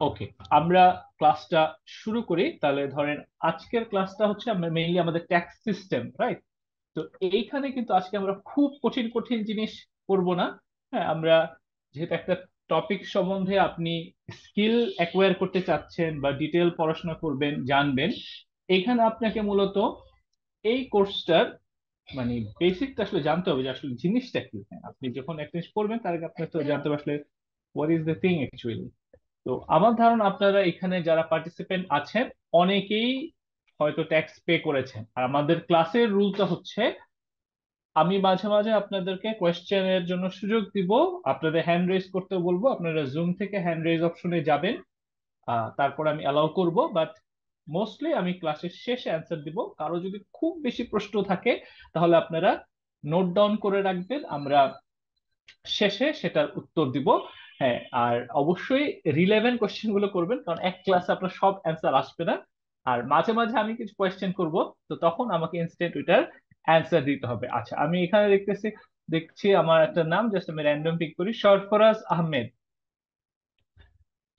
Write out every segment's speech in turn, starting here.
ওকে, আমরা ক্লাসটা শুরু করি তাহলে। ধরেন আজকের ক্লাসটা হচ্ছে আমরা মেইনলি আমাদের ট্যাক্স সিস্টেম, রাইট? তো এইখানে কিন্তু আজকে আমরা খুব কঠিন কঠিন জিনিস করব না। হ্যাঁ, আমরা যেহেতু একটা টপিক সম্বন্ধে আপনি স্কিল অ্যাকোয়ার করতে চাচ্ছেন বা ডিটেল পড়াশোনা করবেন, জানবেন, এইখানে আপনাকে মূলত এই কোর্সটার মানে বেসিকটা আসলে জানতে হবে যে আসলে জিনিসটা কি। হ্যাঁ, আপনি যখন একটা জিনিস পড়বেন তার আগে আপনাকে তো জানতে হবে আসলে what is the thing actually. তো আমার ধারণা আপনারা এখানে যারা পার্টিসিপেন্ট আছেন অনেকেই হয়তো ট্যাক্স পে করেছেন। আর আমাদের ক্লাসের রুলটা হচ্ছে আমি মাঝে মাঝে আপনাদেরকে কোয়েশ্চেনের জন্য সুযোগ দিব, আপনাদের হ্যান্ড রেজ করতে বলবো, আপনারা জুম থেকে হ্যান্ড রেজ অপশনে যাবেন, তারপর আমি অ্যালাউ করব। বাট মোস্টলি আমি ক্লাসের শেষে অ্যান্সার দিব। কারো যদি খুব বেশি প্রশ্ন থাকে তাহলে আপনারা নোট ডাউন করে রাখবেন, আমরা শেষে সেটার উত্তর দিব। হ্যাঁ, আর অবশ্যই রিলেভেন্ট কোশ্চেন গুলো করবেন, কারণ এক ক্লাসে আপনার সব অ্যান্সার আসবে না। আর মাঝে মাঝে আমি কিছু কোয়েশ্চেন করব, তো তখন আমাকে ইনস্ট্যান্ট ওইটার অ্যান্সার দিতে হবে। আচ্ছা, আমি এখানে দেখছি আমার একটা নাম, জাস্ট আমি র্যান্ডম পিক করি, সরফরাজ আহমেদ।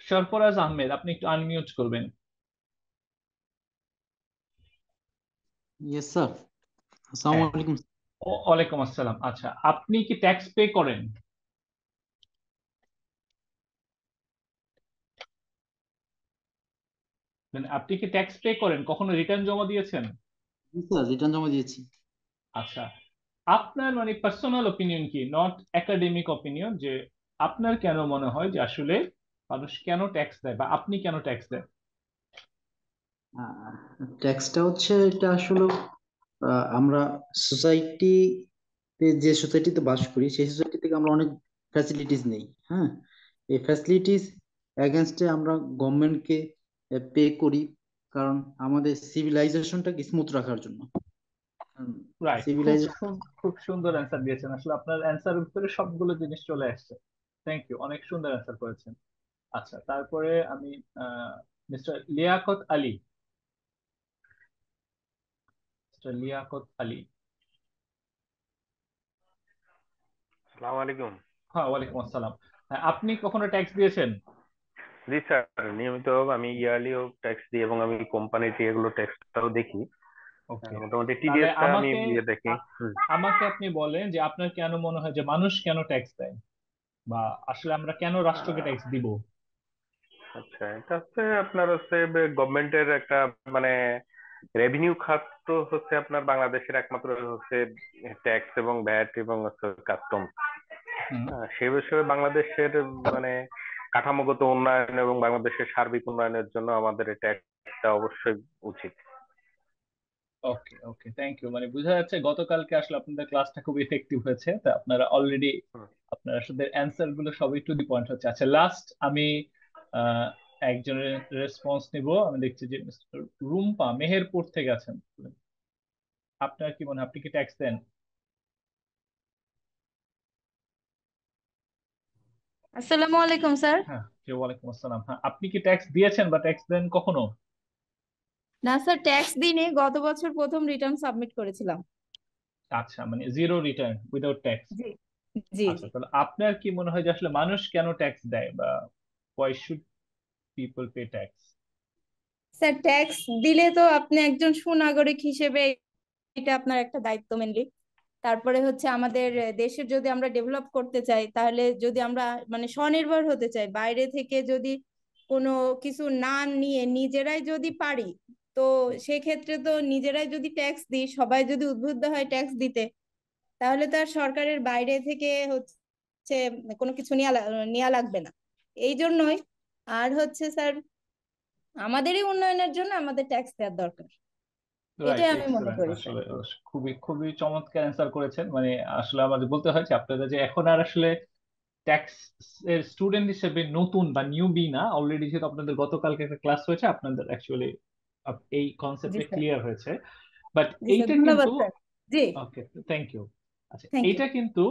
সরফরাজ আহমেদ, আপনি একটু আনমিউট করবেন। Yes sir. আসসালামু হ্যাঁ, আলাইকুম। ওয়ালাইকুম আসসালাম। আচ্ছা, আপনি কি ট্যাক্স পে করেন? মানে আপনি কি ট্যাক্স পে করেন, কখনো রিটার্ন জমা দিয়েছেন? জি স্যার, রিটার্ন জমা দিয়েছি। আচ্ছা, আপনার মানে পার্সোনাল ওপিনিয়ন কি, নট একাডেমিক ওপিনিয়ন, যে আপনার কেন মনে হয় যে আসলে মানুষ কেন ট্যাক্স দেয় বা আপনি কেন ট্যাক্স দেন? ট্যাক্সটা হচ্ছে এটা আসলে আমরা সোসাইটিতে যে সোসাইটিতে বাস করি সেই সোসাইটি থেকে আমরা অনেক ফ্যাসিলিটিস নেই। হ্যাঁ, এই ফ্যাসিলিটিস এগেনস্টে আমরা গভর্নমেন্টকে পে করি, কারণ আমাদের সিভিলাইজেশনটাকে স্মুথ রাখার জন্য। Right, civilization. খুব সুন্দর অ্যান্সার দিয়েছেন। আসলে আপনার অ্যান্সারের ভিতরে সবগুলো জিনিস চলে আসছে। থ্যাংক ইউ, অনেক সুন্দর অ্যান্সার করেছেন। আচ্ছা, তারপরে আমি মিস্টার লিয়াকত আলী। মিস্টার লিয়াকত আলী। সালাম আলাইকুম। হ্যাঁ, ওয়ালাইকুম আসসালাম। হ্যাঁ, আপনি কখনো ট্যাক্স দিয়েছেন? জি স্যার, নিয়মিত আমি ইয়ারলিও ট্যাক্স দিই এবং আমি কোম্পানিতে এগুলো ট্যাক্সটাও দেখি। ওকে, মোটামুটি তাহলে টিডিএস টা আমি আমাকে দেখি। আ- আমাকে আপনি বলেন যে আপনার কেন মনে হয় যে মানুষ কেন ট্যাক্স দেয়, বা আসলে আমরা কেন রাষ্ট্রকে ট্যাক্স দিব? আচ্ছা, এটা হচ্ছে আপনার হচ্ছে গভর্নমেন্টের একটা মানে রেভিনিউ খাত তো হচ্ছে আপনার বাংলাদেশের একমাত্র হচ্ছে ট্যাক্স এবং ভ্যাট এবং হচ্ছে কাস্টম। হুম। সেই বিষয়ে বাংলাদেশের মানে কাঠামোগত উন্নয়ন এবং বাংলাদেশের সার্বিক উন্নয়নের জন্য আমাদের এই ট্যাক্সটা অবশ্যই উচিত। ওকে ওকে, থ্যাংক ইউ। মানে বোঝা যাচ্ছে গতকালকে আসলে আপনাদের ক্লাসটা খুব ইফেক্টিভ হয়েছে, তা আপনারা অলরেডি হুম। আপনার আসলে অ্যান্সার গুলো সবই টু দি পয়েন্ট হচ্ছে। আচ্ছা, লাস্ট আমি আহ একজনের রেসপন্স নিব। আমি দেখছি যে মিস্টার রুম্পা মেহেরপুর থেকে আছেন। আপনার কি মনে হয়, আপনি কি ট্যাক্স দেন? আসসালামু আলাইকুম স্যার। হ্যাঁ, জি, ওয়ালাইকুম আসসালাম। হ্যাঁ, আপনি কি ট্যাক্স দিয়েছেন বা ট্যাক্স দেন কখনো? না স্যার, ট্যাক্স দিনে গত বছর প্রথম রিটার্ন সাবমিট করেছিলাম। আচ্ছা, মানে জিরো রিটার্ন উইদাউট ট্যাক্স। জি জি আচ্ছা, জি। তাহলে আপনার কি মনে হয় যে আসলে মানুষ কেন ট্যাক্স দেয়, বা why should people pay tax? Sir, tax দিলে তো আপনি একজন সুনাগরিক হিসেবে এটা আপনার একটা দায়িত্ব মেনলি। তারপরে হচ্ছে আমাদের দেশের যদি আমরা ডেভেলপ করতে চাই, তাহলে যদি আমরা মানে স্বনির্ভর হতে চাই, বাইরে থেকে যদি কোনো কিছু না নিয়ে নিজেরাই যদি পারি, তো সেক্ষেত্রে তো নিজেরাই যদি ট্যাক্স দিই, সবাই যদি উদ্বুদ্ধ হয় ট্যাক্স দিতে, তাহলে তো আর সরকারের বাইরে থেকে হচ্ছে কোনো কিছু নেওয়া লাগবে না। এই জন্যই। আর হচ্ছে স্যার, আমাদেরই উন্নয়নের জন্য আমাদের ট্যাক্স দেওয়ার দরকার, রাইট, এটাই আমি মনে এক্সেলেন্ট। করি স্যার। আসলে খুবই খুবই চমৎকার অ্যান্সার করেছেন। মানে আসলে আমাদের বলতে হয় যে আপনারা যে এখন আর আসলে ট্যাক্স এর স্টুডেন্ট হিসেবে নতুন বা নিউবি না, অলরেডি যেহেতু আপনাদের গতকালকে একটা ক্লাস হয়েছে, আপনাদের অ্যাকচুয়ালি এই জি কনসেপ্টে স্যার। ক্লিয়ার হয়েছে। বাট জি স্যার, এইটা ধন্যবাদ কিন্তু স্যার। জি। Okay, thank you. আচ্ছা, থ্যাংক ইউ। এইটা কিন্তু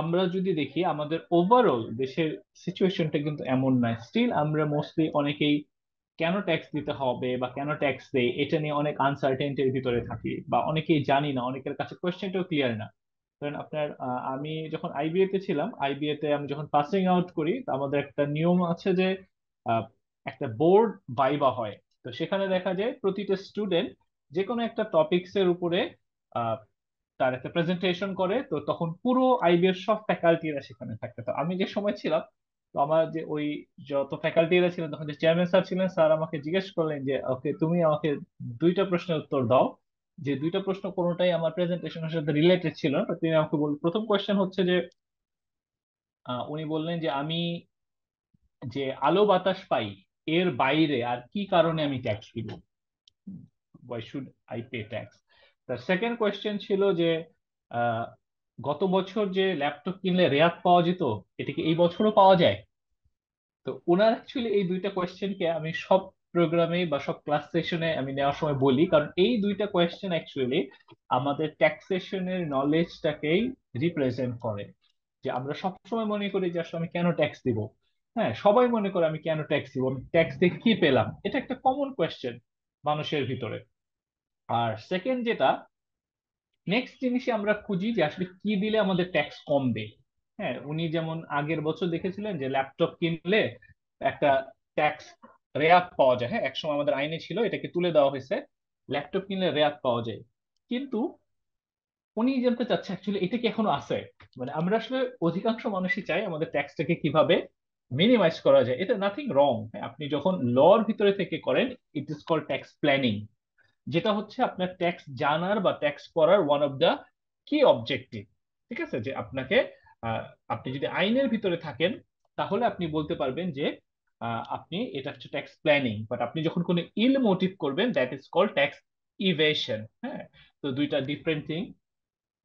আমরা যদি দেখি আমাদের ওভারঅল দেশের সিচুয়েশনটা কিন্তু এমন নয়। স্টিল আমরা মোস্টলি অনেকেই কেন ট্যাক্স দিতে হবে বা কেন ট্যাক্স দেয় এটা নিয়ে অনেক আনসার্টেনটির ভিতরে থাকি, বা অনেকেই জানি না, অনেকের কাছে কোয়েশ্চেনটাও ক্লিয়ার না। কারণ আপনার আমি যখন আইবিএ তে ছিলাম, আইবিএ তে আমি যখন পাসিং আউট করি তো আমাদের একটা নিয়ম আছে যে একটা বোর্ড ভাইবা হয়। তো সেখানে দেখা যায় প্রতিটা স্টুডেন্ট যে কোনো একটা টপিকস এর উপরে আহ, তার একটা প্রেজেন্টেশন করে। তো তখন পুরো আইবি এর সব ফ্যাকাল্টিরা সেখানে থাকে। তো আমি যে সময় ছিলাম, তো আমার যে ওই যত ফ্যাকাল্টিরা ছিলেন, তখন যে চেয়ারম্যান স্যার ছিলেন, স্যার আমাকে জিজ্ঞেস করলেন যে ওকে তুমি আমাকে দুইটা প্রশ্নের উত্তর দাও, যে দুইটা প্রশ্ন কোনোটাই আমার প্রেজেন্টেশনের সাথে রিলেটেড ছিল না। তো তিনি আমাকে বললেন, প্রথম কোয়েশ্চেন হচ্ছে যে উনি বললেন যে আমি যে আলো বাতাস পাই এর বাইরে আর কি কারণে আমি ট্যাক্স দিব, why should I pay tax. তার সেকেন্ড কোয়েশ্চেন ছিল যে আহ, গত বছর যে ল্যাপটপ কিনলে রেয়াত পাওয়া যেত, এটা কি এই বছরও পাওয়া যায়? তো ওনার অ্যাকচুয়ালি এই দুইটা কোয়েশ্চেনকে আমি সব প্রোগ্রামে বা সব ক্লাস সেশনে আমি নেওয়ার সময় বলি, কারণ এই দুইটা কোয়েশ্চেন অ্যাকচুয়ালি আমাদের ট্যাক্সেশনের নলেজটাকেই রিপ্রেজেন্ট করে। যে আমরা সবসময় মনে করি যে আসলে আমি কেন ট্যাক্স দিব, হ্যাঁ সবাই মনে করে আমি কেন ট্যাক্স দিব, আমি ট্যাক্স দিয়ে কি পেলাম, এটা একটা কমন কোয়েশ্চেন মানুষের ভিতরে। আর সেকেন্ড যেটা, নেক্সট জিনিসে আমরা খুঁজি যে আসলে কি দিলে আমাদের ট্যাক্স কমবে। হ্যাঁ উনি যেমন আগের বছর দেখেছিলেন যে ল্যাপটপ কিনলে একটা ট্যাক্স রেয়াত পাওয়া যায়। হ্যাঁ একসময় আমাদের আইনে ছিল, এটাকে তুলে দেওয়া হয়েছে, ল্যাপটপ কিনলে রেয়াত পাওয়া যায়। কিন্তু উনি জানতে চাচ্ছে অ্যাকচুয়ালি এটা কি এখনো আছে। মানে আমরা আসলে অধিকাংশ মানুষই চাই আমাদের ট্যাক্সটাকে কিভাবে মিনিমাইজ করা যায়। এটা নাথিং রং, আপনি যখন লর ভিতরে থেকে করেন, it is called tax planning, যেটা হচ্ছে আপনার ট্যাক্স জানার বা ট্যাক্স করার ওয়ান অফ দা কি অবজেক্টিভ। ঠিক আছে, যে আপনাকে আহ, আপনি যদি আইনের ভিতরে থাকেন তাহলে আপনি বলতে পারবেন যে আপনি এটা হচ্ছে ট্যাক্স প্ল্যানিং, বাট আপনি যখন কোনো ইল মোটিভ করবেন that is called tax evasion. হ্যাঁ, তো দুইটা ডিফারেন্ট থিং।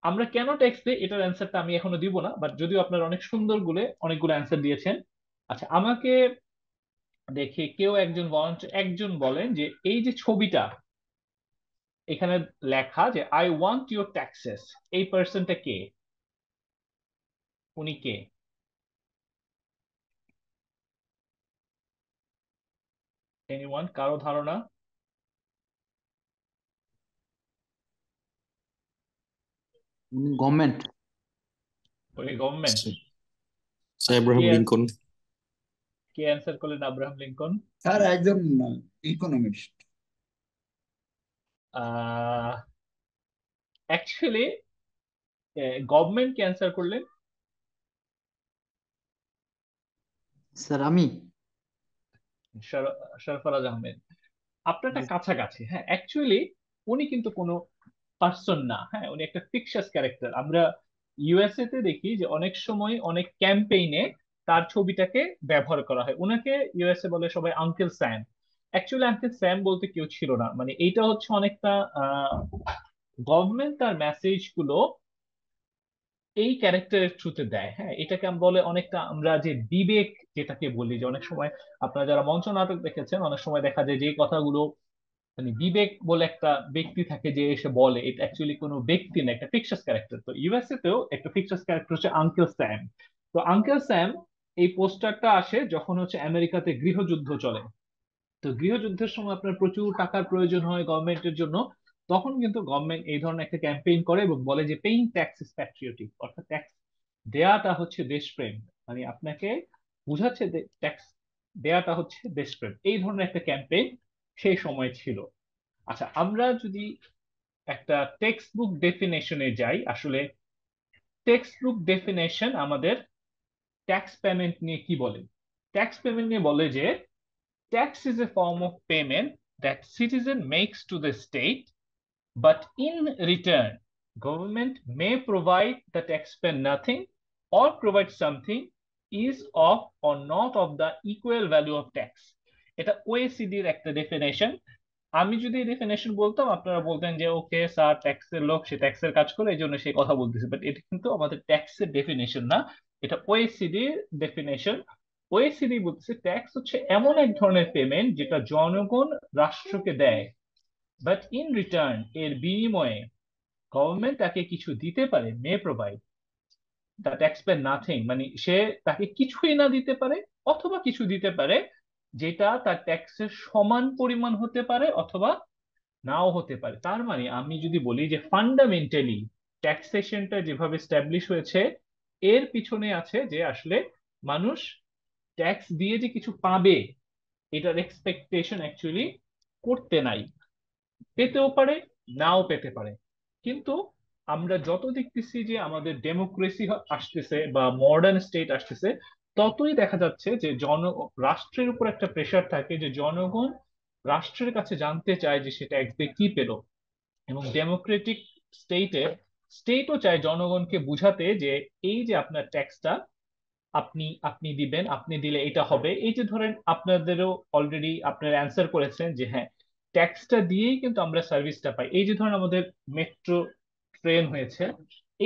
আমরা কেন ট্যাক্স দিই এটার অ্যান্সারটা আমি এখনো দিব না, বাট যদিও আপনার অনেক সুন্দর অনেকগুলো অ্যান্সার দিয়েছেন। আচ্ছা আমাকে দেখে কেউ একজন একজন বলেন যে এই যে ছবিটা এখানে লেখা যে আই ওয়ান্ট ইউর ট্যাক্সেস, এই পার্সনটা কে, উনি কে? এনিওয়ান, কারো ধারণা? গভর্নমেন্ট। ওই গভর্নমেন্ট। স্যার কে আব্রাহাম লিঙ্কন। কে অ্যান্সার করলেন আব্রাহাম লিঙ্কন? স্যার একজন ইকোনমিস্ট। অ্যাকচুয়ালি গভর্নমেন্ট কে অ্যান্সার করলেন? স্যার আমি সরফরাজ আহমেদ। আপনারটা কাছাকাছি। হ্যাঁ অ্যাকচুয়ালি উনি কিন্তু কোনো পার্সন না, হ্যাঁ উনি একটা ফিকশাস ক্যারেক্টার। আমরা ইউএসএ তে দেখি যে অনেক সময় অনেক ক্যাম্পেইনে তার ছবিটাকে ব্যবহার করা হয়। ওনাকে ইউএসএ বলে সবাই uncle Sam. Actually uncle Sam বলতে কেউ ছিল না, মানে এইটা হচ্ছে অনেকটা গভর্নমেন্ট তার মেসেজ গুলো এই ক্যারেক্টারের থ্রুতে দেয়। হ্যাঁ এটাকে বলে অনেকটা আমরা যে বিবেক যেটাকে বলি, যে অনেক সময় আপনারা যারা মঞ্চ নাটক দেখেছেন অনেক সময় দেখা যায় যে এই কথাগুলো মানে বিবেক বলে একটা ব্যক্তি থাকে যে এসে বলে, এটা অ্যাকচুয়ালি কোনো ব্যক্তি না, একটা ফিকশাস ক্যারেক্টার। তো ইউএসএ তেও একটা ফিকশাস ক্যারেক্টার হচ্ছে আঙ্কেল স্যাম। তো আঙ্কেল স্যাম এই পোস্টারটা আসে যখন হচ্ছে আমেরিকাতে গৃহযুদ্ধ চলে। তো গৃহযুদ্ধের সময় আপনার প্রচুর টাকার প্রয়োজন হয় গভর্নমেন্টের জন্য, তখন কিন্তু গভর্নমেন্ট এই ধরনের একটা ক্যাম্পেইন করে এবং বলে যে পেইং ট্যাক্স ইজ প্যাট্রিয়টিক, অর্থাৎ ট্যাক্স দেয়াটা হচ্ছে দেশপ্রেম। মানে আপনাকে বুঝাচ্ছে ট্যাক্স দেয়াটা হচ্ছে দেশপ্রেম, এই ধরনের একটা ক্যাম্পেইন সেই সময় ছিল। আচ্ছা আমরা যদি একটা টেক্সট বুক ডেফিনেশনে যাই, আসলে টেক্সট বুক ডেফিনেশন আমাদের ট্যাক্স পেমেন্ট নিয়ে কি বলে? ট্যাক্স পেমেন্ট নিয়ে বলে যে tax is a form of payment that citizen makes to the state, but in return, government may provide the taxpayer nothing or provide something is of or not of the equal value of tax. এটা ওএসিডির একটা definition. আমি যদি definition বলতাম আপনারা বলতেন যে okay sir ট্যাক্সের লোক, সে ট্যাক্সের কাজ করে এই জন্য সে কথা বলতেছে, বাট এটা কিন্তু আমাদের ট্যাক্সের ডেফিনেশন না, এটা ওএসিডির ডেফিনেশন। ওএসিডি বলতেছে ট্যাক্স হচ্ছে এমন এক ধরনের পেমেন্ট যেটা জনগণ রাষ্ট্রকে দেয়, বাট ইন রিটার্ন এর বিনিময়ে গভর্নমেন্ট তাকে কিছু দিতে পারে, may provide the tax pay nothing, মানে সে তাকে কিছুই না দিতে পারে অথবা কিছু দিতে পারে যেটা তার ট্যাক্সের সমান পরিমাণ হতে পারে অথবা নাও হতে পারে। তার মানে আমি যদি বলি যে ফান্ডামেন্টালি ট্যাক্সেশনটা যেভাবে স্ট্যাবলিশ হয়েছে এর পিছনে আছে যে আসলে মানুষ ট্যাক্স দিয়ে যে কিছু পাবে এটার এক্সপেকটেশন অ্যাকচুয়ালি করতে নাই। পেতেও পারে, নাও পেতে পারে। কিন্তু আমরা যত দেখতেছি যে আমাদের ডেমোক্রেসি আসতেছে বা মডার্ন স্টেট আসতেছে, ততই দেখা যাচ্ছে যে রাষ্ট্রের উপর একটা প্রেশার থাকে যে জনগণ রাষ্ট্রের কাছে জানতে চায় যে সেটা একদিকে কি পেল। এবং ডেমোক্রেটিক স্টেটে স্টেটও চায় জনগণকে বুঝাতে যে এই যে আপনার ট্যাক্সটা আপনি আপনি দিবেন, আপনি দিলে এটা হবে। এই যে ধরেন আপনাদেরও অলরেডি আপনারা অ্যান্সার করেছেন যে হ্যাঁ, ট্যাক্সটা দিয়েই কিন্তু আমরা সার্ভিসটা পাই। এই যে ধরেন আমাদের মেট্রো ট্রেন হয়েছে,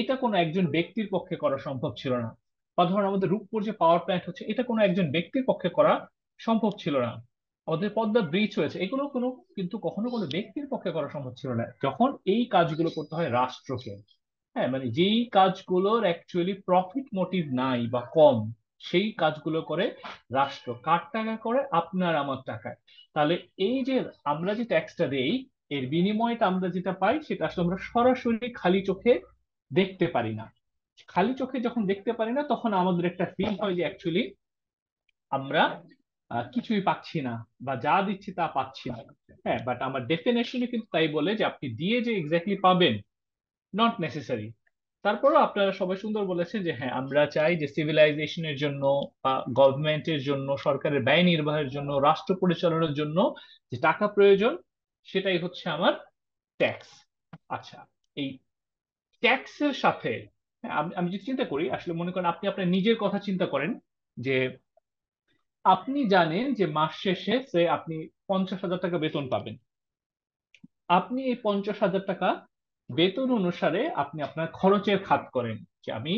এটা কোনো একজন ব্যক্তির পক্ষে করা সম্ভব ছিল না। বা ধরেন আমাদের রূপপুর যে পাওয়ার প্ল্যান্ট হচ্ছে, এটা কোনো একজন ব্যক্তির পক্ষে করা সম্ভব ছিল না। আমাদের পদ্মা ব্রিজ হয়েছে, এগুলো কোনো কিন্তু কখনো কোনো ব্যক্তির পক্ষে করা সম্ভব ছিল না, যখন এই কাজগুলো করতে হয় রাষ্ট্রকে। হ্যাঁ, মানে যেই কাজগুলোর অ্যাকচুয়ালি প্রফিট মোটিভ নাই বা কম, সেই কাজগুলো করে রাষ্ট্র। কার টাকা করে? আপনার আমার টাকায়। তাহলে এই যে আমরা যে ট্যাক্সটা দেই, এর বিনিময়টা আমরা যেটা পাই সেটা আসলে আমরা সরাসরি খালি চোখে দেখতে পারি না। খালি চোখে যখন দেখতে পারি না, তখন আমাদের একটা ফিল হয় যে অ্যাকচুয়ালি আমরা কিছুই পাচ্ছি না, বা যা দিচ্ছি তা পাচ্ছি না। হ্যাঁ, বাট আমার ডেফিনেশনে কিন্তু তাই বলে যে আপনি দিয়ে যে এক্স্যাক্টলি পাবেন, নট নেসেসারি। তারপরও আপনারা সবাই সুন্দর বলেছেন যে হ্যাঁ, আমরা চাই যে সিভিলাইজেশনের জন্য বা গভর্নমেন্টের জন্য, সরকারের ব্যয় নির্বাহের জন্য, রাষ্ট্র পরিচালনার জন্য যে টাকা প্রয়োজন, সেটাই হচ্ছে আমার ট্যাক্স। আচ্ছা, এই ট্যাক্সের সাথে হ্যাঁ, আমি যদি চিন্তা করি, আসলে মনে করেন আপনি আপনার নিজের কথা চিন্তা করেন যে আপনি জানেন যে মাস শেষে আপনি 50,000 টাকা বেতন পাবেন। আপনি এই 50,000 টাকা বেতন অনুসারে আপনি আপনার খরচের খাত করেন যে আমি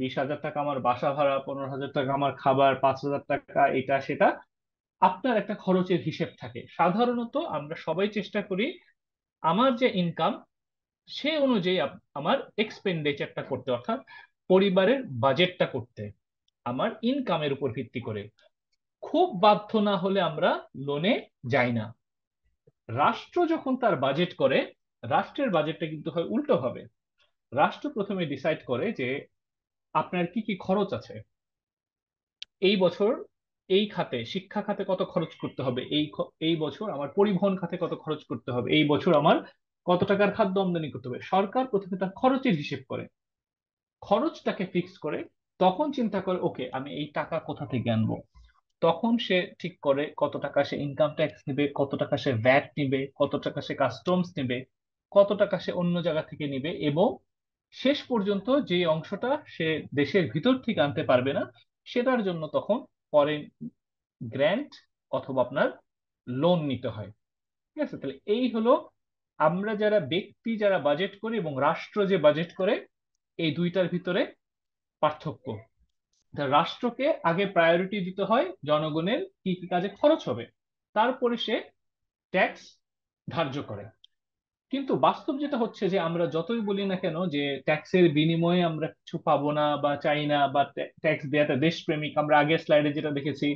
20,000 টাকা আমার বাসা ভাড়া, 15,000 টাকা আমার খাবার, 5,000 টাকা এটা সেটা। আপনার একটা খরচের হিসেব থাকে। সাধারণত আমরা সবাই চেষ্টা করি আমার যে ইনকাম সে অনুযায়ী আমার এক্সপেন্ডিচারটা করতে, অর্থাৎ পরিবারের বাজেটটা করতে আমার ইনকামের উপর ভিত্তি করে। খুব বাধ্য না হলে আমরা লোনে যাই না। রাষ্ট্র যখন তার বাজেট করে, রাষ্ট্রের বাজেটটা কিন্তু হয় উল্টো হবে। রাষ্ট্র প্রথমে ডিসাইড করে যে আপনার কি কি খরচ আছে এই বছর, এই খাতে শিক্ষা খাতে কত খরচ করতে হবে, এই বছর আমার পরিবহন খাতে কত খরচ করতে হবে, এই বছর আমার কত টাকার খাদ্য আমদানি করতে হবে। সরকার প্রথমে তার খরচের হিসেব করে, খরচটাকে ফিক্স করে, তখন চিন্তা করে ওকে আমি এই টাকা কোথা থেকে আনবো। তখন সে ঠিক করে কত টাকা সে ইনকাম ট্যাক্স নেবে, কত টাকা সে ভ্যাট নিবে, কত টাকা সে কাস্টমস নেবে, কত টাকা সে অন্য জায়গা থেকে নিবে, এবং শেষ পর্যন্ত যে অংশটা সে দেশের ভিতর থেকে আনতে পারবে না, সেটার জন্য তখন ফরেন গ্র্যান্ট অথবা আপনার লোন নিতে হয়। ঠিক আছে? তাহলে এই হলো আমরা যারা ব্যক্তি যারা বাজেট করি এবং রাষ্ট্র যে বাজেট করে, এই দুইটার ভিতরে পার্থক্য। তা রাষ্ট্রকে আগে প্রায়োরিটি দিতে হয় জনগণের কি কি কাজে খরচ হবে, তারপরে সে ট্যাক্স ধার্য করে। কিন্তু বাস্তব যেটা হচ্ছে যে আমরা যতই বলি না কেন যে ট্যাক্সের বিনিময়ে আমরা কিছু পাবো না বা চাই না, বা ট্যাক্স দেওয়াটা দেশপ্রেমিক, আমরা আগের স্লাইডে যেটা দেখেছি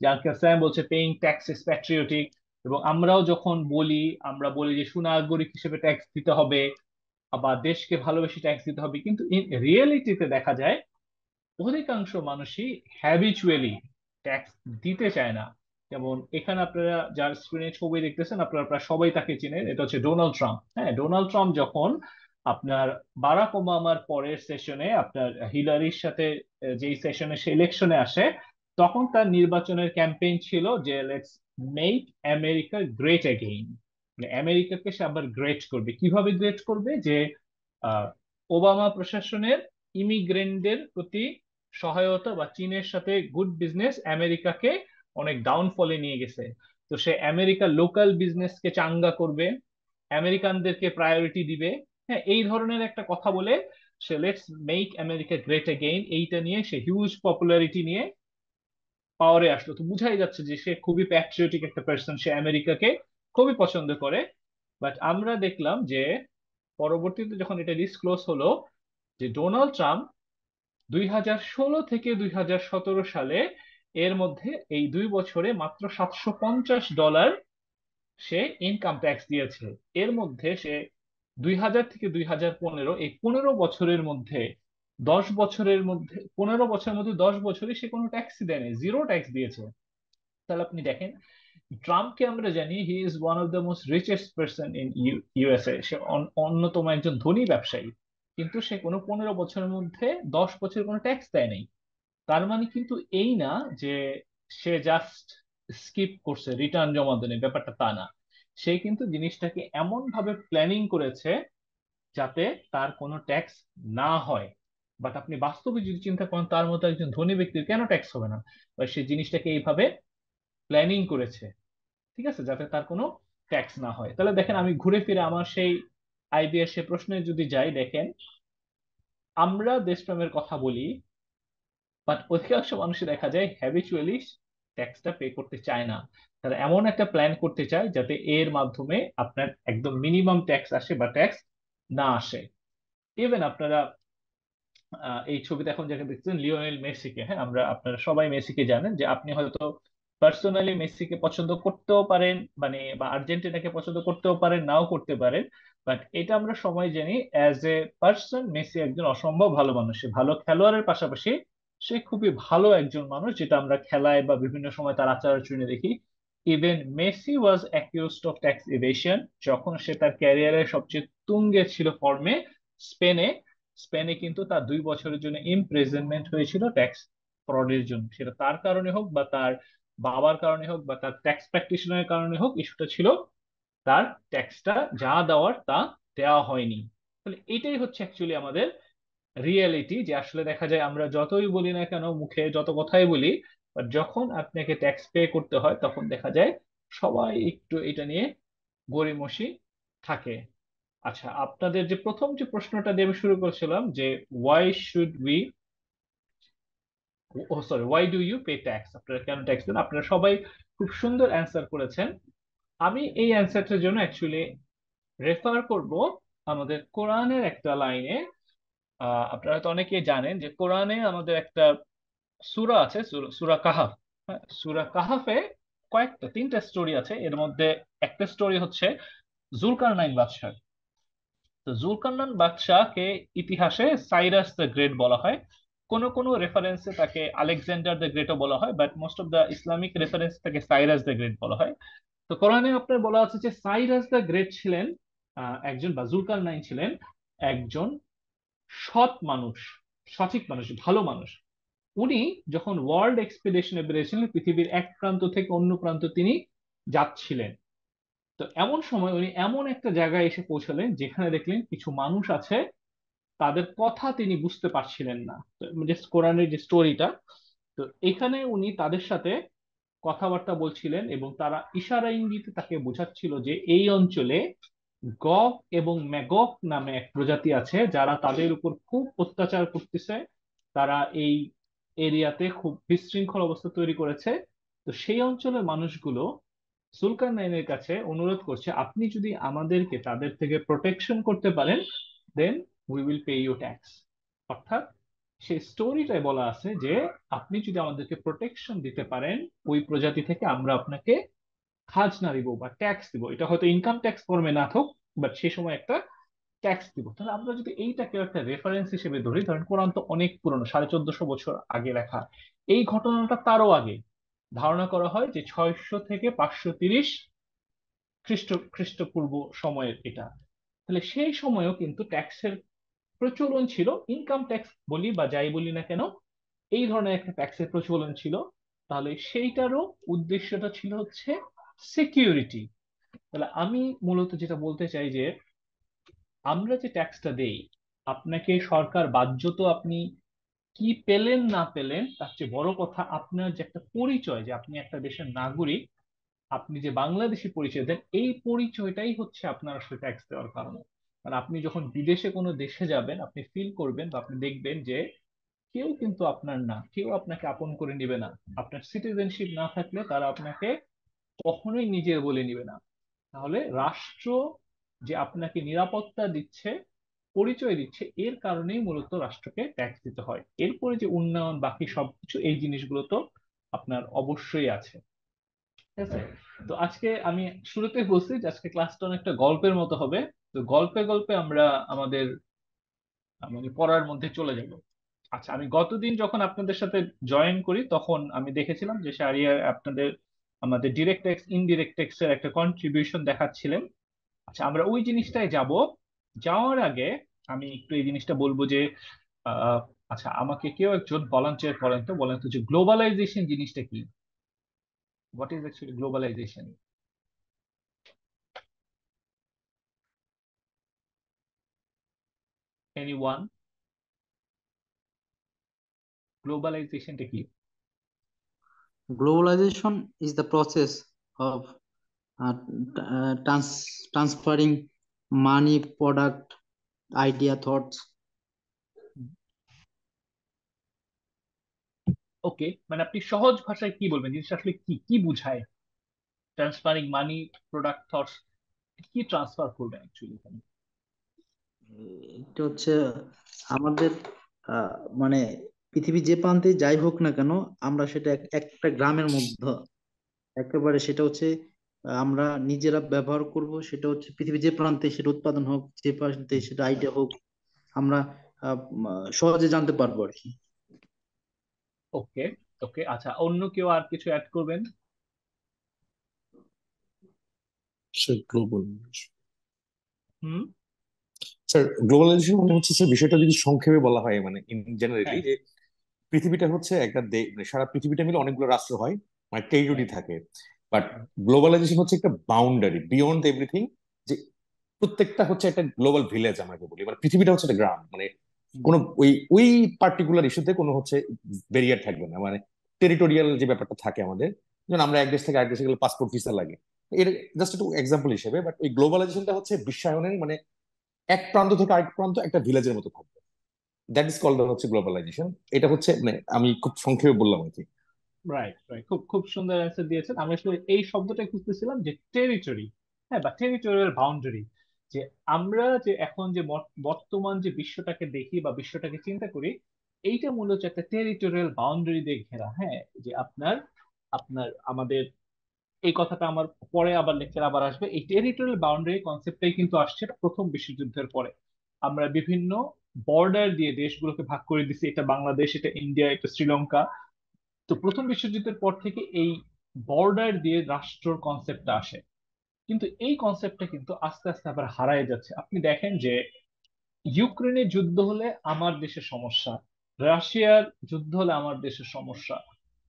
যে আঙ্কেল স্যাম বলছে পেইং ট্যাক্স ইজ প্যাট্রিয়টিক। এবং আমরাও যখন বলি, আমরা বলি যে সুনাগরিক হিসেবে ট্যাক্স দিতে হবে বা দেশকে ভালোবেসে ট্যাক্স দিতে হবে, কিন্তু ইন রিয়েলিটিতে দেখা যায় অধিকাংশ মানুষই হ্যাবিচুয়ালি ট্যাক্স দিতে চায় না। যেমন এখানে আপনারা যার স্ক্রিনে ছবি দেখতেছেন, আপনারা প্রায় সবাই তাকে চিনেন, এটা হচ্ছে ডোনাল্ড ট্রাম্প। হ্যাঁ, ডোনাল্ড ট্রাম্প যখন আপনার বারাক ওবামার পরের সেশনে আপনার হিলারির সাথে যেই সেশনে সে ইলেকশনে আসে, তখন তার নির্বাচনের ক্যাম্পেইন ছিল যে let's make America great again. আমেরিকাকে সে আবার গ্রেট করবে। কিভাবে গ্রেট করবে? যে আহ, ওবামা প্রশাসনের ইমিগ্রেন্টদের প্রতি সহায়তা বা চীনের সাথে গুড বিজনেস আমেরিকাকে অনেক ডাউনফলে নিয়ে গেছে। তো সে আমেরিকার লোকাল বিজনেসকে চাঙ্গা করবে, আমেরিকানদেরকে প্রায়োরিটি দিবে। হ্যাঁ, এই ধরনের একটা কথা বলে সে let's make America great again, এইটা নিয়ে সে হিউজ পপুলারিটি নিয়ে পাওয়ারে আসলো। তো বুঝাই যাচ্ছে যে সে খুবই প্যাট্রিয়টিক একটা পার্সন, সে আমেরিকাকে খুবই পছন্দ করে। বাট আমরা দেখলাম যে পরবর্তীতে যখন এটা ডিসক্লোজ হলো যে ডোনাল্ড ট্রাম্প 2016 থেকে 2017 সালে এর মধ্যে এই 2 বছরে মাত্র $750 সে ইনকাম ট্যাক্স দিয়েছে। এর মধ্যে সে 2000 থেকে 2015 এই 15 বছরের মধ্যে 10 বছরের মধ্যে 15 বছরের মধ্যে 10 বছরে সে কোনো ট্যাক্সই দেয়নি, জিরো ট্যাক্স দিয়েছে। তাহলে আপনি দেখেন ট্রাম্পকে আমরা জানি he is one of the most richest person in USA, সে অন্যতম একজন ধনী ব্যবসায়ী, কিন্তু সে কোনো 15 বছরের মধ্যে 10 বছর কোনো ট্যাক্স দেয় নাই। তার মানে কিন্তু এই না যে সে জাস্ট স্কিপ করছে রিটার্ন জমা দেনের ব্যাপারটা, তা না। সে কিন্তু জিনিসটাকে এমন ভাবে প্ল্যানিং করেছে যাতে তার কোনো ট্যাক্স না হয়। বাট আপনি বাস্তবে যদি চিন্তা করেন তার মতো একজন ধনী ব্যক্তির কেন ট্যাক্স হবে না, বা সে জিনিসটাকে এইভাবে প্ল্যানিং করেছে, ঠিক আছে, যাতে তার কোনো ট্যাক্স না হয়। তাহলে দেখেন আমি ঘুরে ফিরে আমার সেই আইবিএর সে প্রশ্নে যদি যাই, দেখেন আমরা দেশপ্রেমের কথা বলি, বাট অধিকাংশ মানুষই দেখা যায় হ্যাবিচুয়ালি ট্যাক্সটা পে করতে চায় না। তারা এমন একটা প্ল্যান করতে চায় যাতে এর মাধ্যমে আপনার একদম মিনিমাম ট্যাক্স আসে বা ট্যাক্স না আসে। ইভেন আপনারা এই ছবিতে এখন যাকে দেখছেন লিওনেল মেসিকে, হ্যাঁ, আপনারা সবাই মেসিকে জানেন, যে আপনি হয়তো পার্সোনালি মেসিকে পছন্দ করতেও পারেন, মানে বা আর্জেন্টিনাকে পছন্দ করতেও পারেন, নাও করতে পারেন, বাট এটা আমরা সবাই জানি অ্যাজ এ পার্সন মেসি একজন অসম্ভব ভালো মানুষ। সে ভালো খেলোয়াড়ের পাশাপাশি সে খুবই ভালো একজন মানুষ, যেটা আমরা খেলায় বা বিভিন্ন সময় তার আচার আচরণে দেখি। Even Messi was accused of tax evasion যখন সে তার ক্যারিয়ারের সবচেয়ে তুঙ্গে ছিল ফর্মে, স্পেনে। স্পেনে কিন্তু তার 2 বছরের জন্য ইমপ্রিজনমেন্ট হয়েছিল ট্যাক্স ফ্রডের জন্য। সেটা তার কারণে হোক বা তার বাবার কারণে হোক বা তার ট্যাক্স প্র্যাকটিশনারের কারণে হোক, ইস্যুটা ছিল তার ট্যাক্সটা যা দেওয়ার তা দেওয়া হয়নি। তাহলে এটাই হচ্ছে অ্যাকচুয়ালি আমাদের রিয়েলিটি, যে আসলে দেখা যায় আমরা যতই বলি না কেন, মুখে যত কথাই বলি, বাট যখন আপনাকে ট্যাক্স পে করতে হয় তখন দেখা যায় সবাই একটু এটা নিয়ে গড়িমসি থাকে। আচ্ছা, আপনাদের যে প্রথম যে প্রশ্নটা দিয়ে আমি শুরু করেছিলাম যে why should we, oh sorry, why do you pay tax, আপনারা কেন ট্যাক্স দেন, আপনারা সবাই খুব সুন্দর অ্যান্সার করেছেন। আমি এই অ্যান্সারটার জন্য অ্যাকচুয়ালি রেফার করব আমাদের কোরআনের একটা লাইনে। আপনারা তো অনেকেই জানেন যে কোরআনে আমাদের একটা সূরা আছে, সূরা কাহাফ। হ্যাঁ, সূরা কাহাফে কয়েকটা 3টা স্টোরি আছে। এর মধ্যে একটা স্টোরি হচ্ছে জুলকারনাইন বাদশাহ। তো জুলকারনাইন বাদশাহকে ইতিহাসে সাইরাস দ্য গ্রেট বলা হয়, কোন কোন রেফারেন্সে তাকে আলেকজান্ডার দ্য গ্রেটও বলা হয়, but most of the Islamic reference তাকে সাইরাস দ্য গ্রেট বলা হয়। তো কোরআনে আপনার বলা আছে যে সাইরাস দ্য গ্রেট ছিলেন একজন, বা জুলকারনাইন ছিলেন একজন সৎ মানুষ, সঠিক মানুষ, ভালো মানুষ। উনি যখন ওয়ার্ল্ড এক্সপিডিশনে বেরিয়েছিলেন, পৃথিবীর এক প্রান্ত থেকে অন্য প্রান্ত তিনি যাচ্ছিলেন, তো এমন সময় উনি এমন একটা জায়গায় এসে পৌঁছালেন যেখানে দেখলেন কিছু মানুষ আছে, তাদের কথা তিনি বুঝতে পারছিলেন না। তো জাস্ট কোরআনের যে স্টোরিটা, তো এখানে উনি তাদের সাথে কথাবার্তা বলছিলেন এবং তারা ইশারা ইঙ্গিতে তাকে বোঝাচ্ছিল যে এই অঞ্চলে গগ এবং ম্যাগগ নামে এক প্রজাতি আছে যারা তাদের উপর খুব অত্যাচার করতেছে। তারা এই এরিয়াতে খুব বিশৃঙ্খল অবস্থা তৈরি করেছে। তো সেই অঞ্চলের মানুষগুলো সুলকারনাইনের কাছে অনুরোধ করছে, আপনি যদি আমাদেরকে তাদের থেকে প্রোটেকশন করতে পারেন, then we will pay you tax. অর্থাৎ সেই স্টোরিটায় বলা আছে যে আপনি যদি আমাদেরকে প্রোটেকশন দিতে পারেন ওই প্রজাতি থেকে, আমরা আপনাকে খাজনা দিব বা ট্যাক্স দিব। এটা হয়তো ইনকাম ট্যাক্স ফর্মে না থাক, বাট সেই সময় একটা ট্যাক্স দিব। তাহলে আমরা যদি এইটাকে একটা রেফারেন্স হিসেবে ধরি, ধরেন কোরআন তো অনেক পুরনো, 1450 বছর আগে লেখা। এই ঘটনাটা তারও আগে, ধারণা করা হয় যে 600 থেকে 530 খ্রিস্টপূর্ব সময়ের এটা। তাহলে সেই সময়েও কিন্তু ট্যাক্সের প্রচলন ছিল, ইনকাম ট্যাক্স বলি বা যাই বলি না কেন, এই ধরনের একটা ট্যাক্সের প্রচলন ছিল। তাহলে সেইটারও উদ্দেশ্যটা ছিল হচ্ছে সিকিউরিটি। তাহলে আমি মূলত যেটা বলতে চাই যে আমরা যে ট্যাক্সটা দেই, আপনাকে সরকার বাধ্য তো, আপনি কি পেলেন না পেলেন তার চেয়ে বড় কথা আপনার যে একটা পরিচয়, যে আপনি একটা দেশের নাগরিক, আপনি যে বাংলাদেশি পরিচয় দেন, এই পরিচয়টাই হচ্ছে আপনার আসলে ট্যাক্স দেওয়ার কারণ। মানে আপনি যখন বিদেশে কোনো দেশে যাবেন, আপনি ফিল করবেন বা আপনি দেখবেন যে কেউ কিন্তু আপনার না, কেউ আপনাকে আপন করে নিবে না। আপনার সিটিজেনশিপ না থাকলে তারা আপনাকে কখনোই নিজের বলে নিবে না। তাহলে রাষ্ট্র যে আপনাকে নিরাপত্তা দিচ্ছে, পরিচয় দিচ্ছে, এর কারণেই মূলত রাষ্ট্রকে ট্যাক্স দিতে হয়। এরপরে যে উন্নয়ন বাকি সবকিছু, এই জিনিসগুলো তো আপনার অবশ্যই আছে। ঠিক আছে। তো আজকে আমি শুরুতেই বলছি যে আজকে ক্লাসটা অনেকটা গল্পের মতো হবে। তো গল্পে গল্পে আমরা আমাদের মানে পড়ার মধ্যে চলে যাব। আচ্ছা, আমি গতদিন যখন আপনাদের সাথে জয়েন করি তখন আমি দেখেছিলাম যে শাহরিয়ার আপনাদের আমাদের ডিরেক্ট ট্যাক্স ইনডিরেক্ট ট্যাক্সের একটা কন্ট্রিবিউশন দেখাচ্ছিলেন। আচ্ছা, আমরা ওই জিনিসটাই যাব। যাওয়ার আগে আমি একটু এই জিনিসটা বলবো যে আহ, আচ্ছা, আমাকে কেউ একজন ভলান্টিয়ার বলেন তো যে গ্লোবালাইজেশন জিনিসটা কি? What is actually globalization? Anyone? গ্লোবালাইজেশনটা কি? Globalization is the process of transferring money, product, idea, thoughts. ওকে, মানে আপনি সহজ ভাষায় কি বলবেন, জিনিসটা আসলে কি কি বুঝায়? ট্রান্সফারিং মানি, প্রোডাক্ট, থটস, কি ট্রান্সফার করবেন অ্যাকচুয়ালি এখানে? এটা হচ্ছে আমাদের আহ, মানে পৃথিবীর যে প্রান্তে যাই হোক না কেন, আমরা সেটা একটা গ্রামের মধ্যে একেবারে সেটা হচ্ছে আমরা নিজেরা ব্যবহার করব। সেটা হচ্ছে পৃথিবীর যে প্রান্তে সেটা উৎপাদন হোক, যে প্রান্তে সেটা আইডিয়া হোক, আমরা সহজে জানতে পারবো আর কি। ওকে, ওকে, আচ্ছা, অন্য কেউ আর কিছু অ্যাড করবেন? স্যার গ্লোবাল হুম। স্যার গ্লোবালাইজেশন মানে হচ্ছে স্যার বিষয়টা যদি সংক্ষেপে বলা হয় মানে ইন জেনারেলি হ্যাঁ, যে পৃথিবীটা হচ্ছে একটা মানে সারা পৃথিবীটা মিলে অনেকগুলো রাষ্ট্র হয়, মানে টেরিটরি হ্যাঁ, থাকে। বাট গ্লোবালাইজেশন হচ্ছে একটা বাউন্ডারি বিয়ন্ড এভরিথিং, যে প্রত্যেকটা হচ্ছে একটা গ্লোবাল ভিলেজ আমাকে বলি, মানে পৃথিবীটা হচ্ছে একটা গ্রাম, মানে হুম, কোনো ওই ওই পার্টিকুলার ইস্যুতে কোনো হচ্ছে ব্যারিয়ার থাকবে না, মানে টেরিটোরিয়াল যে ব্যাপারটা থাকে আমাদের, যেমন আমরা এক দেশ থেকে আরেক দেশে গেলে পাসপোর্ট ভিসা লাগে, এর জাস্ট একটু এক্সাম্পল হিসেবে। বাট ওই গ্লোবালাইজেশনটা হচ্ছে বিশ্বায়নের, মানে এক প্রান্ত থেকে আরেক প্রান্ত একটা ভিলেজের মতো থাকবে, দ্যাট ইজ কল্ড হচ্ছে গ্লোবালাইজেশন। এটা হচ্ছে মানে আমি খুব সংক্ষেপে বললাম আর কি। রাইট, রাইট, খুব খুব সুন্দর অ্যান্সার দিয়েছেন। আমি আসলে এই শব্দটা খুঁজতেছিলাম যে টেরিটরি, হ্যাঁ, বা টেরিটোরিয়াল বাউন্ডারি। যে আমরা যে এখন যে বর্তমান যে বিশ্বটাকে দেখি বা বিশ্বটাকে চিন্তা করি, এইটা মূলত একটা টেরিটোরিয়াল বাউন্ডারি দিয়ে ঘেরা। হ্যাঁ, যে আপনার আপনার আমাদের এই কথাটা আমার পরে আবার লেকচার আবার আসবে। এই টেরিটোরিয়াল বাউন্ডারি কনসেপ্টটাই কিন্তু আসছে প্রথম বিশ্বযুদ্ধের পরে। আমরা বিভিন্ন বর্ডার দিয়ে দেশগুলোকে ভাগ করে দিছি, এটা বাংলাদেশ, এটা ইন্ডিয়া, এটা শ্রীলঙ্কা। তো প্রথম বিশ্বযুদ্ধের পর থেকে এই বর্ডার দিয়ে রাষ্ট্রর কনসেপ্টটা আসে। কিন্তু এই কনসেপ্টটা কিন্তু আস্তে আস্তে আবার হারায় যাচ্ছে। আপনি দেখেন যে ইউক্রেনের যুদ্ধ হলে আমার দেশের সমস্যা, রাশিয়ার যুদ্ধ হলে আমার দেশের সমস্যা,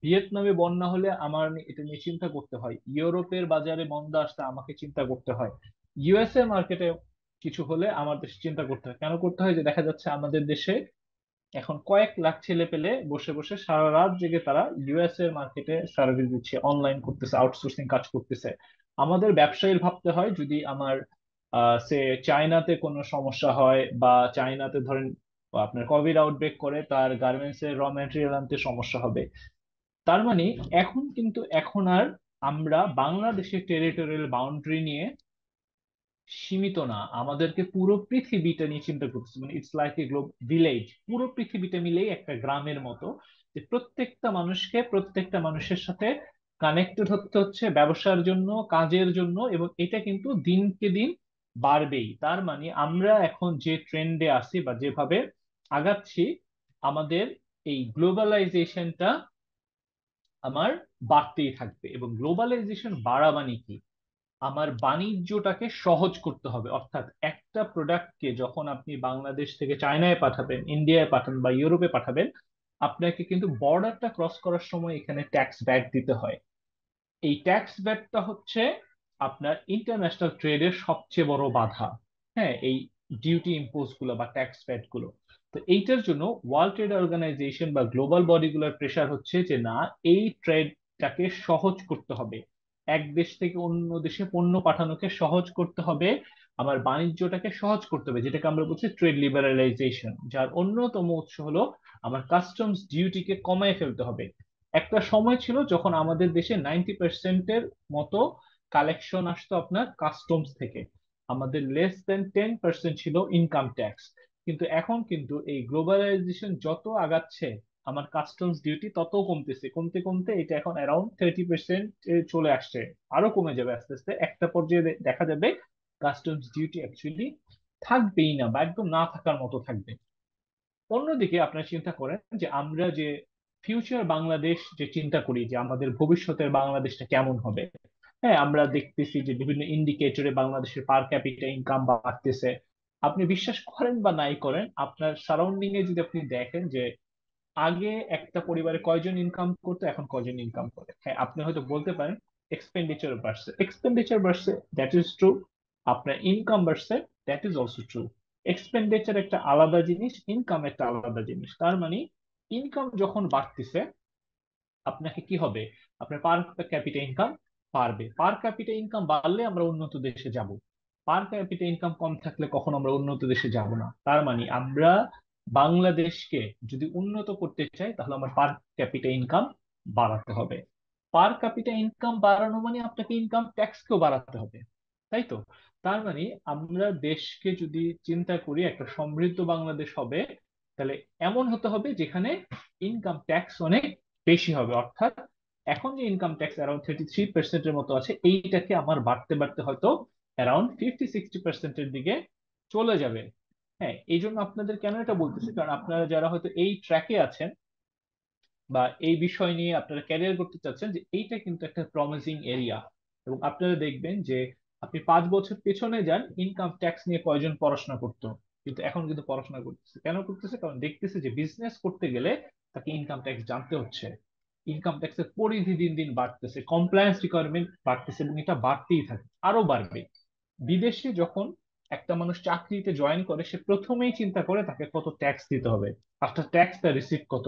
ভিয়েতনামে বন্যা হলে আমার এটা নিয়ে চিন্তা করতে হয়, ইউরোপের বাজারে মন্দা আসলে আমাকে চিন্তা করতে হয়, ইউএসএ মার্কেটে কিছু হলে আমার দেশে চিন্তা করতে হয়। কেন করতে হয়? যে দেখা যাচ্ছে আমাদের দেশে এখন কয়েক লাখ ছেলে পেলে বসে বসে সারা রাত জেগে তারা ইউএস এর মার্কেটে সার্ভিস দিচ্ছে, অনলাইন করতেছে, আউটসোর্সিং কাজ করতেছে। আমাদের ব্যবসায়ীর ভাবতে হয় যদি আমার সে চায়নাতে কোনো সমস্যা হয় বা চায়নাতে ধরেন আপনার কোভিড আউটব্রেক করে, তার গার্মেন্টস এর র ম্যাটেরিয়াল আনতে সমস্যা হবে। তার মানে এখন আর আমরা বাংলাদেশের টেরিটোরিয়াল বাউন্ডারি নিয়ে সীমিত না, আমাদেরকে পুরো পৃথিবীটা নিয়ে চিন্তা করতেছে। মানে it's like a globe village, পুরো পৃথিবীটা মিলেই একটা গ্রামের মতো। যে প্রত্যেকটা মানুষের সাথে কানেক্টেড হতে হচ্ছে ব্যবসার জন্য, কাজের জন্য, এবং এটা কিন্তু দিনকে দিন বাড়বেই। তার মানে আমরা এখন যে ট্রেন্ডে আছি বা যেভাবে আগাচ্ছি, আমাদের এই গ্লোবালাইজেশনটা আমার বাড়তেই থাকবে। এবং গ্লোবালাইজেশন বাড়া মানে কি? আমার বাণিজ্যটাকে সহজ করতে হবে। অর্থাৎ একটা প্রোডাক্টকে যখন আপনি বাংলাদেশ থেকে চায়নায় পাঠাবেন, ইন্ডিয়ায় পাঠান বা ইউরোপে পাঠাবেন, আপনাকে কিন্তু বর্ডারটা ক্রস করার সময় এখানে ট্যাক্স ব্যাক দিতে হয়। এই ট্যাক্স ব্যাকটা হচ্ছে আপনার ইন্টারন্যাশনাল ট্রেডের সবচেয়ে বড় বাধা। হ্যাঁ, এই ডিউটি ইম্পোজ গুলো বা ট্যাক্স ব্যাক গুলো। তো এইটার জন্য ওয়ার্ল্ড ট্রেড অর্গানাইজেশন বা গ্লোবাল বডিগুলোর প্রেশার হচ্ছে যে না, এই ট্রেডটাকে সহজ করতে হবে, এক দেশ থেকে অন্য দেশে পণ্য পাঠানোকে সহজ করতে হবে, আমার বাণিজ্যটাকে সহজ করতে হবে, যেটাকে আমরা বলছি ট্রেড লিবারালাইজেশন, যার অন্যতম উৎস হলো আমার কাস্টমস ডিউটিকে কমায় ফেলতে হবে। একটা সময় ছিল যখন আমাদের দেশে 90%-এর মতো কালেকশন আসতো আপনার কাস্টমস থেকে, আমাদের লেস দেন 10% ছিল ইনকাম ট্যাক্স। কিন্তু এখন কিন্তু এই গ্লোবালাইজেশন যত আগাচ্ছে, আমার কাস্টমস ডিউটি তত কমতেছে, কমতে কমতে এটা এখন অ্যারাউন্ড 30% চলে আসছে। আরো কমে যাবে আস্তে আস্তে, একটা পর্যায়ে দেখা যাবে কাস্টমস ডিউটি অ্যাকচুয়ালি থাকবেই না বা একদম না থাকার মতো থাকবে। অন্যদিকে আপনারা চিন্তা করেন যে আমরা যে ফিউচার বাংলাদেশ যে চিন্তা করি যে আমাদের ভবিষ্যতের বাংলাদেশটা কেমন হবে, হ্যাঁ আমরা দেখতেছি যে বিভিন্ন ইন্ডিকেটরে বাংলাদেশের পার ক্যাপিটা ইনকাম বাড়তেছে। আপনি বিশ্বাস করেন বা নাই করেন, আপনার সারাউন্ডিং এ যদি আপনি দেখেন যে আগে একটা পরিবারে কয়জন ইনকাম করতো এখন কয়জন ইনকাম করে, হ্যাঁ আপনি হয়তো বলতে পারেন এক্সপেন্ডিচার বাড়ছে, এক্সপেন্ডিচার বাড়ছে, দ্যাট ইজ ট্রু। আপনার ইনকাম বাড়ছে, that is also true. Expenditure একটা আলাদা জিনিস, ইনকাম একটা আলাদা জিনিস। তার মানে ইনকাম যখন বাড়তেছে আপনাকে কি হবে, আপনার পার ক্যাপিটা ইনকাম বাড়বে। পার ক্যাপিটা ইনকাম বাড়লে আমরা উন্নত দেশে যাব, পার ক্যাপিটা ইনকাম কম থাকলে কখনো আমরা উন্নত দেশে যাব না। তার মানে আমরা বাংলাদেশকে যদি উন্নত করতে চাই তাহলে আমার পার ক্যাপিটা ইনকাম বাড়াতে হবে। পার ক্যাপিটা ইনকাম বাড়ানো মানে আপনাকে ইনকাম ট্যাক্সকেও বাড়াতে হবে, তাই তো? তার মানে আমরা দেশকে যদি চিন্তা করি একটা সমৃদ্ধ বাংলাদেশ হবে, তাহলে এমন হতে হবে যেখানে ইনকাম ট্যাক্স অনেক বেশি হবে। অর্থাৎ এখন যে ইনকাম ট্যাক্স অ্যারাউন্ড 33% মতো আছে, এইটাকে আমার বাড়তে বাড়তে হয়তো অ্যারাউন্ড 50-60%-এর দিকে চলে যাবে। হ্যাঁ, এই জন্য আপনাদের কেন এটা বলতেছি, কারণ আপনারা যারা হয়তো এই ট্র্যাকে আছেন বা এই বিষয় নিয়ে আপনারা ক্যারিয়ার করতে চাচ্ছেন, যে এইটা কিন্তু একটা প্রমিসিং এরিয়া। এবং আপনারা দেখবেন যে আপনি 5 বছর পেছনে যান, ইনকাম ট্যাক্স নিয়ে কয়জন পড়াশোনা করতো, কিন্তু এখন কিন্তু পড়াশোনা করতেছে। কেন করতেছে? কারণ দেখতেছে যে বিজনেস করতে গেলে তাকে ইনকাম ট্যাক্স জানতে হচ্ছে। ইনকাম ট্যাক্সের পরিধি দিন দিন বাড়তেছে, কমপ্লায়েন্স রিকোয়ারমেন্ট বাড়তেছে এবং এটা বাড়তেই থাকে, আরো বাড়বে। বিদেশে যখন একটা মানুষ চাকরিতে জয়েন করে, সে প্রথমেই চিন্তা করে তাকে কত ট্যাক্স দিতে হবে, আফটার ট্যাক্স তার রিসিপ্ট কত।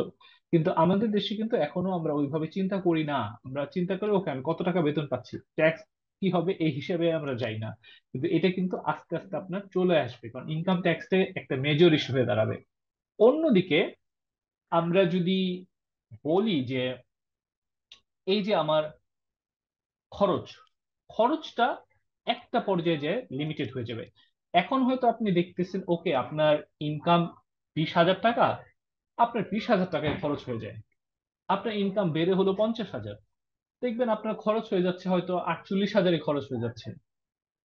কিন্তু আমাদের দেশে কিন্তু এখনো আমরা ওইভাবে চিন্তা করি না। আমরা চিন্তা করি ওকে আমি কত টাকা বেতন পাচ্ছি, ট্যাক্স কি হবে এই হিসাবে আমরা যাই না। কিন্তু এটা কিন্তু আস্তে আস্তে আপনার চলে আসবে, কারণ ইনকাম ট্যাক্সে একটা মেজর ইস্যু হয়ে দাঁড়াবে। অন্যদিকে আমরা যদি বলি যে এই যে আমার খরচ, খরচটা একটা পর্যায়ে যে লিমিটেড হয়ে যাবে। এখন হয়তো আপনি দেখতেছেন ওকে আপনার ইনকাম 20,000 টাকা, আপনার 20,000 টাকায় খরচ হয়ে যায়। আপনার ইনকাম বেড়ে হলো 50,000, দেখবেন আপনার খরচ হয়ে যাচ্ছে হয়তো 48,000-এ খরচ হয়ে যাচ্ছে।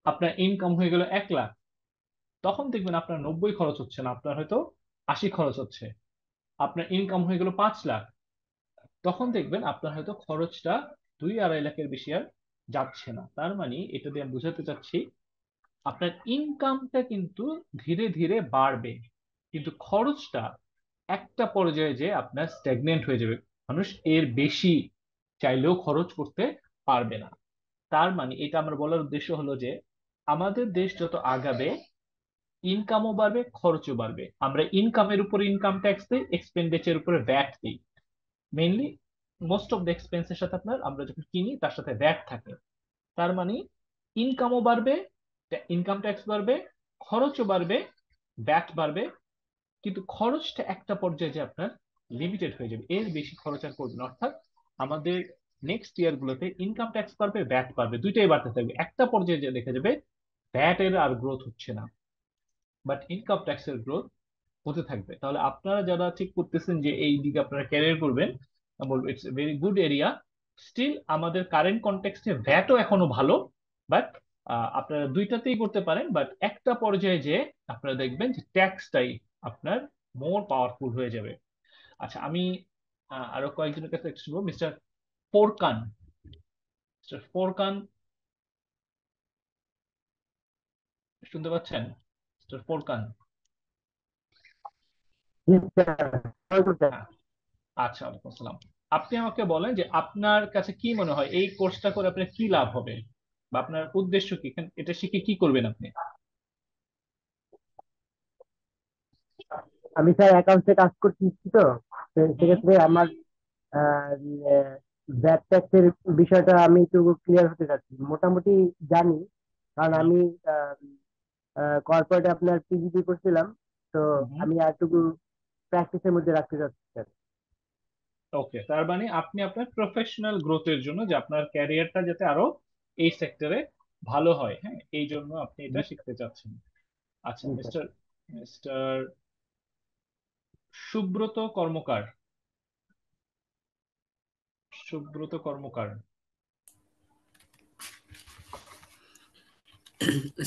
আপনার ইনকাম হয়ে গেল 1 লাখ, তখন দেখবেন আপনার 90 খরচ হচ্ছে না, আপনার হয়তো 80 খরচ হচ্ছে। আপনার ইনকাম হয়ে গেল 5 লাখ, তখন দেখবেন আপনার হয়তো খরচটা 2-2.5 লাখের বেশি আর যাচ্ছে না। তার মানে এটা দিয়ে আমি বোঝাতে চাচ্ছি আপনার ইনকামটা কিন্তু ধীরে ধীরে বাড়বে, কিন্তু খরচটা একটা পর্যায়ে যে আপনার স্ট্যাগনেন্ট হয়ে যাবে। মানুষ এর বেশি চাইলেও খরচ করতে পারবে না। তার মানে এটা আমার বলার উদ্দেশ্য হলো যে আমাদের দেশ যত আগাবে ইনকামও বাড়বে, খরচও বাড়বে। আমরা ইনকামের উপর ইনকাম ট্যাক্স দিই, এক্সপেন্ডিচারের উপরে ভ্যাট দিই। মেইনলি মোস্ট অফ দ্য এক্সপেন্সের সাথে আপনার আমরা যখন কিনি তার সাথে ভ্যাট থাকে। তার মানে ইনকামও বাড়বে, ইনকাম ট্যাক্স বাড়বে, খরচও বাড়বে, ভ্যাট বাড়বে। কিন্তু খরচটা একটা পর্যায়ে যে আপনার লিমিটেড হয়ে যাবে, এর বেশি খরচ আর করবে না। অর্থাৎ আমাদের নেক্সট ইয়ার গুলোতে ইনকাম ট্যাক্স বাড়বে, ভ্যাট বাড়বে, দুইটাই বাড়তে থাকবে। একটা পর্যায়ে যে দেখা যাবে ভ্যাট এর আর গ্রোথ হচ্ছে না, বাট ইনকাম ট্যাক্সের গ্রোথ হতে থাকবে। তাহলে আপনারা যারা ঠিক করতেছেন যে এই দিকে আপনারা ক্যারিয়ার করবেন, আমি বলবো it's a very good area. Still আমাদের কারেন্ট কনটেক্সটে ভ্যাটও এখনো ভালো, বাট আপনারা দুইটাতেই করতে পারেন। বাট একটা পর্যায়ে যে আপনারা দেখবেন যে ট্যাক্সটাই আপনার মোর পাওয়ারফুল হয়ে যাবে। আচ্ছা, আমি আরো কয়েকজনের কাছে একটু শুনবো। মিস্টার ফোরকান, মিস্টার ফোরকান শুনতে পাচ্ছেন? মিস্টার ফোরকান? হ্যাঁ, আচ্ছা, ওয়ালাইকুম আসসালাম। আপনি আমাকে বলেন যে আপনার কাছে কি মনে হয় এই কোর্সটা করে আপনার কি লাভ হবে, বা আপনার উদ্দেশ্য কি, এটা শিখে কি করবেন আপনি? আমি স্যার অ্যাকাউন্টসে কাজ করছি তো, হুম। সেক্ষেত্রে আমার ভ্যাট ট্যাক্সের বিষয়টা আমি একটু ক্লিয়ার হতে চাচ্ছি। মোটামুটি জানি, কারণ হুম। আমি কর্পোরেটে আপনার পিজিডি করছিলাম, তো হুম। আমি আরেকটু প্র্যাকটিসের মধ্যে রাখতে চাচ্ছি স্যার। ওকে, তার মানে আপনি আপনার প্রফেশনাল গ্রোথের জন্য, যে আপনার ক্যারিয়ারটা যাতে আরো এই সেক্টরে ভালো হয়, হ্যাঁ এই জন্য আপনি এটা জি শিখতে চাচ্ছেন। আচ্ছা, জি স্যার। মিস্টার মিস্টার সুব্রত কর্মকার, সুব্রত কর্মকার।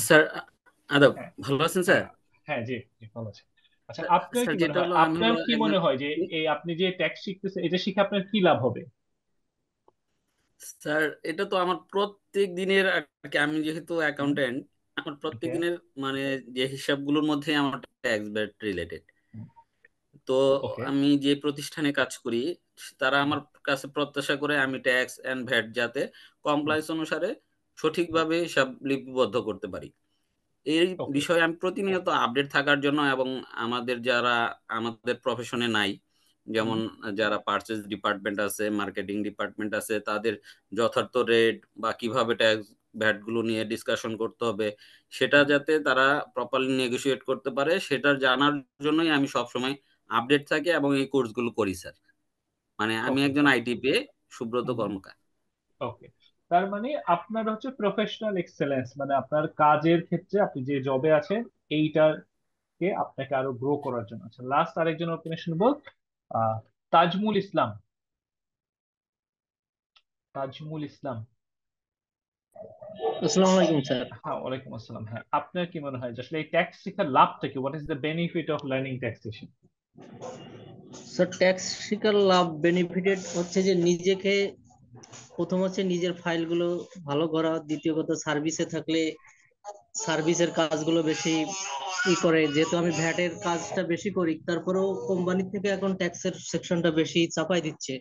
স্যার আদাব, হ্যাঁ। ভালো আছেন স্যার? হ্যাঁ। হ্যাঁ, জি জি ভালো আছে। আচ্ছা, আপনার স্যার কি মনে যেটা হয়, হলো আমি আপনার হলো কি একজন, মনে হয় যে এই আপনি যে ট্যাক্স শিখতেছেন এটা শিখে আপনার কি লাভ হবে? স্যার এটা তো আমার প্রত্যেক দিনের আর কি, আমি যেহেতু হুম, অ্যাকাউন্টেন্ট, আমার প্রত্যেক ওকে, দিনের মানে যে হিসাবগুলোর মধ্যে আমার ট্যাক্স ব্যাট রিলেটেড। তো ওকে, আমি যে প্রতিষ্ঠানে কাজ করি তারা আমার কাছে প্রত্যাশা করে আমি ট্যাক্স এন্ড ভ্যাট যাতে কমপ্লায়েন্স অনুসারে সঠিকভাবে হিসাব লিপিবদ্ধ করতে পারি, এই ওকে, বিষয়ে আমি প্রতিনিয়ত আপডেট থাকার জন্য, এবং আমাদের যারা আমাদের প্রফেশনে নাই, যেমন যারা পারচেজ ডিপার্টমেন্ট আছে, মার্কেটিং ডিপার্টমেন্ট আছে, তাদের যথার্থ রেট বা কিভাবে ট্যাক্স ভ্যাট গুলো নিয়ে ডিসকাশন করতে হবে সেটা যাতে তারা প্রপারলি নেগোশিয়েট করতে পারে, সেটা জানার জন্যই আমি সবসময় আপডেট থাকি এবং এই কোর্সগুলো করি স্যার। মানে আমি ওকে, একজন আইটি পেয়ে সুব্রত কর্মকার। ওকে। তার মানে আপনার হচ্ছে প্রফেশনাল এক্সেলেন্স, মানে আপনার কাজের ক্ষেত্রে আপনি যে জবে আছেন এইটাকে আপনাকে আরো গ্রো করার জন্য। আচ্ছা, লাস্ট আরেকজন ওপিনিয়ন শুনবো। আহ তাজমুল ইসলাম। তাজমুল ইসলাম। আসসালামু আলাইকুম স্যার। হ্যাঁ, ওয়ালাইকুম আসসালাম। হ্যাঁ, আপনার কি মনে হয় যে আসলে এই ট্যাক্স শেখার লাভটা কি? What is the benefit of learning taxation? Sir tax শিকার লাভ বেনিফিটেড হচ্ছে যে নিজেকে, প্রথম হচ্ছে নিজের ফাইলগুলো ভালো করা, দ্বিতীয় কথা সার্ভিসে থাকলে সার্ভিসের কাজগুলো বেশি করে, যেহেতু আমি ভ্যাটের কাজটা বেশি করি তারপরেও কোম্পানি থেকে এখন ট্যাক্সের সেকশনটা বেশি চাপাই দিচ্ছে,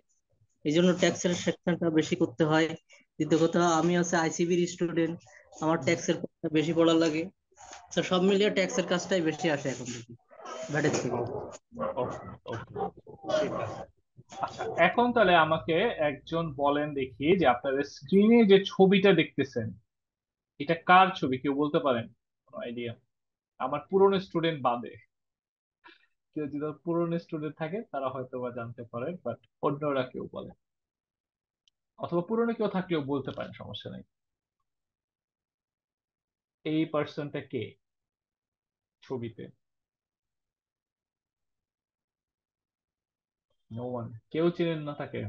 এই জন্য ট্যাক্সের সেকশনটা বেশি করতে হয়। দ্বিতীয় কথা আমি হচ্ছে আইসিবির স্টুডেন্ট, আমার ট্যাক্সের বেশি পড়া লাগে। তো সব মিলিয়ে ট্যাক্সের কাজটাই বেশি আসে এখন থেকে ভ্যাটের থেকে। ওকে, ওকে, ঠিক আছে। আচ্ছা, এখন তাহলে আমাকে একজন বলেন দেখি যে আপনাদের স্ক্রিনে যে ছবিটা দেখতেছেন এটা কার ছবি, কেউ বলতে পারেন? কোনো আইডিয়া? আমার পুরনো স্টুডেন্ট বাদে কেউ যদি পুরনো স্টুডেন্ট থাকে তারা হয়তো বা জানতে পারে, বাট অন্যরা কেউ বলে, অথবা পুরনো কেউ থাকলেও বলতে পারেন, সমস্যা নেই। এই পার্সনটা কে ছবিতে? নো ওয়ান, কেউ চিনেন না তাকে?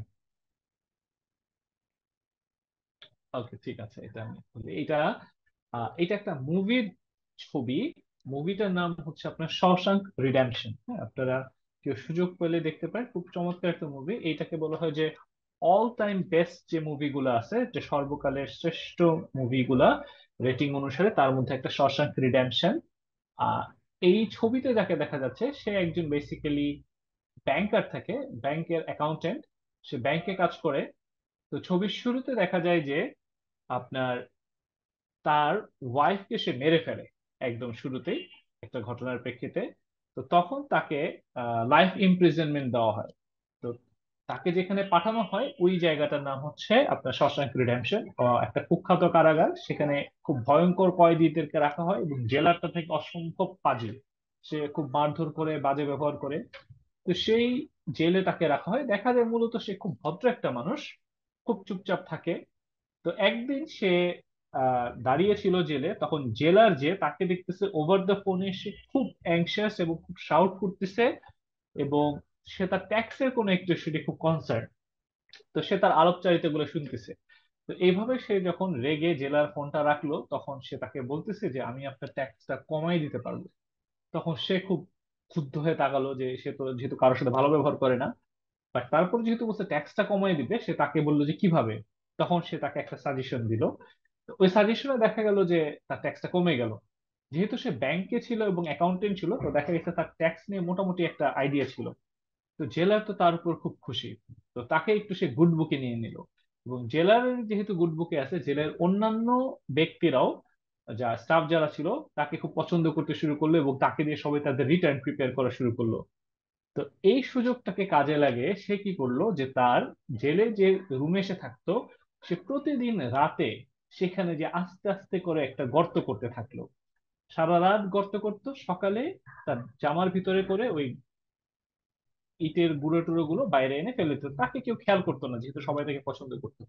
ওকে, ঠিক আছে, এটা আমি বলি। এটা একটা মুভির ছবি। মুভিটার নাম হচ্ছে আপনার শশাঙ্ক রিডেম্পশন। হ্যাঁ, আপনারা কেউ সুযোগ পেলে দেখতে পারেন, খুব চমৎকার একটা মুভি। এইটাকে বলা হয় যে অল টাইম বেস্ট যে মুভিগুলো আছে, যে সর্বকালের শ্রেষ্ঠ মুভিগুলা রেটিং অনুসারে, তার মধ্যে একটা শশাঙ্ক রিডেম্পশন। আহ এই ছবিতে যাকে দেখা যাচ্ছে সে একজন বেসিক্যালি ব্যাংকার থাকে, ব্যাংকের অ্যাকাউন্টেন্ট, সে ব্যাংকে কাজ করে। তো ছবির শুরুতে দেখা যায় যে আপনার তার ওয়াইফকে সে মেরে ফেলে একদম শুরুতেই, একটা ঘটনার প্রেক্ষিতে। তো তখন তাকে লাইফ ইমপ্রিজনমেন্ট দেওয়া হয়। তো তাকে যেখানে পাঠানো হয় ওই জায়গাটার নাম হচ্ছে আপনার শশাঙ্ক রিডেম্পশন, একটা কুখ্যাত কারাগার। সেখানে খুব ভয়ঙ্কর কয়েদিদেরকে রাখা হয় এবং জেলারটা থেকে অসম্ভব বাজে, সে খুব মারধর করে, বাজে ব্যবহার করে। তো সেই জেলে তাকে রাখা হয়। দেখা যায় মূলত সে খুব ভদ্র একটা মানুষ, খুব চুপচাপ থাকে। তো একদিন সে দাঁড়িয়ে ছিল জেলে, তখন জেলার যে তাকে দেখতেছে ওভার দ্য ফোনে, সে খুব অ্যাংশিয়াস এবং খুব শাউট করতেছে, এবং সে তার ট্যাক্সের কোনো একটু সেটি খুব কনসার্ন। তো সে তার আলাপচারিতা গুলো শুনতেছে। তো এইভাবে সে যখন রেগে জেলার ফোনটা রাখলো, তখন সে তাকে বলতেছে যে আমি আপনার ট্যাক্সটা কমাই দিতে পারবো। তখন সে খুব ক্ষুব্ধ হয়ে তাকালো, যে সে তো যেহেতু কারোর সাথে ভালো ব্যবহার করে না, বাট তারপর যেহেতু বলছে ট্যাক্সটা কমাই দিবে, সে তাকে বললো যে কিভাবে। তখন সে তাকে একটা সাজেশন দিল। তো ওই সাজেশনে দেখা গেল যে তার ট্যাক্সটা কমে গেল। যেহেতু সে ব্যাংকে ছিল এবং অ্যাকাউন্টেন্ট ছিল, তো দেখা গেছে তার ট্যাক্স নিয়ে মোটামুটি একটা আইডিয়া ছিল। তো জেলার তো তার উপর খুব খুশি। তো তাকে একটু সে গুড বুকে নিয়ে নিল। এবং জেলার যেহেতু গুড বুকে আছে, জেলার অন্যান্য ব্যক্তিরাও, যা স্টাফ যারা ছিল, তাকে খুব পছন্দ করতে শুরু করলো এবং তাকে দিয়ে সবাই তাদের রিটার্ন প্রিপেয়ার করা শুরু করলো। তো এই সুযোগটাকে কাজে লাগে সে কি করলো, যে তার জেলে যে রুমে সে থাকতো, সে প্রতিদিন রাতে সেখানে যে আস্তে আস্তে করে একটা গর্ত করতে থাকলো। সারা রাত গর্ত করতো, সকালে তার জামার ভিতরে করে ওই ইটের গুঁড়ো টুড়ো গুলো বাইরে এনে ফেলে দিত। তাকে কেউ খেয়াল করতো না, যেহেতু সবাই তাকে পছন্দ করতো।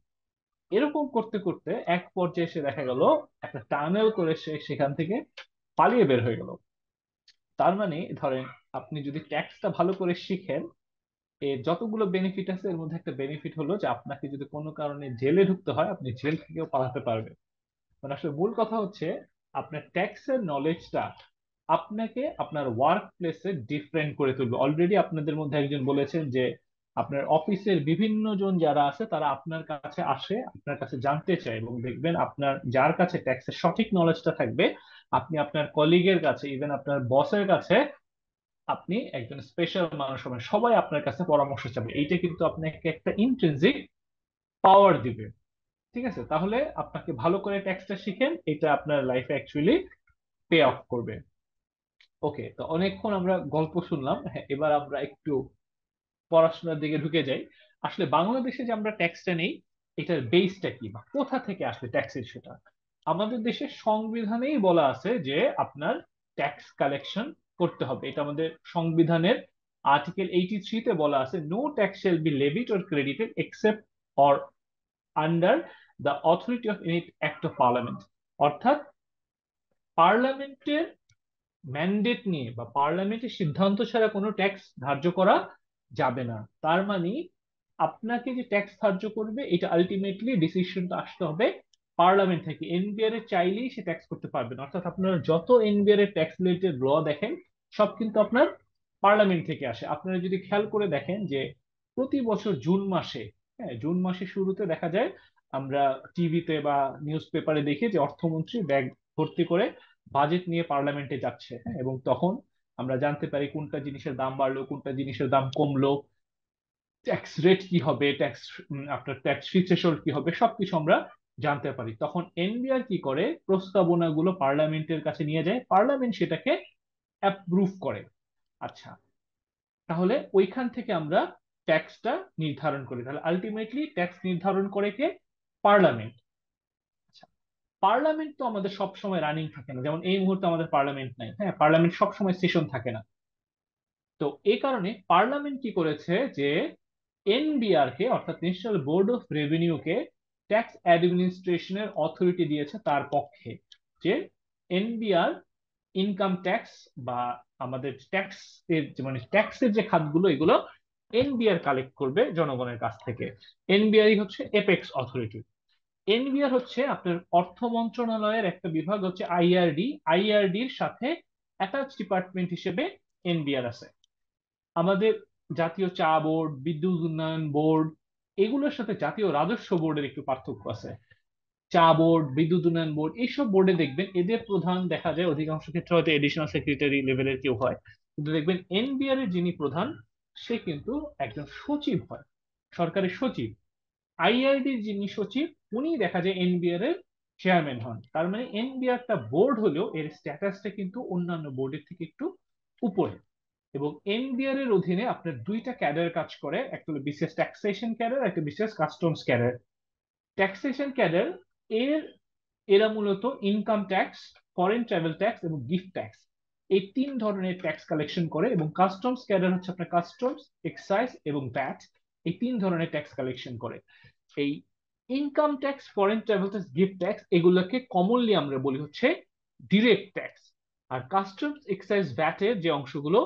এরকম করতে করতে এক পর্যায়ে এসে দেখা গেল একটা টানেল করে সে সেখান থেকে পালিয়ে বের হয়ে গেল। তার মানে ধরেন, আপনি যদি ট্যাক্সটা ভালো করে শিখেন, এর যতগুলো বেনিফিট আছে এর মধ্যে একটা বেনিফিট হলো যে আপনাকে যদি কোনো কারণে জেলে ঢুকতে হয়, আপনি জেল থেকেও পালাতে পারবেন। মানে আসলে মূল কথা হচ্ছে আপনার ট্যাক্সের নলেজটা আপনাকে আপনার ওয়ার্ক প্লেসে ডিফারেন্ট করে তুলবে। অলরেডি আপনাদের মধ্যে একজন বলেছেন যে আপনার অফিসের বিভিন্ন জন যারা আছে তারা আপনার কাছে আসে, আপনার কাছে জানতে চায়, এবং দেখবেন আপনার যার কাছে ট্যাক্সের সঠিক নলেজটা থাকবে, আপনি আপনার কলিগের কাছে, ইভেন আপনার বসের কাছে আপনি একজন স্পেশাল মানুষ হবেন, সবাই আপনার কাছে পরামর্শ চাবে। এইটা কিন্তু আপনাকে একটা ইন্ট্রিনসিক পাওয়ার দিবে। ঠিক আছে, তাহলে আপনাকে ভালো করে ট্যাক্সটা শিখেন, এটা আপনার লাইফে অ্যাকচুয়ালি পে অফ করবে। ওকে, তো অনেকক্ষণ আমরা গল্প শুনলাম, হ্যাঁ এবার আমরা একটু পড়াশোনার দিকে ঢুকে যাই। আসলে বাংলাদেশে যে আমরা ট্যাক্সটা নেই, এটার বেসটা কি বা কোথা থেকে আসলে ট্যাক্সের সেটা? আমাদের দেশের সংবিধানেই বলা আছে যে আপনার ট্যাক্স কালেকশন করতে হবে। এটা আমাদের সংবিধানের আর্টিকেল 83-তে বলা আছে, no tax shall be levied or credited except or under the authority of any act of parliament. অর্থাৎ পার্লামেন্টের ম্যান্ডেট নিয়ে বা পার্লামেন্টের সিদ্ধান্ত ছাড়া কোনো ট্যাক্স ধার্য করা যাবে না। তার মানে আপনাকে যে ট্যাক্স ধার্য করবে এটা আলটিমেটলি ডিসিশনটা আসতে হবে পার্লামেন্ট থেকে। এনবিআর এর চাইলেই সে ট্যাক্স করতে পারবে না। অর্থাৎ আপনারা যত এনবিআর এর ট্যাক্স রিলেটেড ল দেখেন সব কিন্তু আপনার পার্লামেন্ট থেকে আসে। আপনারা যদি খেয়াল করে দেখেন যে প্রতি বছর জুন মাসে, হ্যাঁ জুন মাসের শুরুতে দেখা যায় আমরা টিভিতে বা নিউজ পেপারে দেখি যে অর্থমন্ত্রী ব্যাগ ভর্তি করে বাজেট নিয়ে পার্লামেন্টে যাচ্ছে, হ্যাঁ, এবং তখন আমরা জানতে পারি কোনটা জিনিসের দাম বাড়লো, কোনটা জিনিসের দাম কমলো, ট্যাক্স রেট কি হবে, ট্যাক্স আপনার ট্যাক্স ফ্রি থ্রেশহোল্ড কি হবে, সবকিছু আমরা জানতে পারি। তখন এনবিআর কি করে, প্রস্তাবনাগুলো পার্লামেন্টের কাছে নিয়ে যায়, পার্লামেন্ট সেটাকে অ্যাপ্রুভ করে। আচ্ছা, তাহলে ওইখান থেকে আমরা ট্যাক্সটা নির্ধারণ করি। তাহলে আলটিমেটলি ট্যাক্স নির্ধারণ করে কে? পার্লামেন্ট। আচ্ছা, পার্লামেন্ট তো আমাদের সব সময় রানিং থাকে না, যেমন এই মুহূর্তে আমাদের পার্লামেন্ট নাই, হ্যাঁ পার্লামেন্ট সব সময় সেশন থাকে না। তো এই কারণে পার্লামেন্ট কি করেছে যে এনবিআর কে অর্থাৎ ন্যাশনাল বোর্ড অফ রেভিনিউ কে ট্যাক্স অ্যাডমিনিস্ট্রেশনের অথরিটি দিয়েছে তার পক্ষে, যে এনবিআর ইনকাম ট্যাক্স বা আমাদের ট্যাক্স এর মানে ট্যাক্সের যে খাতগুলো এগুলো এনবিআর কালেক্ট করবে জনগণের কাছ থেকে। এনবিআরই হচ্ছে এপেক্স অথরিটি। এনবিআর হচ্ছে আপনার অর্থ মন্ত্রণালয়ের একটা বিভাগ, হচ্ছে আইআরডি। আইআরডির সাথে অ্যাটাচ ডিপার্টমেন্ট হিসেবে এনবিআর আছে। আমাদের জাতীয় চা বোর্ড, বিদ্যুৎ উন্নয়ন বোর্ড, এগুলোর সাথে জাতীয় রাজস্ব বোর্ডের একটু পার্থক্য আছে। চা বোর্ড, বিদ্যুৎ উন্নয়ন বোর্ড, এইসব বোর্ডে দেখবেন এদের প্রধান দেখা যায় অধিকাংশ ক্ষেত্রে হয়তো এডিশনাল সেক্রেটারি লেভেলের কেউ হয়, কিন্তু দেখবেন এনবিআর এর যিনি প্রধান সে কিন্তু একজন সচিব হয়, সরকারের সচিব। আইআরডির যিনি সচিব উনি দেখা যায় এনবিআর এর চেয়ারম্যান হন। তার মানে এনবিআরটা বোর্ড হলেও এর স্ট্যাটাসটা কিন্তু অন্যান্য বোর্ডের থেকে একটু উপরে। এবং এনবিআর এর অধীনে আপনার দুইটা ক্যাডার কাজ করে, একটা হলো বিশেষ ট্যাক্সেশন ক্যাডার, একটা বিশেষ কাস্টমস ক্যাডার। ট্যাক্সেশন ক্যাডার এর এরা মূলত income tax, foreign travel tax এবং গিফট ট্যাক্স, এই তিন ধরনের ট্যাক্স কালেকশন করে। এবং কাস্টমস ক্যাডার হচ্ছে আপনার কাস্টমস, এক্সাইজ এবং ভ্যাট, এই তিন ধরনের ট্যাক্স কালেকশন করে। এই income tax, foreign travel tax, gift tax এগুলোকে কমনলি আমরা বলি হচ্ছে ডিরেক্ট ট্যাক্স। আর কাস্টমস, এক্সাইজ, ভ্যাটের যে অংশগুলো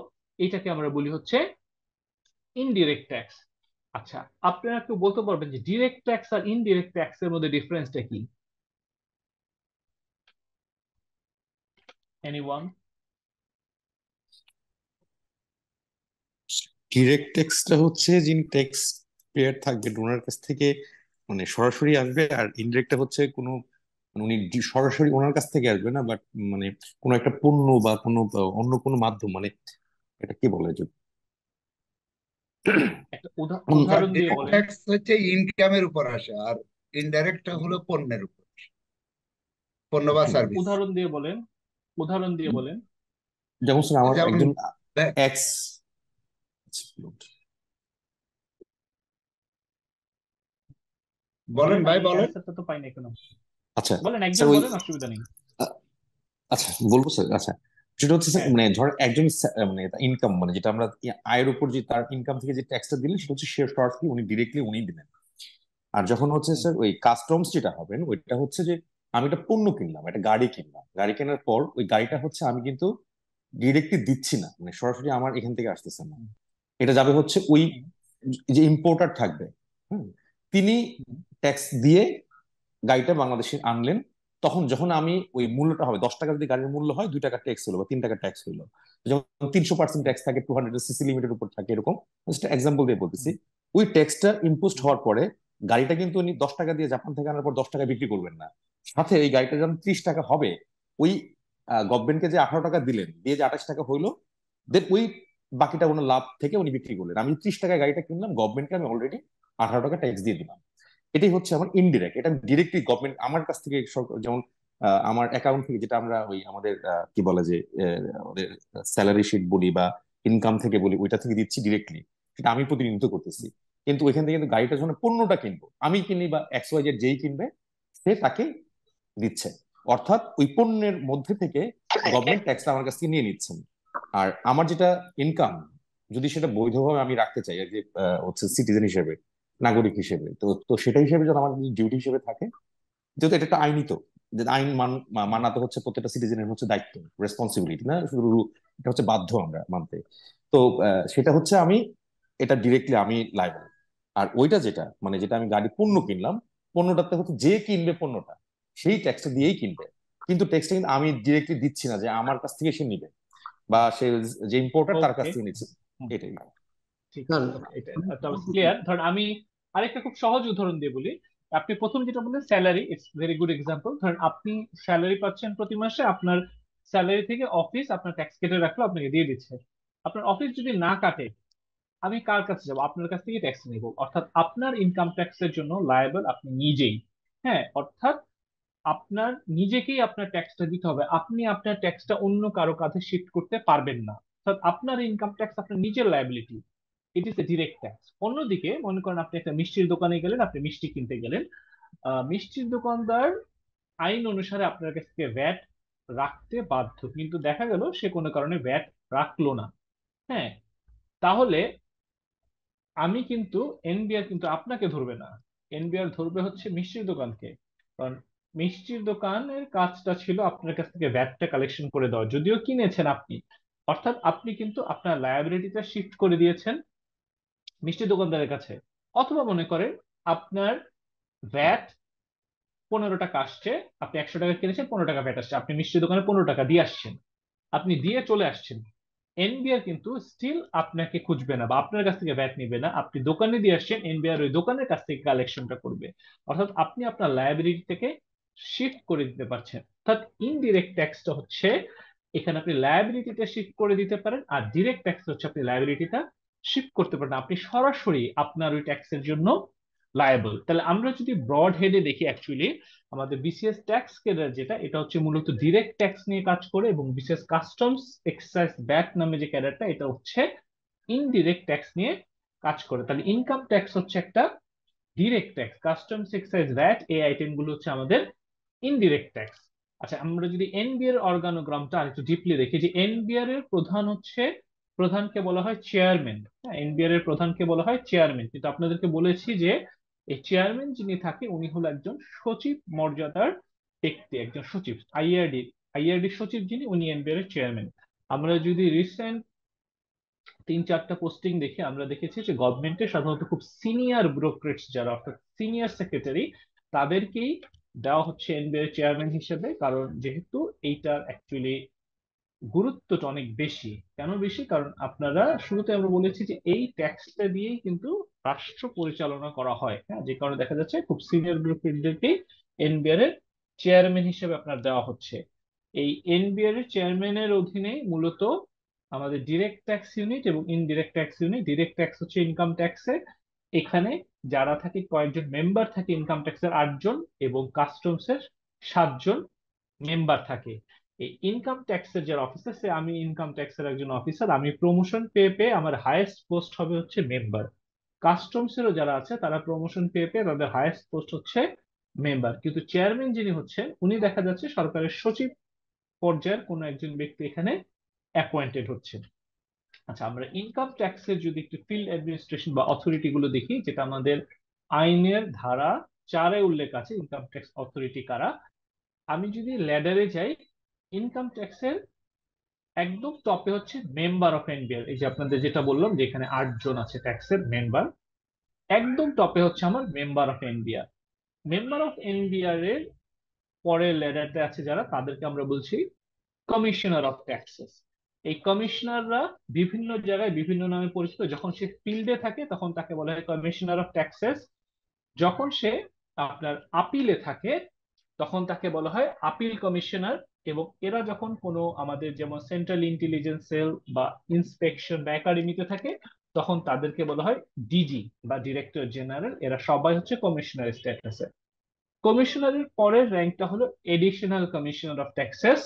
এটাকে আমরা বলি হচ্ছে ইনডিরেক্ট ট্যাক্স। আচ্ছা, আপনারা কেউ বলতে পারবেন যে ডিরেক্ট ট্যাক্স আর ইনডিরেক্ট ট্যাক্স এর মধ্যে ডিফারেন্সটা কি? এনিওয়ান? ডিরেক্ট ট্যাক্সটা হচ্ছে যিনি ট্যাক্স পেয়ার থাকবে ওনার কাছ থেকে মানে সরাসরি আসবে, আর ইনডিরেক্টটা হচ্ছে কোনো মানে উনি সরাসরি ওনার কাছ থেকে আসবে না, বাট মানে কোনো একটা পণ্য বা কোনো অন্য কোনো মাধ্যম, মানে এটা কি বলে যে একটা উদাহরণ দিয়ে ডিরেক্ট বলেন। ট্যাক্স হচ্ছে ইনকামের উপর আসে, আর ইনডাইরেক্টটা হলো পণ্যের উপর, পণ্য বা সার্ভিস। উদাহরণ দিয়ে বলেন, উদাহরণ দিয়ে বলেন। যেমন স্যার আমার যেমন একজন ব্যাংক, এক্স বলেন ভাই বলেন। অ্যান্সারটা তো পাই না এখনো। আচ্ছা বলেন, একজন স্যার ওই বলেন, অসুবিধা নেই। আচ্ছা বলবো স্যার। আচ্ছা সেটা হচ্ছে স্যার হ্যাঁ, মানে ধর একজন মানে ইনকাম মানে যেটা আমরা আয়ের উপর যে তার ইনকাম থেকে যে ট্যাক্সটা দিলেন সেটা হচ্ছে সে সরাসরি উনি ডিরেক্টলি উনি দিলেন। আর যখন হচ্ছে স্যার ওই কাস্টমস যেটা হবেন ওইটা হচ্ছে যে আমি একটা পণ্য কিনলাম, একটা গাড়ি কিনলাম, গাড়ি কেনার পর ওই গাড়িটা হচ্ছে আমি কিন্তু ডিরেক্টলি দিচ্ছি না, মানে সরাসরি আমার এখান থেকে আসতেছে না, এটা যাবে হচ্ছে ওই যে ইম্পোর্টার থাকবে, হুম, তিনি ট্যাক্স দিয়ে গাড়িটা বাংলাদেশে আনলেন, তখন যখন আমি ওই মূল্যটা হবে 10 টাকা যদি গাড়ির মূল্য হয় 2 টাকা ট্যাক্স হলো বা 3 টাকা ট্যাক্স হলো, যেমন 300% ট্যাক্স থাকে 200 সিসি লিমিটের উপর থাকে, এরকম জাস্ট এক্সাম্পল দিয়ে বলতেছি। ওই ট্যাক্সটা ইম্পোজড হওয়ার পরে গাড়িটা কিন্তু উনি 10 টাকা দিয়ে জাপান থেকে আনার পর 10 টাকা বিক্রি করবেন না, সাথে এই গাড়িটা যখন 30 টাকা হবে, ওই গভর্নমেন্টকে যে 18 টাকা দিলেন, দিয়ে যে 28 টাকা হইলো, দেন ওই বাকিটা কোনো লাভ থেকে উনি বিক্রি করলেন। আমি 30 টাকায় গাড়িটা কিনলাম, গভর্নমেন্টকে আমি অলরেডি 18 টাকা ট্যাক্স দিয়ে দিলাম। এটাই হচ্ছে আমার ইনডিরেক্ট। এটা ডিরেক্টলি গভর্নমেন্ট আমার কাছ থেকে যেমন আমার অ্যাকাউন্ট থেকে যেটা আমরা ওই আমাদের কি বলে যে আমাদের স্যালারি শিট বলি বা ইনকাম থেকে বলি, ওইটা থেকে দিচ্ছি ডিরেক্টলি, সেটা আমি প্রতিনিধিত্ব করতেছি। কিন্তু ওইখান থেকে কিন্তু গাড়িটা যখন পণ্যটা কিনবো, আমি কিনি বা XYZ যেই কিনবে, সে তাকে দিচ্ছে। অর্থাৎ ওই পণ্যের মধ্যে থেকে গভর্নমেন্ট ট্যাক্সটা আমার কাছ থেকে নিয়ে নিচ্ছেন। আর আমার যেটা ইনকাম, যদি সেটা বৈধভাবে আমি রাখতে চাই আর যে হচ্ছে সিটিজেন হিসেবে, নাগরিক হিসেবে, তো তো সেটা হিসেবে যেন আমার ডিউটি হিসেবে থাকে, যেহেতু এটা একটা আইনই, তো যে আইন মানা তো হচ্ছে প্রত্যেকটা সিটিজেনের হচ্ছে দায়িত্ব, রেসপন্সিবিলিটি না শুধু, এটা হচ্ছে বাধ্য আমরা মানতে। তো সেটা হচ্ছে আমি এটা ডিরেক্টলি আমি লাইবল। আর ওইটা যেটা মানে যেটা আমি গাড়ি পণ্য কিনলাম, পণ্যটাতে হচ্ছে যে কিনবে পণ্যটা সেই ট্যাক্সটা দিয়েই কিনবে, কিন্তু ট্যাক্সটা কিন্তু আমি ডিরেক্টলি দিচ্ছি না যে আমার কাছ থেকে সে নিবে বা সে যে ইম্পোর্টার তার কাছ ওকে, থেকে নিচ্ছে। এটাই। ঠিক স্যার আছে, এটা ক্লিয়ার। ধরেন আমি আরেকটা খুব সহজ উদাহরণ দিয়ে বলি। আপনি প্রথম যেটা বললেন salary, it's very good example. ধরেন আপনি স্যালারি পাচ্ছেন প্রতি মাসে, আপনার স্যালারি থেকে অফিস আপনার ট্যাক্স কেটে রাখলো, আপনাকে দিয়ে দিচ্ছে। আপনার অফিস যদি না কাটে, আমি কার কাছে যাবো? আপনার কাছ থেকে ট্যাক্স নিব। অর্থাৎ আপনার ইনকাম ট্যাক্সের জন্য লায়াবল আপনি নিজেই। হ্যাঁ, অর্থাৎ আপনার নিজেকেই আপনার ট্যাক্সটা দিতে হবে। আপনি আপনার ট্যাক্সটা অন্য কারো কাছে শিফট করতে পারবেন না। অর্থাৎ আপনার ইনকাম ট্যাক্স আপনার নিজের liability, it is a direct tax. অন্যদিকে মনে করেন আপনি একটা মিষ্টির দোকানে গেলেন, আপনি মিষ্টি কিনতে গেলেন, মিষ্টির দোকানদার আইন অনুসারে আপনার কাছ থেকে ভ্যাট রাখতে বাধ্য, কিন্তু দেখা গেল সে কোনো কারণে ভ্যাট রাখলো না। হ্যাঁ, তাহলে আমি কিন্তু এনবিআর কিন্তু আপনাকে ধরবে না, এনবিআর ধরবে হচ্ছে মিষ্টির দোকানকে। কারণ মিষ্টির দোকানের কাজটা ছিল আপনার কাছ থেকে ভ্যাটটা কালেকশন করে দেওয়া, যদিও কিনেছেন আপনি। অর্থাৎ আপনি কিন্তু আপনার লায়াবিলিটিটা শিফট করে দিয়েছেন মিষ্টি দোকানদারের কাছে। অথবা মনে করেন আপনার ভ্যাট 15 টাকা আসছে, আপনি 100 টাকা কিনেছেন, 15 টাকা ভ্যাট আসছে, আপনি মিষ্টি দোকানে 15 টাকা দিয়ে আসছেন, আপনি দিয়ে চলে আসছেন। এনবিআর কিন্তু স্টিল আপনাকে খুঁজবে না বা আপনার কাছ থেকে ভ্যাট নিবে না, আপনি দোকানে দিয়ে আসছেন, এনবিআর ওই দোকানের কাছ থেকে কালেকশনটা করবে। অর্থাৎ আপনি আপনার লায়াবিলিটি থেকে শিফট করে দিতে পারছেন। অর্থাৎ ইনডিরেক্ট ট্যাক্সটা হচ্ছে এখানে আপনি লায়াবিলিটিটা শিফট করে দিতে পারেন, আর ডিরেক্ট ট্যাক্স হচ্ছে আপনি লায়াবিলিটিটা শিফট করতে পারেন, আপনি সরাসরি আপনার ওই ট্যাক্সের জন্য লায়াবল। তাহলে আমরা যদি ব্রড হেডে দেখি, অ্যাকচুয়ালি আমাদের বিসিএস ট্যাক্স ক্যাডার যেটা, এটা হচ্ছে মূলত ডিরেক্ট ট্যাক্স নিয়ে কাজ করে, এবং বিসিএস কাস্টমস এক্সাইজ ব্যাট নামে যে ক্যাডারটা, এটা হচ্ছে ইনডিরেক্ট ট্যাক্স নিয়ে কাজ করে। তাহলে ইনকাম ট্যাক্স হচ্ছে একটা direct tax, customs excise VAT এই আইটেম গুলো হচ্ছে আমাদের ইনডিরেক্ট ট্যাক্স। আচ্ছা, আমরা যদি এনবিআর অর্গানোগ্রামটা আরেকটু ডিপলি দেখি, যে এনবিআর এর প্রধান হচ্ছে, প্রধানকে বলা হয় চেয়ারম্যান। হ্যাঁ, এনবিআর এর প্রধানকে বলা হয় চেয়ারম্যান, কিন্তু আপনাদেরকে বলেছি যে এই চেয়ারম্যান যিনি থাকে উনি হলো একজন সচিব মর্যাদার ব্যক্তি, একজন সচিব, আইআরডি সচিব যিনি, উনি এনবিআর এর চেয়ারম্যান। আমরা যদি রিসেন্ট 3-4টা পোস্টিং দেখি, আমরা দেখেছি যে গভর্নমেন্টের সাধারণত খুব সিনিয়র ব্যুরোক্রেটস যারা, অর্থাৎ সিনিয়র সেক্রেটারি, তাদেরকেই দেওয়া হচ্ছে এনবিআর চেয়ারম্যান হিসেবে। কারণ যেহেতু এইটার অ্যাকচুয়ালি গুরুত্বটা অনেক বেশি। কেন বেশি? কারণ আপনারা শুরুতে আমরা বলেছি যে এই ট্যাক্সটা দিয়েই কিন্তু রাষ্ট্র পরিচালনা করা হয়। হ্যাঁ, যে কারণে দেখা যাচ্ছে খুব সিনিয়র ব্যুরোক্রেটদেরকেই এনবিআর এর চেয়ারম্যান হিসেবে আপনার দেওয়া হচ্ছে। এই এনবিআর এর চেয়ারম্যানের অধীনে মূলত আমাদের ডিরেক্ট ট্যাক্স ইউনিট এবং indirect tax unit. Direct tax হচ্ছে ইনকাম ট্যাক্সের, এখানে যারা থাকে, কয়েকজন মেম্বার থাকে, ইনকাম ট্যাক্সের 8 জন এবং কাস্টমসের 7 জন মেম্বার থাকে। এই ইনকাম ট্যাক্সের যারা অফিসার, সে আমি ইনকাম ট্যাক্সের একজন অফিসার, আমি প্রমোশন পেয়ে পেয়ে আমার হায়েস্ট পোস্ট হবে হচ্ছে মেম্বার। কাস্টমসেরও যারা আছে তারা প্রমোশন পেয়ে পেয়ে তাদের হায়েস্ট পোস্ট হচ্ছে মেম্বার। কিন্তু চেয়ারম্যান যিনি হচ্ছেন, উনি দেখা যাচ্ছে সরকারের সচিব পর্যায়ের কোনো একজন ব্যক্তি এখানে অ্যাপয়েন্টেড হচ্ছেন। আচ্ছা, আমরা ইনকাম ট্যাক্সের যদি একটু ফিল্ড অ্যাডমিনিস্ট্রেশন বা অথরিটি গুলো দেখি, যেটা আমাদের আইনের ধারা 4-এ উল্লেখ আছে ইনকাম ট্যাক্স অথরিটি কারা। আমি যদি ল্যাডারে যাই, ইনকাম ট্যাক্সের একদম টপে হচ্ছে মেম্বার অফ এনবিআর। এই যে আপনাদের যেটা বললাম যে এখানে 8 জন আছে ট্যাক্সের মেম্বার, একদম টপে হচ্ছে আমার member of NBR. Member of NBR এর পরের লেডারতে আছে যারা, তাদেরকে আমরা বলছি কমিশনার অফ ট্যাক্সেস। এই কমিশনাররা বিভিন্ন জায়গায় বিভিন্ন নামে পরিচিত। যখন সে ফিল্ডে থাকে তখন তাকে বলা হয় কমিশনার অফ ট্যাক্সেস। যখন সে আপনার আপিলে থাকে তখন তাকে বলা হয় আপিল কমিশনার। এবং এরা যখন কোনো আমাদের যেমন সেন্ট্রাল ইন্টেলিজেন্স সেল বা ইন্সপেকশন বা একাডেমিতে থাকে তখন তাদেরকে বলা হয় ডিজি বা ডিরেক্টর জেনারেল। এরা সবাই হচ্ছে কমিশনার স্ট্যাটাসে। কমিশনারের পরের র্যাঙ্কটা হলো এডিশনাল কমিশনার অফ ট্যাক্সেস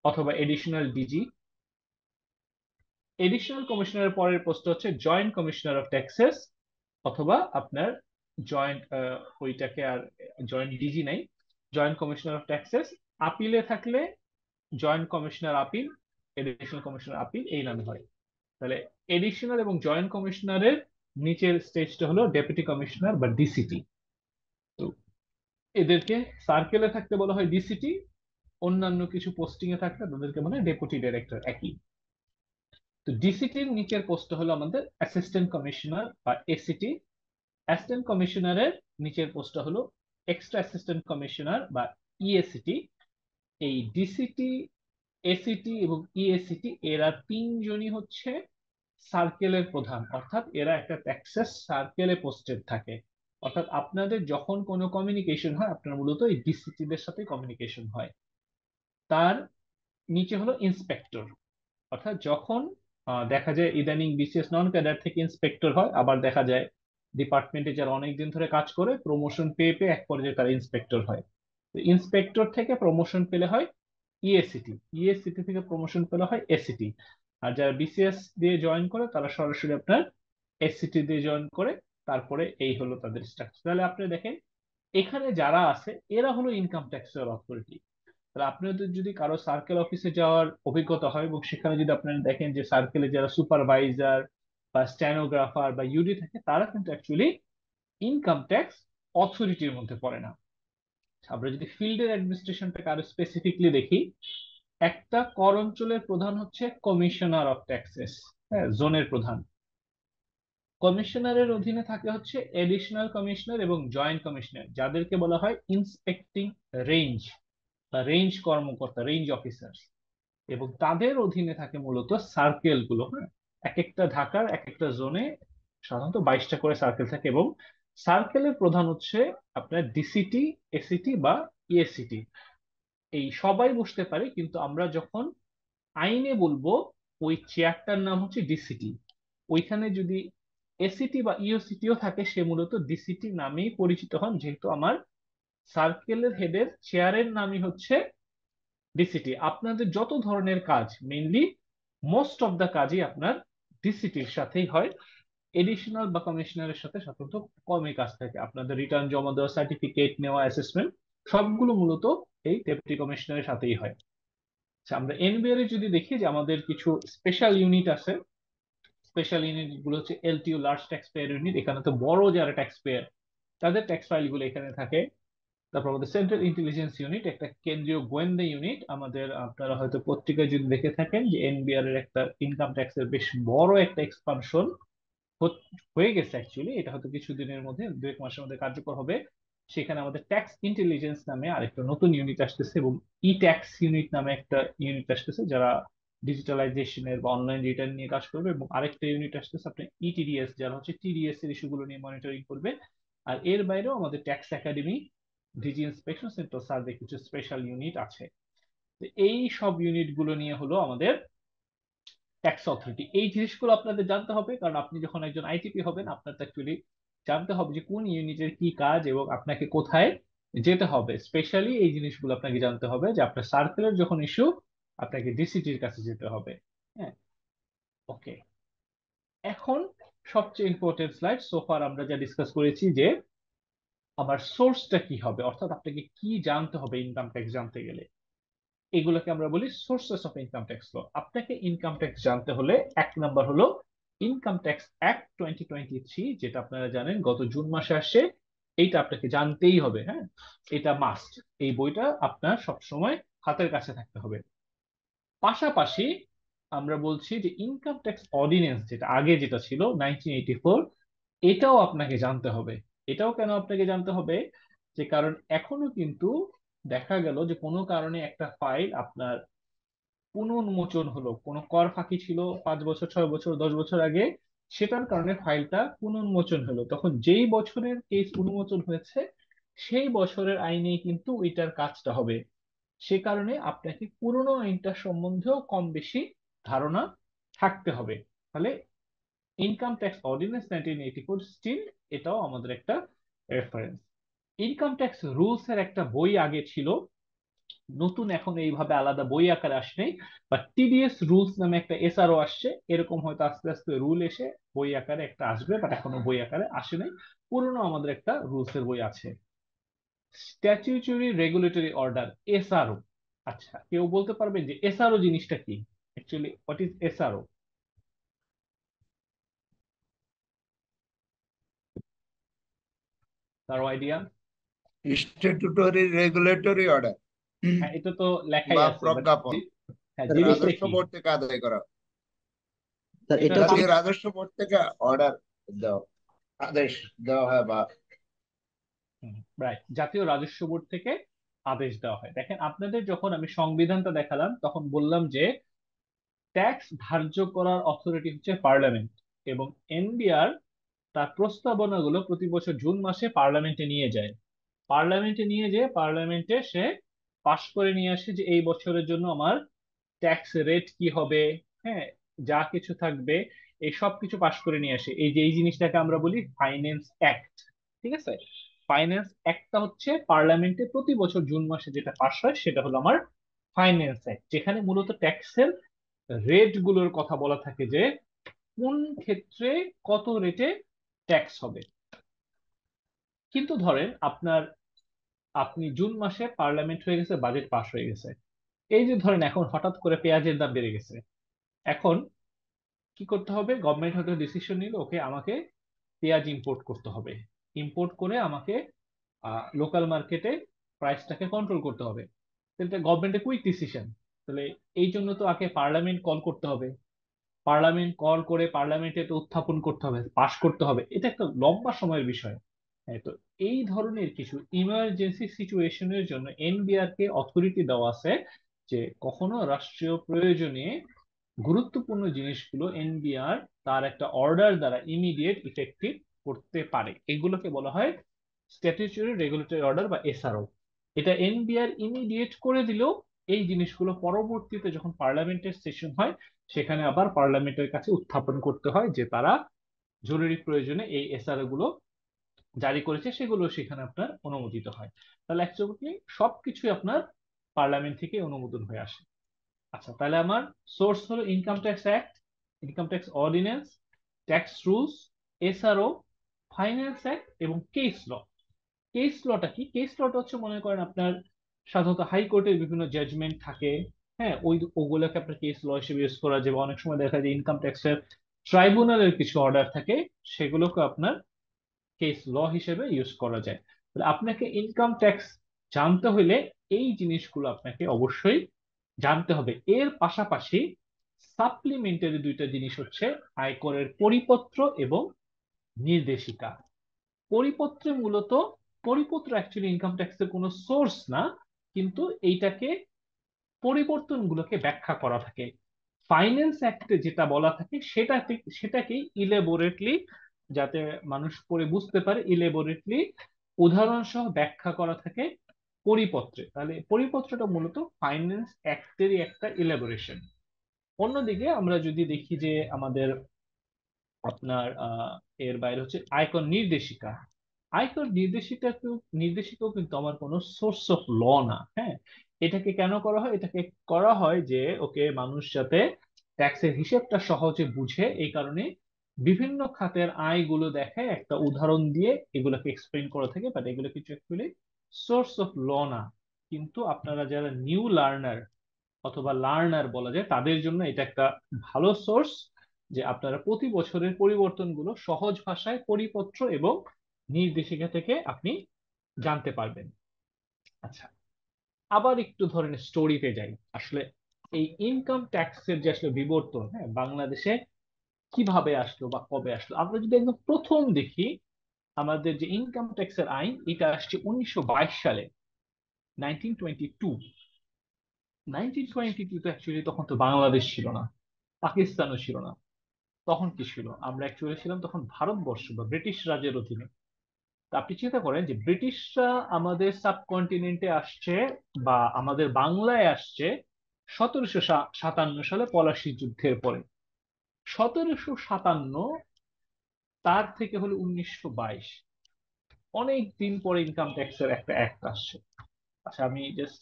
অথবা এডিশনাল ডিজি। এডিশনাল কমিশনারের পরের পোস্ট হচ্ছে জয়েন্ট কমিশনার অফ ট্যাক্সেস অথবা আপনার জয়েন্ট, ওইটাকে আর জয়েন্ট ডিজি নাই, জয়েন্ট কমিশনার অফ ট্যাক্সেস। আপিলে থাকলে joint commissioner appeal, additional commissioner appeal এই নামে হয়। তাহলে এডিশনাল এবং জয়েন্ট কমিশনারের নিচের স্টেজটা হলো ডেপুটি কমিশনার বা ডিসিটি। তো এদেরকে সার্কেলে থাকতে বলা হয় ডিসিটি, অন্যান্য কিছু পোস্টিং এ থাকলে তাদেরকে বলা হয় ডেপুটি ডাইরেক্টর একই। তো ডিসিটির নিচের পোস্ট হলো আমাদের অ্যাসিস্ট্যান্ট কমিশনার বা এসিটি। অ্যাসিস্ট্যান্ট কমিশনারের নিচের পোস্টটা হলো এক্সট্রা অ্যাসিস্ট্যান্ট কমিশনার বা ইএসিটি। এই ডিসিটি, এসিটি এবং ইএসিটি এরা তিনজনই হচ্ছে সার্কেলের প্রধান, অর্থাৎ এরা একটা ট্যাক্সেস সার্কেলে পোস্টেড থাকে। অর্থাৎ আপনাদের যখন কোনো কমিউনিকেশন হয় আপনার মূলত এই ডিসিটিদের সাথে কমিউনিকেশন হয়। তার নিচে হলো ইন্সপেক্টর, অর্থাৎ যখন দেখা যায় ইদানিং বিসিএস নন ক্যাডার থেকে ইন্সপেক্টর হয়, আবার দেখা যায় ডিপার্টমেন্টে যারা অনেকদিন ধরে কাজ করে প্রমোশন পেয়ে পেয়ে এক পর্যায়ে তারা ইন্সপেক্টর হয়। তো ইন্সপেক্টর থেকে প্রমোশন পেলে হয় ইএসিটি, ইএসিটি থেকে প্রমোশন পেলে হয় এসিটি। আর যারা বিসিএস দিয়ে জয়েন করে তারা সরাসরি আপনার এসসিটি দিয়ে জয়েন করে। তারপরে এই হলো তাদের স্ট্রাকচার। তাহলে আপনি দেখেন এখানে যারা আছে এরা হলো ইনকাম ট্যাক্সের অথরিটি। তাহলে আপনাদের যদি কারো সার্কেল অফিসে যাওয়ার অভিজ্ঞতা হয় এবং সেখানে যদি আপনারা দেখেন যে সার্কেলে যারা সুপারভাইজার বা স্ট্যানোগ্রাফার বা ইউডি থাকে তারা কিন্তু অ্যাকচুয়ালি ইনকাম ট্যাক্স অথরিটির মধ্যে পড়ে না। আমরা যদি ফিল্ডের অ্যাডমিনিস্ট্রেশনটাকে আরো স্পেসিফিকলি দেখি, একটা কর অঞ্চলের প্রধান হচ্ছে কমিশনার অফ ট্যাক্সেস, হ্যাঁ, জোনের প্রধান। কমিশনারের অধীনে থাকে হচ্ছে এডিশনাল কমিশনার এবং জয়েন্ট কমিশনার, যাদেরকে বলা হয় ইন্সপেক্টিং রেঞ্জ বা রেঞ্জ কর্মকর্তা, রেঞ্জ অফিসার। এবং তাদের অধীনে থাকে মূলত সার্কেল গুলো। হ্যাঁ, এক একটা ঢাকার এক একটা জোনে সাধারণত 22টা করে সার্কেল থাকে এবং সার্কেলের প্রধান হচ্ছে আপনার ডিসিটি, এসিটি বা ইএসিটি। এই সবাই বুঝতে পারে, কিন্তু আমরা যখন আইনে বলবো ওই চেয়ারটার নাম হচ্ছে ডিসিটি। ওইখানে যদি এসিটি বা ইওসিটিও থাকে সে মূলত ডিসিটি নামেই পরিচিত হন, যেহেতু আমার সার্কেলের হেডের চেয়ারের নামই হচ্ছে ডিসিটি। আপনাদের যত ধরনের কাজ মেইনলি মোস্ট অফ দা কাজই আপনার ডিসিটির সাথেই হয়। এডিশনাল বা কমিশনারের সাথে সাধারণত কমই কাজ থাকে। আপনাদের রিটার্ন জমা দেওয়া, সার্টিফিকেট নেওয়া, অ্যাসেসমেন্ট সবগুলো মূলত এই ডেপুটি কমিশনারের সাথেই হয়। আচ্ছা, আমরা এনবিআর এ যদি দেখি যে আমাদের কিছু স্পেশাল ইউনিট আছে। স্পেশাল ইউনিট গুলো হচ্ছে এলটিইউ, লার্জ ট্যাক্স পেয়ার ইউনিট। এখানে তো বড় যারা ট্যাক্স পেয়ার তাদের ট্যাক্স ফাইল গুলো এখানে থাকে। তারপর আমাদের সেন্ট্রাল ইন্টেলিজেন্স ইউনিট, একটা কেন্দ্রীয় গোয়েন্দা ইউনিট। আমাদের আপনারা হয়তো পত্রিকায় যদি দেখে থাকেন যে এনবিআর এর একটা ইনকাম ট্যাক্সের বেশ বড় একটা এক্সপানশন হয়ে গেছে অ্যাকচুয়ালি। এটা হয়তো কিছুদিনের মধ্যে, 2-1 মাসের মধ্যে কার্যকর হবে। সেখানে আমাদের ট্যাক্স ইন্টেলিজেন্স নামে আরেকটা নতুন ইউনিট আসতেছে এবং ই ট্যাক্স ইউনিট নামে একটা ইউনিট আসতেছে যারা ডিজিটালাইজেশনের বা অনলাইন রিটার্ন নিয়ে কাজ করবে। এবং আরেকটা ইউনিট আসতেছে আপনার ইটিডিএস, যারা হচ্ছে টিডিএস এর ইস্যুগুলো নিয়ে মনিটরিং করবে। আর এর বাইরেও আমাদের tax academy, DG inspection, central survey কিছু স্পেশাল ইউনিট আছে। তো এই সব ইউনিট গুলো নিয়ে হলো আমাদের ট্যাক্স অথরিটি। এই জিনিসগুলো আপনাদের জানতে হবে, কারণ আপনি যখন একজন আইটিপি হবেন আপনার তো অ্যাকচুয়ালি জানতে হবে যে কোন ইউনিটের কি কাজ এবং আপনাকে কোথায় যেতে হবে। স্পেশালি এই জিনিসগুলো আপনাকে জানতে হবে যে আপনার সার্কেলের যখন ইস্যু আপনাকে ডিসিটির কাছে যেতে হবে। হ্যাঁ, ওকে। এখন সবচেয়ে ইম্পর্টেন্ট স্লাইড, সোফার আমরা যা ডিসকাস করেছি যে আমার সোর্সটা কি হবে, অর্থাৎ আপনাকে কি জানতে হবে ইনকাম ট্যাক্স জানতে গেলে। এগুলোকে আমরা বলি sources of income tax law. আপনাকে ইনকাম ট্যাক্স জানতে হলে 1 নাম্বার হলো ইনকাম ট্যাক্স অ্যাক্ট 2023, যেটা আপনারা জানেন গত জুন মাসে আসে। এইটা আপনাকে জানতেই হবে, হ্যাঁ, এটা মাস্ট। এই বইটা আপনার সবসময় হাতের কাছে থাকতে হবে। পাশাপাশি আমরা বলছি যে ইনকাম ট্যাক্স অর্ডিন্যান্স, যেটা আগে যেটা ছিল 1984, এটাও আপনাকে জানতে হবে। এটাও কেন আপনাকে জানতে হবে, যে কারণ এখনো কিন্তু দেখা গেল যে কোনো কারণে একটা ফাইল আপনার পুনর্মোচন হলো, কোনো কর ফাঁকি ছিল 5 বছর, 6 বছর, 10 বছর আগে, সেটার কারণে ফাইলটা পুনর্মোচন হলো, তখন যেই বছরের কেস পুনর্মোচন হয়েছে সেই বছরের আইনেই কিন্তু ওইটার কাজটা হবে। সে কারণে আপনাকে পুরনো আইনটা সম্বন্ধেও কম বেশি ধারণা থাকতে হবে। তাহলে ইনকাম ট্যাক্স অর্ডিন্যান্স 1984 স্টিল এটাও আমাদের একটা রেফারেন্স। ইনকাম ট্যাক্স রুলস এর একটা বই আগে ছিল, নতুন এখন এইভাবে আলাদা বই আকারে আসে, বা টিডিএস রুলস নামে একটা এসআরও আসছে, এরকম হয়তো আস্তে আস্তে রুল এসে বই আকারে একটা আসবে, বাট এখনো বই আকারে আসে নাই। পুরনো আমাদের একটা রুলস এর বই আছে। Statutory regulatory order, SRO. আচ্ছা, কেউ বলতে পারবেন যে এসআরও জিনিসটা কি? Actually what is SRO? কারো আইডিয়া? স্ট্যাটুটরি রেগুলেটরি অর্ডার হ্যাঁ, এটা তো লেখাই বা আছে, বাট প্রজ্ঞাপন হ্যাঁ, স্যার জিনিসটা রাজস্ব কি? বোর্ড থেকে আদায় করা। স্যার এটা এটা হচ্ছে জাতীয় রাজস্ব বোর্ড থেকে অর্ডার দেওয়া, আদেশ দেওয়া হয় বা রাইট, জাতীয় রাজস্ব বোর্ড থেকে আদেশ দেওয়া হয়। দেখেন, আপনাদের যখন আমি সংবিধানটা দেখালাম তখন বললাম যে ট্যাক্স ধার্য করার অথরিটি হচ্ছে পার্লামেন্ট, এবং এনবিআর তার প্রস্তাবনাগুলো প্রতি বছর জুন মাসে পার্লামেন্টে নিয়ে যায়। পার্লামেন্টে নিয়ে যেয়ে পার্লামেন্টে সে পাশ করে নিয়ে আসে যে এই বছরের জন্য আমার ট্যাক্স রেট কি হবে, হ্যাঁ, যা কিছু থাকবে, এই সব কিছু পাশ করে নিয়ে আসে। এই যে এই জিনিসটাকে আমরা বলি ফাইন্যান্স অ্যাক্ট। ঠিক আছে, ফাইন্যান্স অ্যাক্টটা হচ্ছে পার্লামেন্টে প্রতি বছর জুন মাসে যেটা পাশ হয় সেটা হলো আমার ফাইন্যান্স অ্যাক্ট, যেখানে মূলত ট্যাক্সের রেট গুলোর কথা বলা থাকে, যে কোন ক্ষেত্রে কত রেটে ট্যাক্স হবে। কিন্তু ধরেন আপনি জুন মাসে পার্লামেন্ট হয়ে গেছে, বাজেট পাস হয়ে গেছে, এই যে ধরেন এখন হঠাৎ করে পেঁয়াজের দাম বেড়ে গেছে, এখন কি করতে হবে? গভর্নমেন্ট হয়তো ডিসিশন নিল, ওকে আমাকে পেঁয়াজ ইম্পোর্ট করতে হবে, ইম্পোর্ট করে আমাকে লোকাল মার্কেটে প্রাইসটাকে কন্ট্রোল করতে হবে। তাহলে গভর্নমেন্টের কুইক ডিসিশন, তাহলে এই জন্য তো আগে পার্লামেন্ট কল করতে হবে, পার্লামেন্ট কল করে পার্লামেন্টে তো উত্থাপন করতে হবে, পাশ করতে হবে, এটা একটা লম্বা সময়ের বিষয়। হ্যাঁ, তো এই ধরনের কিছু ইমার্জেন্সি সিচুয়েশনের জন্য এনবিআর কে অথরিটি দেওয়া আছে, যে কখনো রাষ্ট্রীয় প্রয়োজনে গুরুত্বপূর্ণ জিনিসগুলো এনবিআর তার একটা অর্ডার দ্বারা ইমিডিয়েট ইফেক্টিভ করতে পারে। এগুলোকে বলা হয় স্ট্যাটিউটরি রেগুলেটরি অর্ডার বা এসআরও। এটা এনবিআর ইমিডিয়েট করে দিলেও এই জিনিসগুলো পরবর্তীতে যখন পার্লামেন্টের সেশন হয় সেখানে আবার পার্লামেন্টের কাছে উত্থাপন করতে হয়, যে তারা জরুরি প্রয়োজনে এই এসআরও গুলো জারি করেছে, সেগুলো সেখানে আপনার অনুমোদিত হয়। তাহলে অ্যাকচুয়ালি সবকিছুই আপনার পার্লামেন্ট থেকে অনুমোদন হয়ে আসে। আচ্ছা, তাহলে আমার সোর্স হলো income tax act, income tax ordinance, tax rules, SRO, finance act এবং কেস ল। কেস লটা কি? কেস লটা হচ্ছে, মনে করেন আপনার সাধারণত হাইকোর্টের বিভিন্ন জাজমেন্ট থাকে, হ্যাঁ, ওগুলোকে আপনার কেস ল হিসেবে ইউজ করা যায়, বা অনেক সময় দেখা যায় ইনকাম ট্যাক্সের ট্রাইব্যুনালের কিছু অর্ডার থাকে, সেগুলোকে আপনার কেস ল হিসেবে ইউজ করা যায়। তাহলে আপনাকে ইনকাম ট্যাক্স জানতে হলে এই জিনিসগুলো আপনাকে অবশ্যই জানতে হবে। এর পাশাপাশি সাপ্লিমেন্টারি দুইটা জিনিস হচ্ছে আয়করের পরিপত্র এবং নির্দেশিকা। পরিপত্রে মূলত, পরিপত্র অ্যাকচুয়ালি ইনকাম ট্যাক্সের কোনো সোর্স না, কিন্তু এইটাকে পরিবর্তনগুলোকে ব্যাখ্যা করা থাকে। ফাইন্যান্স অ্যাক্টে যেটা বলা থাকে সেটাকেই ইলেবোরেটলি, যাতে মানুষ পড়ে বুঝতে পারে, ইলেবোরেটলি উদাহরণ সহ ব্যাখ্যা করা থাকে পরিপত্রে। তাহলে পরিপত্রটা মূলত ফাইন্যান্স অ্যাক্টেরই একটা ইলেবোরেশন। অন্যদিকে আমরা যদি দেখি যে আমাদের আপনার এর বাইরে হচ্ছে আয়কর নির্দেশিকা। আয়কর নির্দেশিকাও কিন্তু আমার কোনো সোর্স অফ ল না। হ্যাঁ, এটাকে কেন করা হয়? এটাকে করা হয় যে ওকে, মানুষ যাতে ট্যাক্সের হিসেবটা সহজে বুঝে, এই কারণে বিভিন্ন খাতের আয়গুলো দেখে একটা উদাহরণ দিয়ে এগুলোকে এক্সপ্লেন করা থাকে, বাট এগুলো কিছু অ্যাকচুয়ালি সোর্স অফ ল না। কিন্তু আপনারা যারা নিউ লার্নার অথবা লার্নার বলা যায়, তাদের জন্য এটা একটা ভালো সোর্স, যে আপনারা প্রতি বছরের পরিবর্তনগুলো সহজ ভাষায় পরিপত্র এবং নির্দেশিকা থেকে আপনি জানতে পারবেন। আচ্ছা, আবার একটু ধরেন স্টোরিতে যাই। আসলে এই ইনকাম ট্যাক্সের যে আসলে বিবর্তন, হ্যাঁ, বাংলাদেশে কিভাবে আসলো বা কবে আসলো, আমরা যদি একদম প্রথম দেখি, আমাদের যে ইনকাম ট্যাক্সের আইন, এটা আসছে 1922 সালে। 1922 1922 তো অ্যাকচুয়ালি তখন তো বাংলাদেশ ছিল না, পাকিস্তানও ছিল না। তখন কি ছিল? আমরা অ্যাকচুয়ালি ছিলাম তখন ভারতবর্ষ বা ব্রিটিশ রাজের অধীনে। তা আপনি চিন্তা করেন যে ব্রিটিশরা আমাদের সাবকন্টিনেন্টে আসছে বা আমাদের বাংলায় আসছে 1757 সালে পলাশী যুদ্ধের পরে। 1757 তার থেকে হলো 1922, অনেক দিন পরে ইনকাম ট্যাক্সের একটা অ্যাক্ট আসছে। আচ্ছা, আমি জাস্ট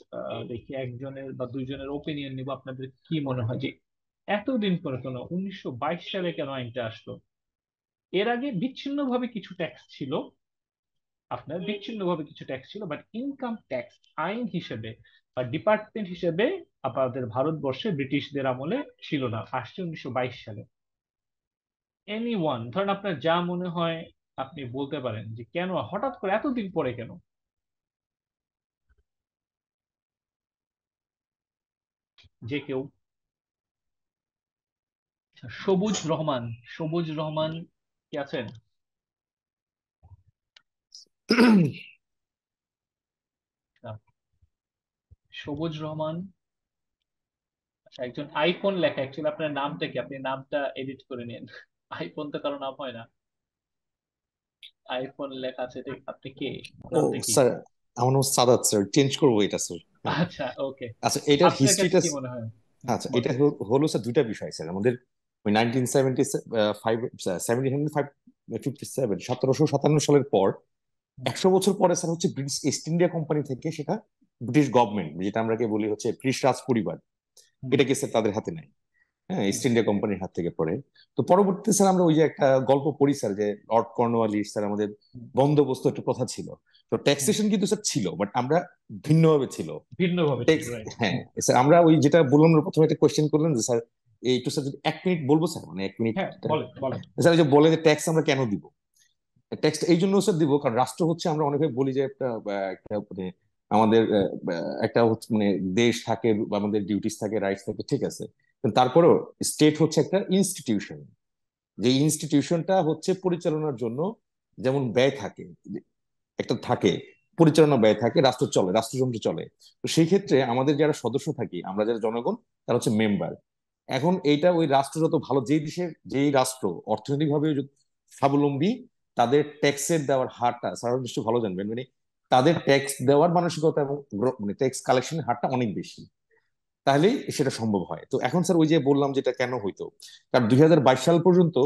দেখি একজনের বা দুইজনের ওপিনিয়ন নিব, আপনাদের কি মনে হয় যে এতদিন পরে কেন 1922 সালে কেন আইনটা আসলো? এর আগে বিচ্ছিন্নভাবে কিছু ট্যাক্স ছিল, বাট ইনকাম ট্যাক্স আইন হিসেবে বা ডিপার্টমেন্ট হিসেবে আমাদের ভারতবর্ষে ব্রিটিশদের আমলে ছিল না, আসছে 1922 সালে। এনি ওয়ান, ধরেন আপনার যা মনে হয় আপনি বলতে পারেন যে কেন হঠাৎ করে এতদিন পরে কেন? যে কেউ? আচ্ছা, সবুজ রহমান কি আছেন? আচ্ছা, সবুজ রহমান। আচ্ছা, একজন আইফোন লেখা, অ্যাকচুয়ালি আপনার নামটা কি? আপনি নামটা এডিট করে নিন। আইফোন তো কারো নাম হয় না, আইফোন লেখা আছে, আপনি কে? ও নামটা কি? স্যার, আমার নাম সাদাত স্যার, চেঞ্জ করবো এটা স্যার। হ্যাঁ, আচ্ছা, ওকে। আচ্ছা, এটার আপনার কাছে হিস্ট্রিটা। কি মনে হয়? আচ্ছা, এটা বলেন। হলো স্যার দুইটা বিষয় স্যার। আমাদের ওই 1975 1757 সালের পর 100 বছর পরে স্যার হচ্ছে ব্রিটিশ ইস্ট ইন্ডিয়া কোম্পানি থেকে সেটা ব্রিটিশ গভর্নমেন্ট, যেটা আমরা বলি হচ্ছে ব্রিটিশ রাজ পরিবার, হুম, এটাকে স্যার তাদের হাতে নেয়। হ্যাঁ, হুম, ইস্ট ইন্ডিয়া কোম্পানির হাত থেকে পড়ে। তো পরবর্তীতে স্যার আমরা ওই যে একটা গল্প পড়ি স্যার, যে লর্ড কর্নওয়ালিস স্যার আমাদের হুম, বন্দোবস্ত একটা প্রথা ছিল। তো হুম। ট্যাক্সেশন কিন্তু স্যার ছিল, বাট আমরা ভিন্নভাবে ছিল। ভিন্নভাবে ছিল, ট্যাক্স, রাইট। হ্যাঁ স্যার, আমরা ওই যেটা বললাম না, প্রথমে একটা কোয়েশ্চেন করলেন যে স্যার একটু স্যার যদি 1 মিনিট বলবো স্যার, মানে 1 মিনিট। হ্যাঁ, বলেন বলেন। স্যার ওই যে বলে যে ট্যাক্স আমরা কেন দিব, ট্যাক্সটা এই জন্য স্যার দিব কারণ রাষ্ট্র হচ্ছে, আমরা অনেকে বলি যে একটা মানে আমাদের একটা হচ্ছে মানে দেশ থাকে বা আমাদের ডিউটিস থাকে, রাইটস থাকে, ঠিক আছে। কিন্তু তারপরেও স্টেট হচ্ছে একটা ইনস্টিটিউশন, যে ইনস্টিটিউশনটা হচ্ছে পরিচালনার জন্য যেমন ব্যয় থাকে, একটা থাকে পরিচালনা ব্যয় থাকে, রাষ্ট্র চলে, রাষ্ট্রযন্ত্র চলে। তো সেই ক্ষেত্রে আমাদের যারা সদস্য থাকি, আমরা যারা জনগণ, তারা হচ্ছে মেম্বার। এখন এইটা ওই রাষ্ট্র যত ভালো, যেই দেশের যেই রাষ্ট্র অর্থনৈতিকভাবে স্বাবলম্বী, তাদের ট্যাক্সের দেওয়ার হারটা সারা নিশ্চয়ই ভালো জানবেন, মানে তাদের ট্যাক্স দেওয়ার মানসিকতা এবং মানে ট্যাক্স কালেকশনের হারটা অনেক বেশি, তাহলেই সেটা সম্ভব হয়। তো এখন স্যার ওই যে বললাম যেটা কেন হইতো, কারণ 2022 সাল পর্যন্ত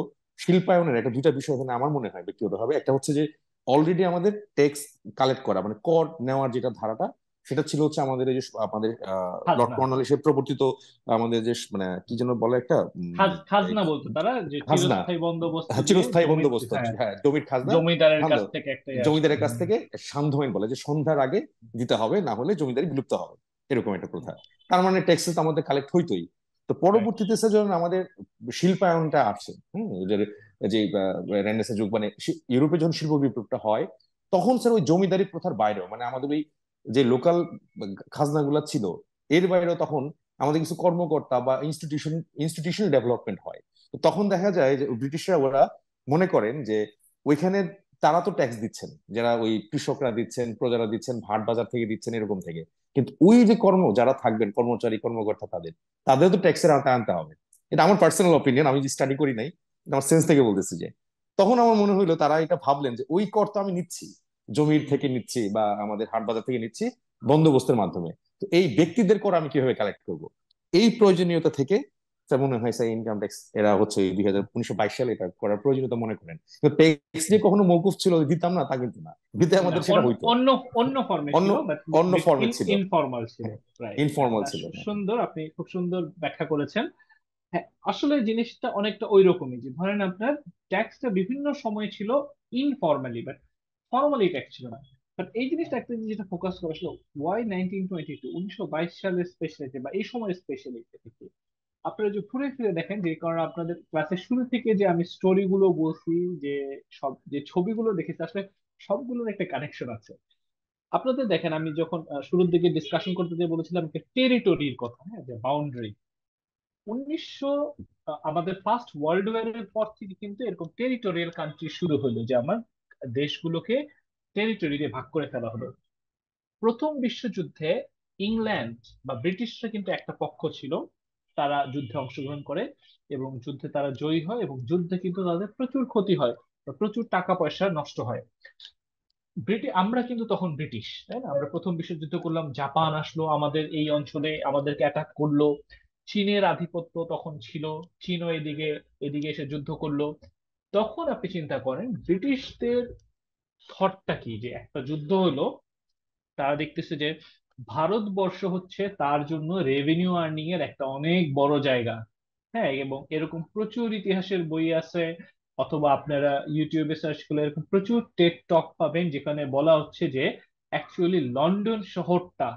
শিল্পায়নের একটা দুইটা বিষয় এখানে আমার মনে হয় ব্যক্তিগতভাবে, একটা হচ্ছে যে অলরেডি আমাদের ট্যাক্স কালেক্ট করা মানে কর নেওয়ার যেটা ধারাটা, সেটা ছিল হচ্ছে আমাদের এই যে আমাদের লর্ড খাজনা। কর্নওয়ালিসের প্রবর্তিত আমাদের যে মানে কি যেন বলে একটা এই খাজনা বলতো তারা, যে খাজনা, চিরস্থায়ী বন্দোবস্ত হ্যাঁ দিয়ে চিরস্থায়ী জমির, বন্দোবস্ত, হ্যাঁ, হ্যাঁ জমির খাজনা, জমিদারের কাছ সান্ধ্য- থেকে একটা আসতো। জমিদারের কাছ থেকে সান্ধ্য আইন বলে যে সন্ধ্যার আগে দিতে হবে, না হলে জমিদারি বিলুপ্ত হবে, এরকম একটা প্রথা। তার মানে ট্যাক্স তো আমাদের কালেক্ট হইতোই। তো পরবর্তীতে স্যার যখন আমাদের শিল্পায়নটা আসে, যে রেনেসাঁ যুগ মানে ইউরোপে যখন শিল্প বিপ্লবটা হয়, তখন স্যার ওই জমিদারি প্রথার বাইরেও মানে আমাদের ওই যে লোকাল খাজনাগুলা ছিল, এর বাইরেও তখন আমাদের কিছু কর্মকর্তা বা ইনস্টিটিউশনাল ডেভেলপমেন্ট হয়। তো তখন দেখা যায় যে ব্রিটিশরা ওরা মনে করেন যে ওইখানে তারা তো ট্যাক্স দিচ্ছেন, যারা ওই কৃষকরা দিচ্ছেন, প্রজারা দিচ্ছেন, হাট বাজার থেকে দিচ্ছেন, এরকম থেকে, কিন্তু ওই যে যারা থাকবেন কর্মচারী কর্মকর্তা, তাদের তো ট্যাক্সের আওতায় আনতে হবে। এটা আমার পার্সোনাল অপিনিয়ন, আমি যে স্টাডি করি নাই, এটা আমার সেন্স থেকে বলতেছি। যে তখন আমার মনে হইলো তারা এটা ভাবলেন যে ওই কর তো আমি নিচ্ছি, জমির থেকে নিচ্ছি বা আমাদের হাট বাজার থেকে নিচ্ছি বন্দোবস্তের মাধ্যমে, তো এই ব্যক্তিদের কর আমি কিভাবে কালেক্ট করব, এই প্রয়োজনীয়তা থেকে স্যার মনে হয় স্যার ইনকাম ট্যাক্স এরা হচ্ছে 1922 সালে এটা করার প্রয়োজনীয়তা মনে করেন। ট্যাক্স যে কখনো মৌকুফ ছিল, দিতাম না তা কিন্তু না, দিতে না, আমাদের সেটা হইতো, অন্য অন্য ফর্মে অন্য ছিল, বাট অন্য ফর্মে ছিল, ইনফর্মাল ছিল, রাইট। ইনফর্মাল ছিল। সুন্দর, আপনি খুব সুন্দর ব্যাখ্যা করেছেন। হ্যাঁ, আসলে জিনিসটা অনেকটা ওই রকমই, যে ধরেন আপনার ট্যাক্সটা বিভিন্ন সময় ছিল ইনফর্মালি, বাট ফর্মালি ট্যাক্স ছিল না। বাট এই জিনিসটা একটা জিনিস যেটা ফোকাস করা ছিল, ওয়াই 1922 1922 সালের স্পেশালিটি বা এই সময়ের স্পেশালিটি থেকে আপনারা যে ঘুরে ফিরে দেখেন, যে কারণে আপনাদের ক্লাসের শুরু থেকে যে আমি স্টোরি গুলো বলছি, যে সব যে ছবিগুলো দেখেছি, আসলে সবগুলোর একটা কানেকশন আছে। আপনাদের দেখেন, আমি যখন শুরুর দিকে ডিসকাশন করতে যে বলেছিলাম টেরিটরির কথা, হ্যাঁ, যে বাউন্ডারি, 1900 আমাদের ফার্স্ট ওয়ার্ল্ড ওয়ারের পর থেকে কিন্তু এরকম টেরিটোরিয়াল কান্ট্রি শুরু হলো, যে আমার দেশগুলোকে টেরিটরি দিয়ে ভাগ করে ফেলা হলো। প্রথম বিশ্বযুদ্ধে ইংল্যান্ড বা ব্রিটিশরা কিন্তু একটা পক্ষ ছিল, তারা যুদ্ধে অংশগ্রহণ করে এবং যুদ্ধে তারা জয়ী হয় এবং যুদ্ধে কিন্তু তাদের প্রচুর ক্ষতি হয় বা প্রচুর টাকা পয়সা নষ্ট হয়। আমরা কিন্তু তখন ব্রিটিশ, তাই না? আমরা প্রথম বিশ্বযুদ্ধ করলাম, জাপান আসলো আমাদের এই অঞ্চলে, আমাদেরকে অ্যাটাক করলো, চীনের আধিপত্য তখন ছিল, চীনও এদিকে এদিকে এসে যুদ্ধ করলো। তখন আপনি চিন্তা করেন ব্রিটিশদের থটটা কি, যে একটা যুদ্ধ হলো, তারা দেখতেছে যে ভারতবর্ষ হচ্ছে তার জন্য রেভিনিউ আর্নিং এর একটা অনেক বড় জায়গা। হ্যাঁ, এবং এরকম প্রচুর ইতিহাসের বই আছে, অথবা আপনারা ইউটিউবে সার্চ করলে এরকম প্রচুর টেড টক পাবেন যেখানে বলা হচ্ছে যে অ্যাকচুয়ালি লন্ডন শহরটা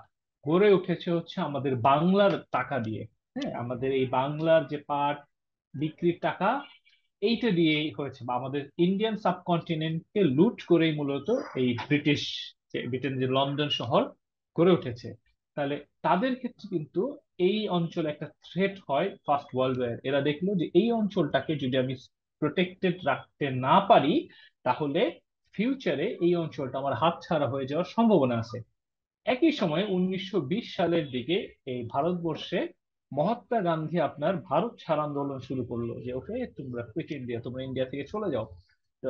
গড়ে উঠেছে হচ্ছে আমাদের বাংলার টাকা দিয়ে। হ্যাঁ, আমাদের এই বাংলার যে পাট বিক্রির টাকা, এইটা দিয়েই হয়েছে, বা আমাদের ইন্ডিয়ান সাবকন্টিনেন্টকে লুট করেই মূলত এই ব্রিটেন যে লন্ডন শহর গড়ে উঠেছে। তাহলে তাদের ক্ষেত্রে কিন্তু এই অঞ্চলে একটা থ্রেট হয় ফার্স্ট ওয়ার্ল্ড ওয়ার। এরা দেখলো যে এই অঞ্চলটাকে যদি আমি প্রোটেক্টেড রাখতে না পারি, তাহলে ফিউচারে এই অঞ্চলটা আমার হাতছাড়া হয়ে যাওয়ার সম্ভাবনা আছে। একই সময় 1920 সালের দিকে এই ভারতবর্ষে মহাত্মা গান্ধী আপনার ভারত ছাড় আন্দোলন শুরু করলো, যে ওকে তোমরা কুইট ইন্ডিয়া, তোমরা ইন্ডিয়া থেকে চলে যাও। তো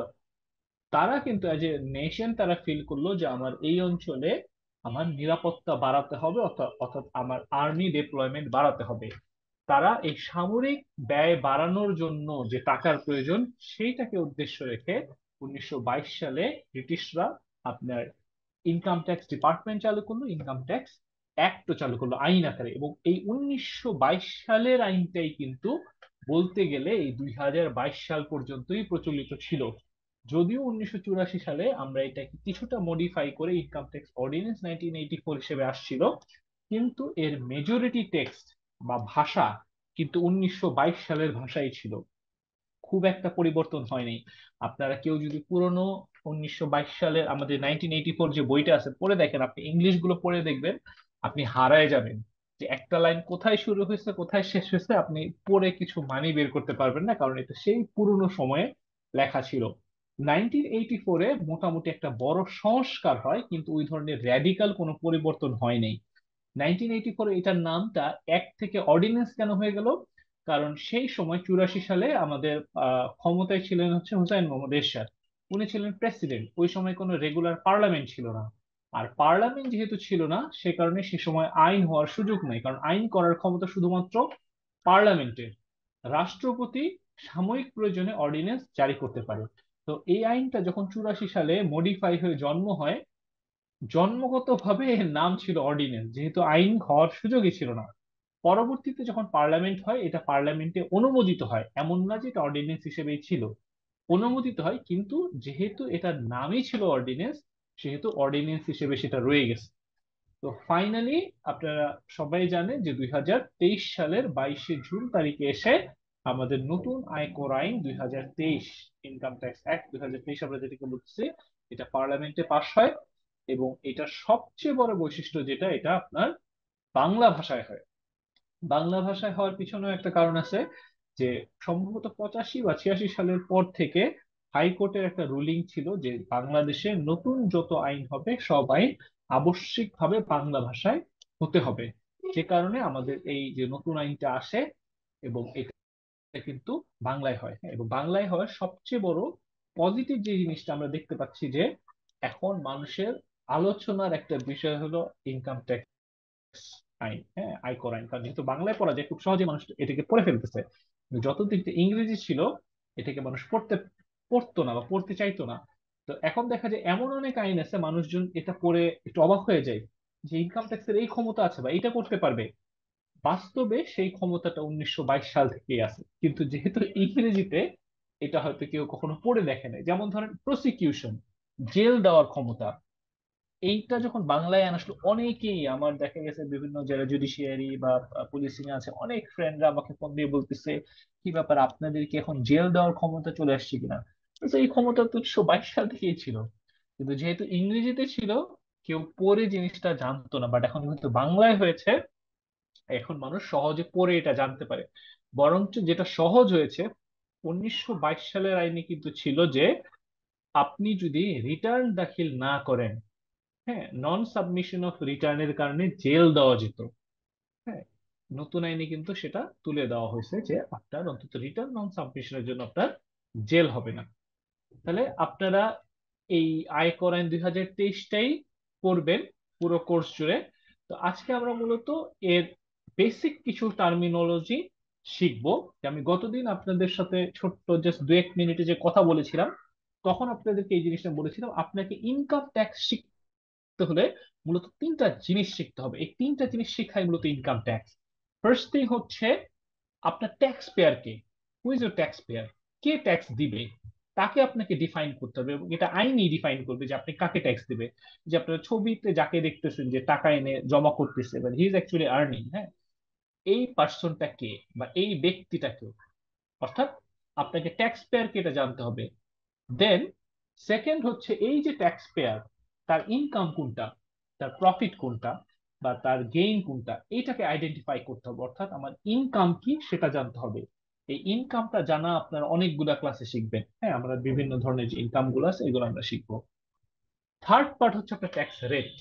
তারা কিন্তু অ্যাজ এ নেশন তারা ফিল করলো যে আমার এই অঞ্চলে আমার নিরাপত্তা বাড়াতে হবে, অর্থাৎ অর্থাৎ আমার আর্মি ডিপ্লয়মেন্ট বাড়াতে হবে। তারা এই সামরিক ব্যয় বাড়ানোর জন্য যে টাকার প্রয়োজন, সেইটাকে উদ্দেশ্য রেখে 1922 সালে ব্রিটিশরা আপনার ইনকাম ট্যাক্স ডিপার্টমেন্ট চালু করলো, ইনকাম ট্যাক্স অ্যাক্টও চালু করলো আইন আকারে। এবং এই 1922 সালের আইনটাই কিন্তু বলতে গেলে এই 2022 সাল পর্যন্তই প্রচলিত ছিল। যদিও 1984 সালে আমরা এটাকে কিছুটা মডিফাই করে ইনকাম ট্যাক্স অর্ডিন্যান্স 1984 হিসেবে আসছিল, কিন্তু এর মেজরিটি টেক্সট বা ভাষা কিন্তু 1922 সালের ভাষাই ছিল, খুব একটা পরিবর্তন হয়নি। আপনারা কেউ যদি পুরনো 1922 সালের আমাদের 1984 যে বইটা আছে পড়ে দেখেন, আপনি ইংলিশ গুলো পড়ে দেখবেন, আপনি হারায় যাবেন যে একটা লাইন কোথায় শুরু হয়েছে কোথায় শেষ হয়েছে, আপনি পড়ে কিছু মানে বের করতে পারবেন না, কারণ এটা সেই পুরনো সময়ে লেখা ছিল। 1984-এ মোটামুটি একটা বড় সংস্কার হয়, কিন্তু ওই ধরনের র্যাডিক্যাল কোনো পরিবর্তন হয়নি। 1984 এটার নামটা অ্যাক্ট থেকে অর্ডিন্যান্স কেন হয়ে গেল? কারণ সেই সময় 84 সালে আমাদের ক্ষমতায় ছিলেন হচ্ছে হুসাইন মোহাম্মদ এরশাদ, উনি ছিলেন প্রেসিডেন্ট। ওই সময় কোনো রেগুলার পার্লামেন্ট ছিল না, আর পার্লামেন্ট যেহেতু ছিল না সে কারণে সে সময় আইন হওয়ার সুযোগ নেই, কারণ আইন করার ক্ষমতা শুধুমাত্র পার্লামেন্টের। রাষ্ট্রপতি সাময়িক প্রয়োজনে অর্ডিন্যান্স জারি করতে পারে। তো এই আইনটা যখন 84 সালে মডিফাই হয়ে জন্ম হয়, জন্মগতভাবে এর নাম ছিল অর্ডিন্যান্স, যেহেতু আইন হওয়ার সুযোগই ছিল না। পরবর্তীতে যখন পার্লামেন্ট হয়, এটা পার্লামেন্টে অনুমোদিত হয়, এমন না যে এটা অর্ডিন্যান্স হিসেবেই ছিল, অনুমোদিত হয়, কিন্তু যেহেতু এটার নামই ছিল অর্ডিন্যান্স, সেহেতু অর্ডিন্যান্স হিসেবে সেটা রয়ে গেছে। তো ফাইনালি আপনারা সবাই জানেন যে 2023 সালের 22শে জুন তারিখে এসে আমাদের নতুন আয়কর আইন 2023, ইনকাম ট্যাক্স অ্যাক্ট 2023 আমরা যেটাকে বলছি, এটা পার্লামেন্টে পাশ হয়। এবং এটা সবচেয়ে বড় বৈশিষ্ট্য যেটা, এটা আপনার বাংলা ভাষায় হয়। বাংলা ভাষায় হওয়ার পিছনেও একটা কারণ আছে, যে সম্ভবত 85 বা 86 সালের পর থেকে হাইকোর্টের একটা রুলিং ছিল যে বাংলাদেশে নতুন যত আইন হবে সব আইন আবশ্যিকভাবে বাংলা ভাষায় হতে হবে। যে কারণে আমাদের এই যে নতুন আইনটা আসে, এবং এটা কিন্তু বাংলায় হয়। হ্যাঁ, এবং বাংলায় হওয়ার সবচেয়ে বড় পজিটিভ যে জিনিসটা আমরা দেখতে পাচ্ছি, যে এখন মানুষের আলোচনার একটা বিষয় হলো ইনকাম ট্যাক্স আইন, হ্যাঁ, আয়কর আইন। কারণ যেহেতু বাংলায় পড়া যায়, খুব সহজে মানুষ এটাকে পড়ে ফেলতেছে। কিন্তু যতদিন এটা ইংরেজি ছিল, এটাকে মানুষ পড়তো না বা পড়তে চাইতো না। তো এখন দেখা যায় এমন অনেক আইন আছে, মানুষজন এটা পড়ে একটু অবাক হয়ে যায় যে ইনকাম ট্যাক্সের এই ক্ষমতা আছে বা এটা করতে পারবে। বাস্তবে সেই ক্ষমতাটা 1922 সাল থেকেই আছে, কিন্তু যেহেতু ইংরেজিতে, এটা হয়তো কেউ কখনো পড়ে দেখে নাই। যেমন ধরেন প্রসিকিউশন, জেল দেওয়ার ক্ষমতা, এইটা যখন বাংলায় আনা আসলো, অনেকেই আমার দেখা গেছে বিভিন্ন যারা জুডিশিয়ারি বা পুলিশিং আছে, অনেক ফ্রেন্ডরা আমাকে ফোন দিয়ে বলতেছে কি ব্যাপার, আপনাদের কি এখন জেল দেওয়ার ক্ষমতা চলে আসছে কিনা? তো এই ক্ষমতা তো 1922 সাল থেকেই ছিল, কিন্তু যেহেতু ইংরেজিতে ছিল, কেউ পড়ে জিনিসটা জানতো না। বাট এখন যেহেতু বাংলায় হয়েছে, এখন মানুষ সহজে পড়ে এটা জানতে পারে। বরঞ্চ যেটা সহজ হয়েছে, 1922 সালের আইনে কিন্তু ছিল যে আপনি যদি রিটার্ন দাখিল না করেন, হ্যাঁ, নন সাবমিশন অফ রিটার্নের কারণে জেল দেওয়া যেত। হ্যাঁ, নতুন আইনে কিন্তু সেটা তুলে দেওয়া হয়েছে যে আপনার অন্তত রিটার্ন নন সাবমিশনের জন্য আপনার জেল হবে না। তাহলে আপনারা এই আয়কর আইন 2023টাই পড়বেন পুরো কোর্স জুড়ে। তো আজকে আমরা মূলত এর বেসিক কিছু টার্মিনোলজি শিখবো। যে আমি গতদিন আপনাদের সাথে ছোট্ট জাস্ট 2-1 মিনিটে যে কথা বলেছিলাম, তখন আপনাদেরকে এই জিনিসটা বলেছিলাম, আপনাকে ইনকাম ট্যাক্স শিখতে হলে মূলত 3টা জিনিস শিখতে হবে। এই 3টা জিনিস শিখাই মূলত ইনকাম ট্যাক্স। ফার্স্ট থিং হচ্ছে আপনার tax payer K, who is your tax payer, K tax দিবে তাকে আপনাকে ডিফাইন করতে হবে, এবং এটা আইনই ডিফাইন করবে যে আপনি কাকে ট্যাক্স দিবে। যে আপনার ছবিতে যাকে দেখতেছেন যে টাকা এনে জমা করতেছে, but he is actually earning, হ্যাঁ, এই পার্সনটা কে বা এই ব্যক্তিটা কে, অর্থাৎ আপনাকে ট্যাক্স পেয়ারকে এটা জানতে হবে। দেন সেকেন্ড হচ্ছে এই যে ট্যাক্স পেয়ার, তার ইনকাম কোনটা, তার প্রফিট কোনটা, বা তার গেইন কোনটা, এইটাকে আইডেন্টিফাই করতে হবে। অর্থাৎ আমার ইনকাম কি সেটা জানতে হবে। এই ইনকামটা জানা আপনার অনেকগুলা ক্লাসে শিখবেন। হ্যাঁ, আমরা বিভিন্ন ধরনের যে ইনকাম গুলো আছে এগুলো আমরা শিখবো। থার্ড পার্ট হচ্ছে আপনার ট্যাক্স রেট।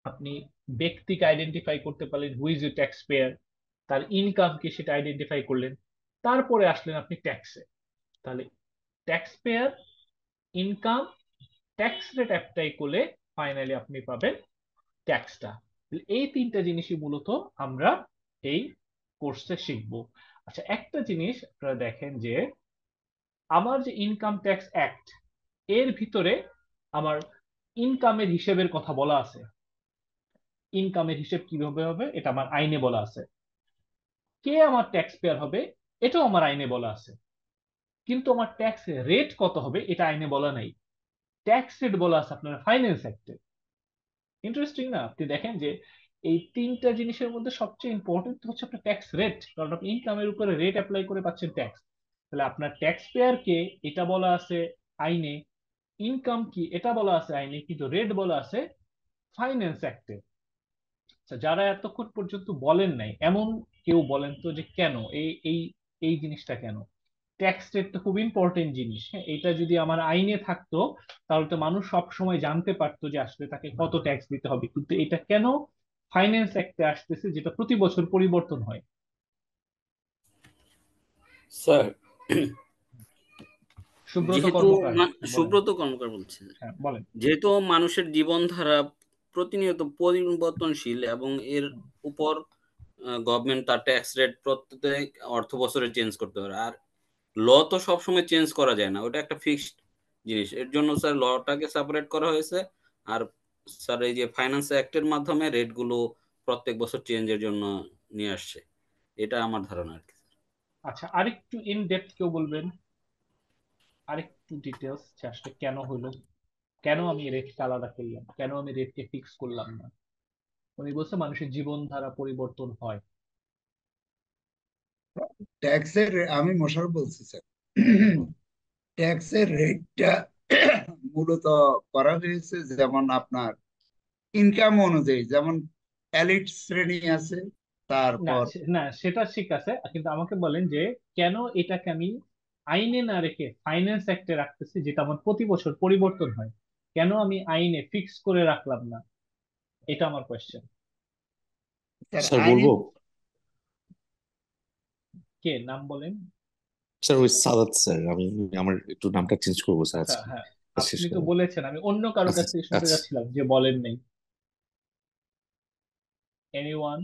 আপনি ব্যক্তিকে আইডেন্টিফাই করতে পারলেন, who is your tax payer, তার ইনকাম কি সেটা আইডেন্টিফাই করলেন, তারপরে আসলেন আপনি ট্যাক্সে। তাহলে tax payer, income, tax rate apply করলে ফাইনালি আপনি পাবেন ট্যাক্সটা। এই 3টা জিনিসই মূলত আমরা এই কোর্সে শিখবো। আচ্ছা, একটা জিনিস আপনারা দেখেন যে আমার যে ইনকাম ট্যাক্স অ্যাক্ট, এর ভিতরে আমার ইনকামের হিসেবের কথা বলা আছে। ইনকামের হিসেব কিভাবে হবে এটা আমার আইনে বলা আছে। কে আমার ট্যাক্স পেয়ার হবে এটাও আমার আইনে বলা আছে। কিন্তু আমার ট্যাক্স রেট কত হবে এটা আইনে বলা নাই। ট্যাক্স রেট বলা আছে আপনার ফাইন্যান্স অ্যাক্টে। ইন্টারেস্টিং না? আপনি দেখেন যে এই 3টা জিনিসের মধ্যে সবচেয়ে ইম্পর্টেন্ট হচ্ছে আপনার ট্যাক্স রেট, কারণ আপনি ইনকামের উপরে রেট অ্যাপ্লাই করে পাচ্ছেন ট্যাক্স। তাহলে আপনার ট্যাক্স পেয়ার কে এটা বলা আছে আইনে, ইনকাম কি এটা বলা আছে আইনে, কিন্তু রেট বলা আছে ফাইন্যান্স অ্যাক্টে। যারা এতক্ষণ পর্যন্ত বলেন নাই এমন কেউ বলেন তো যে কেন এই এই এই জিনিসটা কেন? ট্যাক্স রেট তো খুব ইম্পর্টেন্ট জিনিস, হ্যাঁ, এটা যদি আমার আইনে থাকতো তাহলে তো মানুষ সব সময় জানতে পারতো যে আসলে তাকে কত ট্যাক্স দিতে হবে। কিন্তু এটা কেন ফাইন্যান্স অ্যাক্টে আসতেছে, যেটা প্রতি বছর পরিবর্তন হয়? স্যার, সুব্রত যেহেতু কর্মকার, বলেন। সুব্রত কর্মকার বলছে, হ্যাঁ, বলেন। যেহেতু মানুষের জীবনধারা প্রতিনিয়ত পরিবর্তনশীল এবং এর উপর গভর্নমেন্ট তার ট্যাক্স রেট প্রত্যেক অর্থ বছরে চেঞ্জ করতে পারে। আর ল তো সবসময় চেঞ্জ করা যায় না, ওটা একটা ফিক্সড জিনিস। এর জন্য স্যার লটাকে সেপারেট করা হয়েছে। আর স্যার এই যে ফাইন্যান্স অ্যাক্টের মাধ্যমে রেট গুলো প্রত্যেক বছর চেঞ্জের জন্য নিয়ে আসছে, এটা আমার ধারণা আর কি। আচ্ছা, আরেকটু ইন ডেপথ কেউ বলবেন, আরেকটু ডিটেলস আসলে কেন হলো, কেন আমি রেটকে আলাদা করলাম, কেন আমি রেটকে ফিক্স করলাম না? উনি বলছে মানুষের জীবনধারা পরিবর্তন হয়। ট্যাক্সের, আমি মোশাররফ বলছি স্যার, ট্যাক্সের রেটটা মূলত করা হয়েছে যেমন আপনার ইনকাম অনুযায়ী, যেমন এলিট শ্রেণী আছে, না তারপর না, সেটা ঠিক আছে, কিন্তু আমাকে বলেন যে কেন এটাকে আমি আইনে না রেখে ফাইন্যান্স অ্যাক্টে রাখতেছি, যেটা আমার প্রতি বছর পরিবর্তন হয়, কেন আমি আইনে ফিক্স করে রাখলাম না? এটা আমার কোয়েশ্চেন। স্যার স্যার আইনে। বলবো? কে নাম বলেন? স্যার ওই সাদাত স্যার, আমি আমার একটু নামটা চেঞ্জ করবো স্যার আচ্ছা, আজকে হ্যাঁ, শেষ আপনি তো করে। বলেছেন, আমি অন্য কারোর আচ্ছা কাছ থেকে শুনতে আচ্ছা। যাচ্ছিলাম যে বলেন নেই। এনিওয়ান?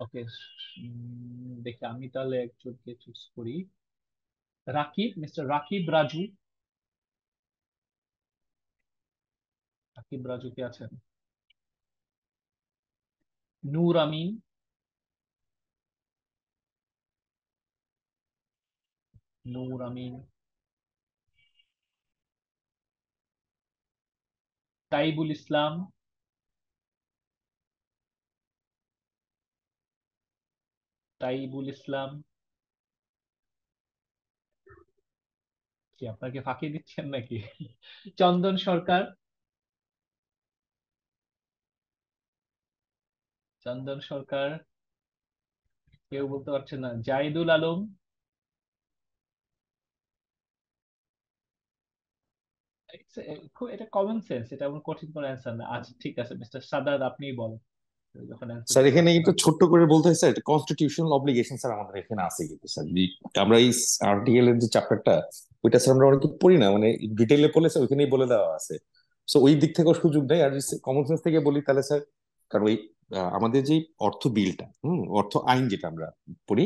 ওকে, দেখি আমি তাহলে একজনকে চুজ করি। রাকিব, মিস্টার রাকিব রাজু। রাকিব রাজু কে আছেন? নূর আমিন, নূর আমিন, তাইবুল ইসলাম, তাইবুল ইসলাম। কি আপনাকে ফাঁকি দিচ্ছেন নাকি? চন্দন সরকার, চন্দন সরকার। কেউ বলতে পারছে না। জাহিদুল আলম, এটা কমন সেন্স, এটা এমন কঠিন করে অ্যান্সার না। আচ্ছা ঠিক আছে, মিস্টার সাদাত আপনিই বলেন যখন অ্যান্সার স্যার দিতে এখানে পারছেন একটু না। ছোট্ট করে বলতে হয় স্যার, কনস্টিটিউশনাল অব্লিগেশন স্যার আমাদের এখানে আছে কিন্তু স্যার। আমরা এই আর্টিকেল এর যে চ্যাপ্টারটা, ওইটা স্যার আমরা অনেক পড়ি না, মানে ডিটেইলে পড়লে স্যার ওইখানেই বলে দেওয়া আছে। সো ওই দিক থেকেও সুযোগ নেই। আর কমন সেন্স থেকে বলি তাহলে স্যার, কারণ ওই আমাদের যে অর্থ বিলটা, অর্থ আইন যেটা আমরা পড়ি,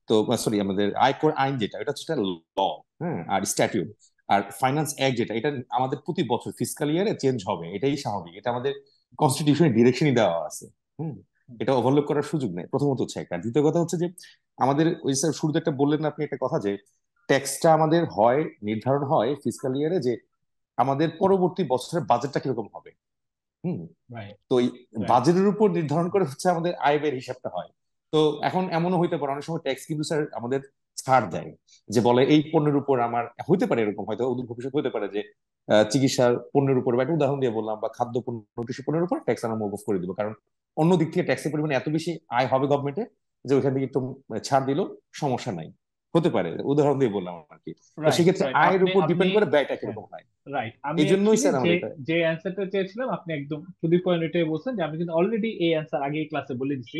তো সরি আমাদের আয়কর আইন যেটা, এটা হচ্ছে ল, হ্যাঁ, আর স্ট্যাটিউট। আর ফাইন্যান্স অ্যাক্ট যেটা, এটা আমাদের প্রতি বছর ফিসকাল ইয়ারে চেঞ্জ হবে, এটাই স্বাভাবিক। এটা আমাদের কনস্টিটিউশনের ডিরেকশনই দেওয়া আছে। এটা ওভারলোক করার সুযোগ নেই, প্রথমত হচ্ছে একটা। দ্বিতীয় কথা হচ্ছে যে আমাদের ওই স্যার শুরুতে একটা বললেন না আপনি একটা কথা, যে ট্যাক্সটা আমাদের হয় নির্ধারণ হয় ফিসকাল ইয়ারে, যে আমাদের পরবর্তী বছরের বাজেটটা কিরকম হবে। হুম রাইট তো এই রাইট বাজেটের উপর নির্ধারণ করে হচ্ছে আমাদের আয় ব্যয়ের হিসাবটা হয়। তো এখন এমনও হইতে পারে অনেক সময় ট্যাক্স কিন্তু স্যার আমাদের ছাড় দেয়, যে বলে এই পণ্যের উপর আমার, হইতে পারে এরকম, হয়তো অদূর ভবিষ্যৎ হতে পারে যে চিকিৎসার পণ্যের উপর, বা একটা উদাহরণ দিয়ে বললাম, বা খাদ্য পণ্য কৃষি পণ্যের উপর ট্যাক্স আমরা মুভ অফ করে দিব, কারণ অন্য দিক থেকে ট্যাক্সের পরিমাণ এত বেশি আয় হবে গভর্নমেন্টে, যে ওইখান থেকে একটু ছাড় দিল, সমস্যা নাই, হতে পারে, উদাহরণ দিয়ে বললাম আর কি। তো রাইট সেক্ষেত্রে রাইট আয়ের আপনি উপর আপনি ডিপেন্ড করে ব্যয়টা হ্যাঁ কিরকম হয়। রাইট, আমি এই জন্যই অ্যাকচুয়ালি স্যার যে আমরা এটা। যে অ্যান্সারটা চেয়েছিলাম আপনি একদম টু দি পয়েন্ট এটাই বলছেন, যে আমি কিন্তু অলরেডি এই অ্যান্সার আগেই ক্লাসে বলে দিছি।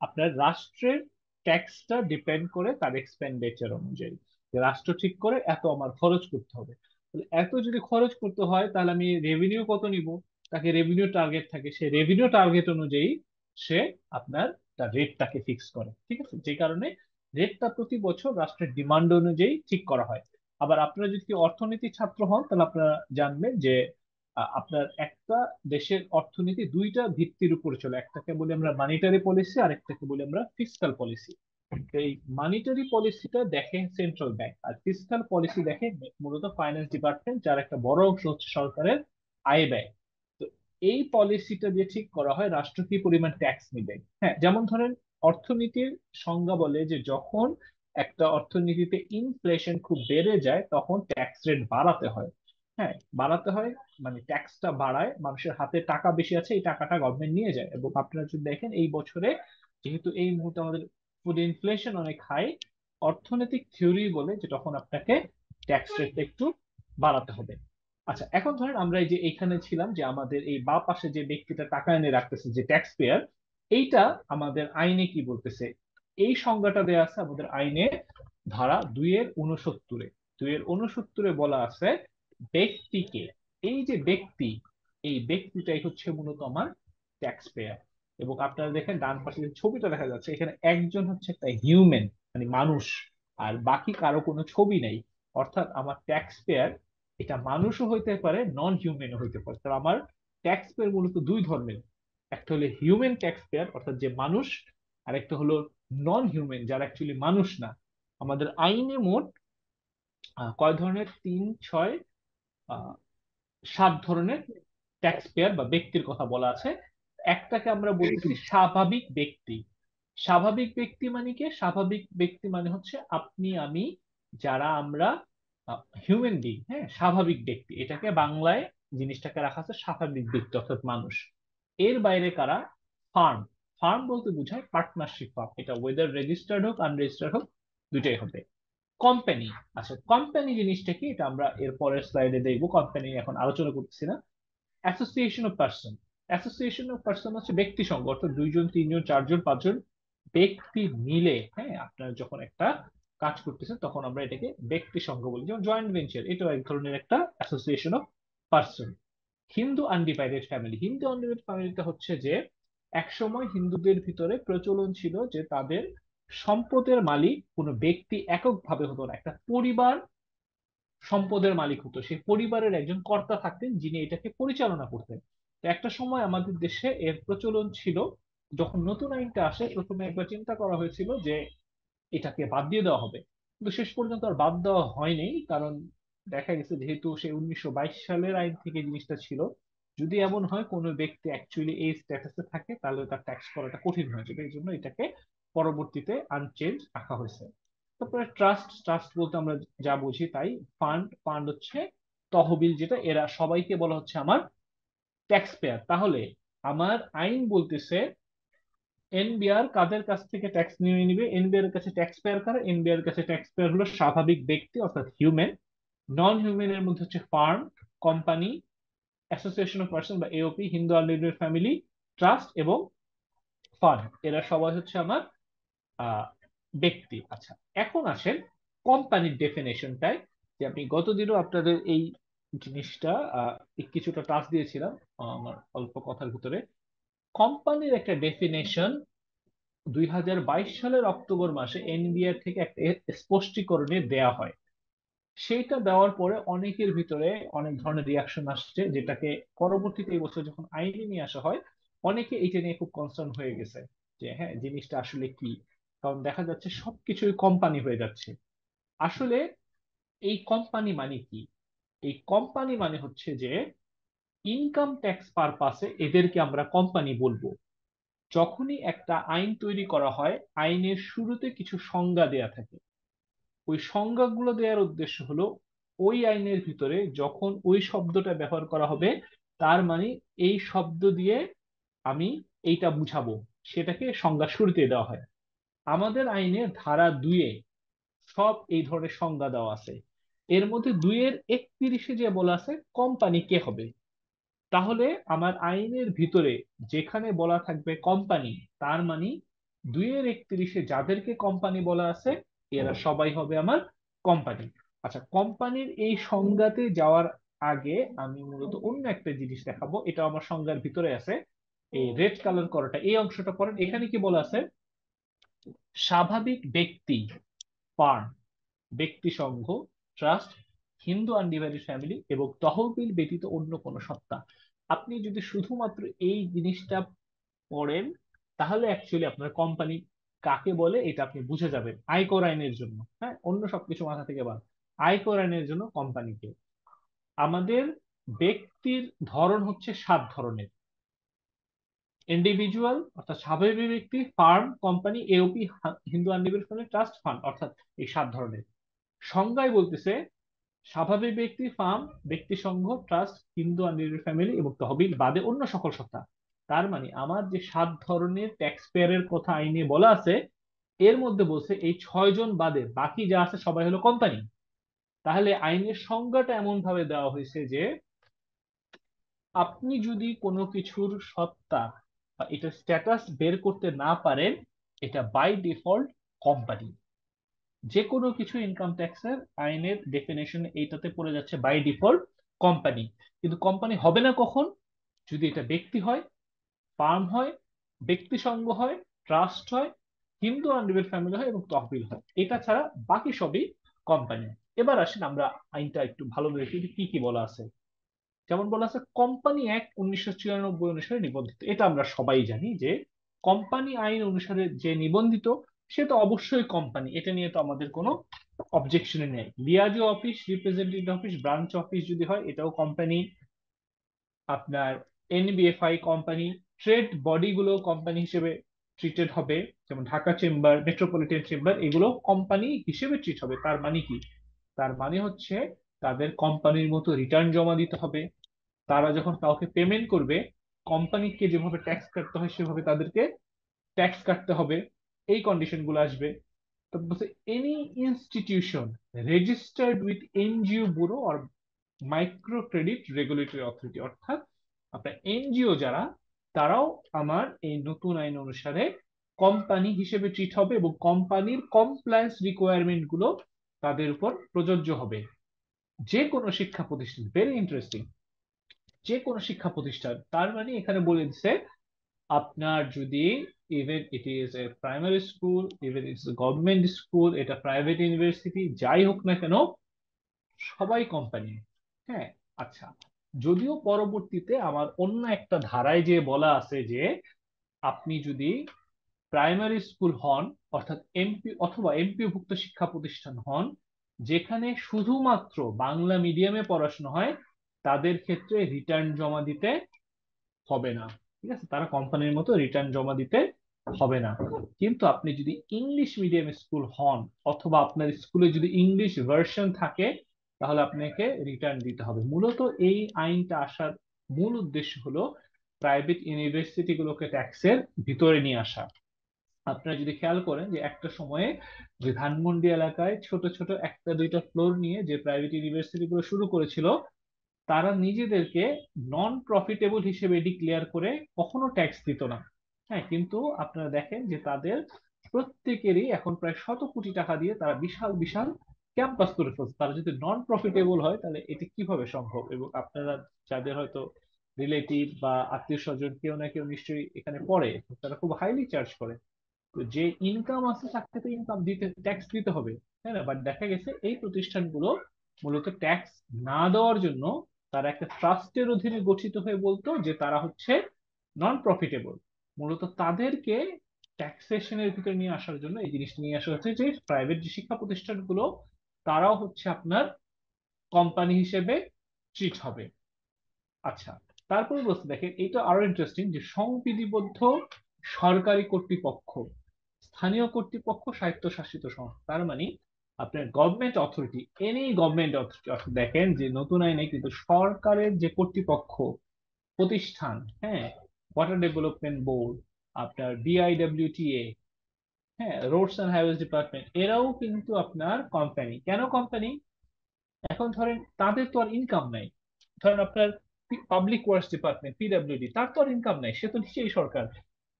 আপনার রাষ্ট্রের ট্যাক্সটা ডিপেন্ড করে তার এক্সপেন্ডিচার অনুযায়ী, যে রাষ্ট্র ঠিক করে এত আমার খরচ করতে হবে। তাহলে এত যদি খরচ করতে হয় তাহলে আমি রেভিনিউ কত নিব, তাকে রেভিনিউ টার্গেট থাকে, সে রেভিনিউ টার্গেট অনুযায়ী সে আপনার তার রেটটাকে ফিক্স করে। ঠিক আছে, যে কারণে রেটটা প্রতি বছর রাষ্ট্রের ডিমান্ড অনুযায়ী ঠিক করা হয়। আবার আপনারা যদি অর্থনীতি ছাত্র হন তাহলে আপনারা জানবেন যে আপনার একটা দেশের অর্থনীতি দুইটা ভিত্তির উপরে চলে, একটাকে বলি আমরা মানিটারি পলিসি আর একটাকে বলি আমরা ফিসকাল পলিসি। এই মানিটারি পলিসিটা দেখে সেন্ট্রাল ব্যাংক, আর ফিসকাল পলিসি দেখে মূলত ফাইন্যান্স ডিপার্টমেন্ট, যার একটা বড় অংশ হচ্ছে সরকারের আয় ব্যয়। তো এই পলিসিটা দিয়ে ঠিক করা হয় রাষ্ট্র কি পরিমাণ ট্যাক্স নিবে। হ্যাঁ, যেমন ধরেন অর্থনীতির সংজ্ঞা বলে যে যখন একটা অর্থনীতিতে ইনফ্লেশন খুব বেড়ে যায় তখন ট্যাক্স রেট বাড়াতে হয়। হ্যাঁ, বাড়াতে হয় মানে ট্যাক্সটা বাড়ায়, মানুষের হাতে টাকা বেশি আছে, এই টাকাটা গভর্নমেন্ট নিয়ে যায়। এবং আপনারা যদি দেখেন এই বছরে যেহেতু এই মুহূর্তে আমাদের ফুড ইনফ্লেশন অনেক হাই, অর্থনৈতিক থিওরি বলে যে তখন আপনাকে ট্যাক্স রেটটা একটু বাড়াতে হবে। আচ্ছা, এখন ধরেন আমরা এই যে এইখানে ছিলাম, যে আমাদের এই বা পাশে যে ব্যক্তিটা টাকা এনে রাখতেছে যে ট্যাক্স পেয়ার, এইটা আমাদের আইনে কি বলতেছে, এই সংজ্ঞাটা দেয়া আছে আমাদের আইনে ধারা 2-69। 2-69 বলা আছে ব্যক্তিকে, এই যে ব্যক্তি, এই ব্যক্তিটাই হচ্ছে মূলত আমার ট্যাক্স পেয়ার। এবং আপনারা দেখেন ডান পাশে যে ছবিটা দেখা যাচ্ছে, এখানে একজন হচ্ছে একটা হিউম্যান মানে মানুষ, আর বাকি কারো কোনো ছবি নেই। অর্থাৎ আমার ট্যাক্স পেয়ার এটা মানুষও হইতে পারে, নন হিউম্যানও হইতে পারে। তাহলে আমার ট্যাক্স পেয়ার মূলত দুই ধরনের, একটা হলো হিউম্যান ট্যাক্স পেয়ার অর্থাৎ যে মানুষ, আর একটা হলো নন হিউম্যান যারা অ্যাকচুয়ালি মানুষ না। আমাদের আইনে মোট কয় ধরনের, 3, 6, 7 ধরনের ট্যাক্স পেয়ার বা ব্যক্তির কথা বলা আছে। একটাকে আমরা বলতেছি স্বাভাবিক ব্যক্তি। স্বাভাবিক ব্যক্তি মানে কি? স্বাভাবিক ব্যক্তি মানে হচ্ছে আপনি আমি, যারা আমরা হিউম্যান বিং, হ্যাঁ, স্বাভাবিক ব্যক্তি, এটাকে বাংলায় জিনিসটাকে রাখা আছে স্বাভাবিক ব্যক্তি অর্থাৎ মানুষ। এর বাইরে কারা? ফার্ম। ফার্ম বলতে বোঝায় পার্টনারশিপ ফার্ম, এটা ওয়েদার রেজিস্টার্ড হোক আনরেজিস্টার্ড হোক দুইটাই হবে। কোম্পানি, আচ্ছা কোম্পানি জিনিসটা কি এটা আমরা এর পরের স্লাইডে দেখবো, কোম্পানি এখন আলোচনা করতেছি না। Association of person, association of person হচ্ছে ব্যক্তি সংঘ, অর্থাৎ 2 জন 3 জন 4 জন 5 জন ব্যক্তি মিলে, হ্যাঁ, আপনারা যখন একটা কাজ করতেছেন তখন আমরা এটাকে ব্যক্তি সংঘ বলি। যেমন জয়েন্ট ভেঞ্চার, এটাও এক ধরনের একটা association of person. Hindu undivided family, Hindu undivided ফ্যামিলিটা হচ্ছে যে একসময় হিন্দুদের ভিতরে প্রচলন ছিল যে তাদের সম্পদের মালিক কোনো ব্যক্তি এককভাবে হতো না, একটা পরিবার সম্পদের মালিক হতো, সেই পরিবারের একজন কর্তা থাকতেন যিনি এটাকে পরিচালনা করতেন। তো একটা সময় আমাদের দেশে এর প্রচলন ছিল। যখন নতুন আইনটা আসে প্রথমে একবার চিন্তা করা হয়েছিল যে এটাকে বাদ দিয়ে দেওয়া হবে, কিন্তু শেষ পর্যন্ত আর বাদ দেওয়া হয়নি, কারণ দেখা গেছে যেহেতু সেই 1922 সালের আইন থেকে জিনিসটা ছিল, যদি এমন হয় কোনো ব্যক্তি অ্যাকচুয়ালি এই স্ট্যাটাসে থাকে তাহলে তার ট্যাক্স করাটা কঠিন হয়ে যাবে, এই জন্য এটাকে পরবর্তীতে আনচেঞ্জ রাখা হয়েছে। তারপরে ট্রাস্ট, ট্রাস্ট বলতে আমরা যা বুঝি তাই। ফান্ড, ফান্ড হচ্ছে তহবিল, যেটা এরা সবাইকে বলা হচ্ছে আমার ট্যাক্স পেয়ার। তাহলে আমার আইন বলতেছে এনবিআর কাদের কাছ থেকে ট্যাক্স নিয়ে নিবে, এনবিআর এর কাছে ট্যাক্স পেয়ার কারা? এনবিআর এর কাছে ট্যাক্স পেয়ার হলো স্বাভাবিক ব্যক্তি অর্থাৎ হিউম্যান। নন হিউম্যান এর মধ্যে হচ্ছে firm, company, association of person বা AOP, Hindu undivided family, trust এবং ফান্ড, এরা সবাই হচ্ছে আমার ব্যক্তি। আচ্ছা, এখন আসেন কোম্পানির ডেফিনেশনটাই, যে আমি গতদিনও আপনাদের এই জিনিসটা কিছুটা টাচ দিয়েছিলাম আমার অল্প কথার ভিতরে। কোম্পানির একটা ডেফিনেশন 2022 সালের অক্টোবর মাসে এনবিআর থেকে একটা স্পষ্টীকরণে দেয়া হয়। সেইটা দেওয়ার পরে অনেকের ভিতরে অনেক ধরনের রিয়াকশন আসছে, যেটাকে পরবর্তীতে এই বছর যখন আইনে নিয়ে আসা হয় অনেকে এটা নিয়ে খুব কনসার্ন হয়ে গেছে যে হ্যাঁ জিনিসটা আসলে কি, কারণ দেখা যাচ্ছে সবকিছুই কোম্পানি হয়ে যাচ্ছে। আসলে এই কোম্পানি মানে কি? এই কোম্পানি মানে হচ্ছে যে ইনকাম ট্যাক্স পারপাসে এদেরকে আমরা কোম্পানি বলবো। যখনই একটা আইন তৈরি করা হয় আইনের শুরুতে কিছু সংজ্ঞা দেয়া থাকে, ওই সংজ্ঞাগুলো দেওয়ার উদ্দেশ্য হলো ওই আইনের ভিতরে যখন ওই শব্দটা ব্যবহার করা হবে তার মানে এই শব্দ দিয়ে আমি এইটা বুঝাবো, সেটাকে সংজ্ঞা শুরুতে দেওয়া হয়। আমাদের আইনের ধারা 2-এ সব এই ধরনের সংজ্ঞা দেওয়া আছে। এর মধ্যে 2-এর 31-এ যে বলা আছে কোম্পানি কে হবে, তাহলে আমার আইনের ভিতরে যেখানে বলা থাকবে কোম্পানি, তার মানে 2-এর 31-এ যাদেরকে কোম্পানি বলা আছে এরা সবাই হবে আমার কোম্পানি। আচ্ছা, কোম্পানির এই সংজ্ঞাতে যাওয়ার আগে আমি মূলত অন্য একটা জিনিস দেখাবো, এটা আমার সংজ্ঞার ভিতরে আছে। এই রেড কালার করাটা, এই অংশটা পড়েন, এখানে কি বলা আছে? স্বাভাবিক ব্যক্তি, ফার্ম, ব্যক্তি সংঘ, ট্রাস্ট, হিন্দু আনডিভাইডেড ফ্যামিলি এবং তহবিল ব্যতীত অন্য কোনো সত্তা। আপনি যদি শুধুমাত্র এই জিনিসটা পড়েন তাহলে অ্যাকচুয়ালি আপনার কোম্পানি কাকে বলে এটা আপনি বুঝে যাবেন আয়কর আইনের জন্য। হ্যাঁ, অন্য সবকিছু মাথা থেকে বাদ, আয়কর আইনের জন্য কোম্পানিকে। আমাদের ব্যক্তির ধরন হচ্ছে 7 ধরনের: ইন্ডিভিজুয়াল অর্থাৎ স্বাভাবিক ব্যক্তি, farm, company, AOP, Hindu undivided family, trust, fund, অর্থাৎ এই 7 ধরনের। সংজ্ঞায় বলতেছে স্বাভাবিক ব্যক্তি, ফার্ম, ব্যক্তি সংঘ, ট্রাস্ট, হিন্দু আনডিভাইডেড ফ্যামিলি এবং তহবিল বাদে অন্য সকল সত্তা। তার মানে আমার যে 7 ধরনের ট্যাক্স পেয়ারের কথা আইনে বলা আছে এর মধ্যে বলছে এই 6 জন বাদে বাকি যা আছে সবাই হলো কোম্পানি। তাহলে আইনের সংজ্ঞাটা এমন ভাবে দেওয়া হয়েছে যে আপনি যদি কোনো কিছুর সত্তা বা এটা স্ট্যাটাস বের করতে না পারেন এটা বাই ডিফল্ট কোম্পানি। যে কোনো কিছু ইনকাম ট্যাক্সের আইনের ডেফিনেশন এইটাতে পড়ে যাচ্ছে বাই ডিফল্ট কোম্পানি। কিন্তু কোম্পানি হবে না কখন? যদি এটা ব্যক্তি হয়, ফার্ম হয়, ব্যক্তি সংঘ হয়, ট্রাস্ট হয়, হিন্দু আনডিভাইডেড ফ্যামিলি হয় এবং তহবিল হয়। এটা ছাড়া বাকি সবই কোম্পানি। এবার আসেন আমরা আইনটা একটু ভালো দেখি কি কি বলা আছে। যেমন বলা আছে কোম্পানি অ্যাক্ট 1994 অনুসারে নিবন্ধিত। এটা আমরা সবাই জানি যে কোম্পানি আইন অনুসারে যে নিবন্ধিত সে তো অবশ্যই কোম্পানি, এটা নিয়ে তো আমাদের কোনো অবজেকশনে নেই। Liaison office, representative office, branch office যদি হয় এটাও কোম্পানি। আপনার এনবিএফআই কোম্পানি, ট্রেড বডি গুলো কোম্পানি হিসেবে ট্রিটেড হবে, যেমন ঢাকা চেম্বার, মেট্রোপলিটন চেম্বার, এগুলো কোম্পানি হিসেবে ট্রিট হবে। তার মানে কি? তার মানে হচ্ছে তাদের কোম্পানির মতো রিটার্ন জমা দিতে হবে। তারা যখন কাউকে পেমেন্ট করবে কোম্পানিকে যেভাবে ট্যাক্স কাটতে হয় সেভাবে তাদেরকে ট্যাক্স কাটতে হবে, এই কন্ডিশন গুলো আসবে। তারপর বলছে any institution registered with NGO bureau or micro credit regulatory authority, অর্থাৎ আপনার এনজিও যারা তারাও আমার এই নতুন আইন অনুসারে কোম্পানি হিসেবে ট্রিট হবে এবং কোম্পানির কমপ্লায়েন্স রিকোয়ারমেন্ট গুলো তাদের উপর প্রযোজ্য হবে। যে কোনো শিক্ষা প্রতিষ্ঠান, ভেরি ইন্টারেস্টিং, যে কোনো শিক্ষা প্রতিষ্ঠান, তার মানে এখানে বলে দিচ্ছে আপনার যদি even it is a primary school, even it's government school, এটা প্রাইভেট ইউনিভার্সিটি, যাই হোক না কেন সবাই কোম্পানি। হ্যাঁ, আচ্ছা, যদিও পরবর্তীতে আমার অন্য একটা ধারায় যে বলা আছে যে আপনি যদি প্রাইমারি স্কুল হন অর্থাৎ এমপি অথবা এমপিওভুক্ত শিক্ষা প্রতিষ্ঠান হন যেখানে শুধুমাত্র বাংলা মিডিয়ামে পড়াশোনা হয় তাদের ক্ষেত্রে রিটার্ন জমা দিতে হবে না। ঠিক আছে, তারা কোম্পানির মতো রিটার্ন জমা দিতে হবে না। কিন্তু আপনি যদি ইংলিশ মিডিয়াম স্কুল হন অথবা আপনার স্কুলে যদি ইংলিশ ভার্সন থাকে তাহলে আপনাকে রিটার্ন দিতে হবে। মূলত এই আইনটা আসার মূল উদ্দেশ্য হলো প্রাইভেট ইউনিভার্সিটি গুলোকে ট্যাক্সের ভিতরে নিয়ে আসা। আপনারা যদি খেয়াল করেন যে একটা সময়ে যে ধানমন্ডি এলাকায় ছোট ছোট একটা দুইটা ফ্লোর নিয়ে যে প্রাইভেট ইউনিভার্সিটি গুলো শুরু করেছিল তারা নিজেদেরকে নন প্রফিটেবল হিসেবে ডিক্লেয়ার করে কখনো ট্যাক্স দিত না। হ্যাঁ, কিন্তু আপনারা দেখেন যে তাদের প্রত্যেকেরই এখন প্রায় 100 কোটি টাকা দিয়ে তারা বিশাল বিশাল ক্যাম্পাস করে ফেলছে। তারা যদি নন প্রফিটেবল হয় তাহলে এটি কিভাবে সম্ভব? এবং আপনারা যাদের হয়তো রিলেটিভ বা আত্মীয় স্বজন কেউ না কেউ নিশ্চয়ই এখানে পড়ে, তারা খুব হাইলি চার্জ করে। তো যে ইনকাম আছে তাকে তো ইনকাম দিতে, ট্যাক্স দিতে হবে, তাই না? বাট দেখা গেছে এই প্রতিষ্ঠানগুলো মূলত ট্যাক্স না দেওয়ার জন্য তারা একটা ট্রাস্টের অধীনে গঠিত হয়ে বলতো যে তারা হচ্ছে নন প্রফিটেবল। মূলত তাদেরকে ট্যাক্সেশনের ভিতরে নিয়ে আসার জন্য এই জিনিসটা নিয়ে আসা হচ্ছে যে প্রাইভেট যে শিক্ষা প্রতিষ্ঠানগুলো তারাও হচ্ছে আপনার কোম্পানি হিসেবে ট্রিট হবে। আচ্ছা, তারপরে বলতে দেখেন এইটা আরো ইন্টারেস্টিং যে সংবিধিবদ্ধ সরকারি কর্তৃপক্ষ, স্থানীয় কর্তৃপক্ষ, স্বায়ত্তশাসিত সংস্থা, তার মানে আপনার government authority, any government authority. দেখেন যে নতুন আইনে কিন্তু সরকারের যে কর্তৃপক্ষ প্রতিষ্ঠান, হ্যাঁ, ওয়াটার ডেভেলপমেন্ট বোর্ড, আপনার বিআইডব্লিউটিএ, হ্যাঁ, রোডস অ্যান্ড হাইওয়েজ ডিপার্টমেন্ট, এরাও কিন্তু আপনার কোম্পানি। কেন কোম্পানি? এখন ধরেন তাদের তো আর ইনকাম নাই। ধরেন আপনার পাবলিক ওয়ার্কস ডিপার্টমেন্ট, পিডব্লিউডি, তার তো আর ইনকাম নাই, সে তো নিশ্চয়ই সরকার।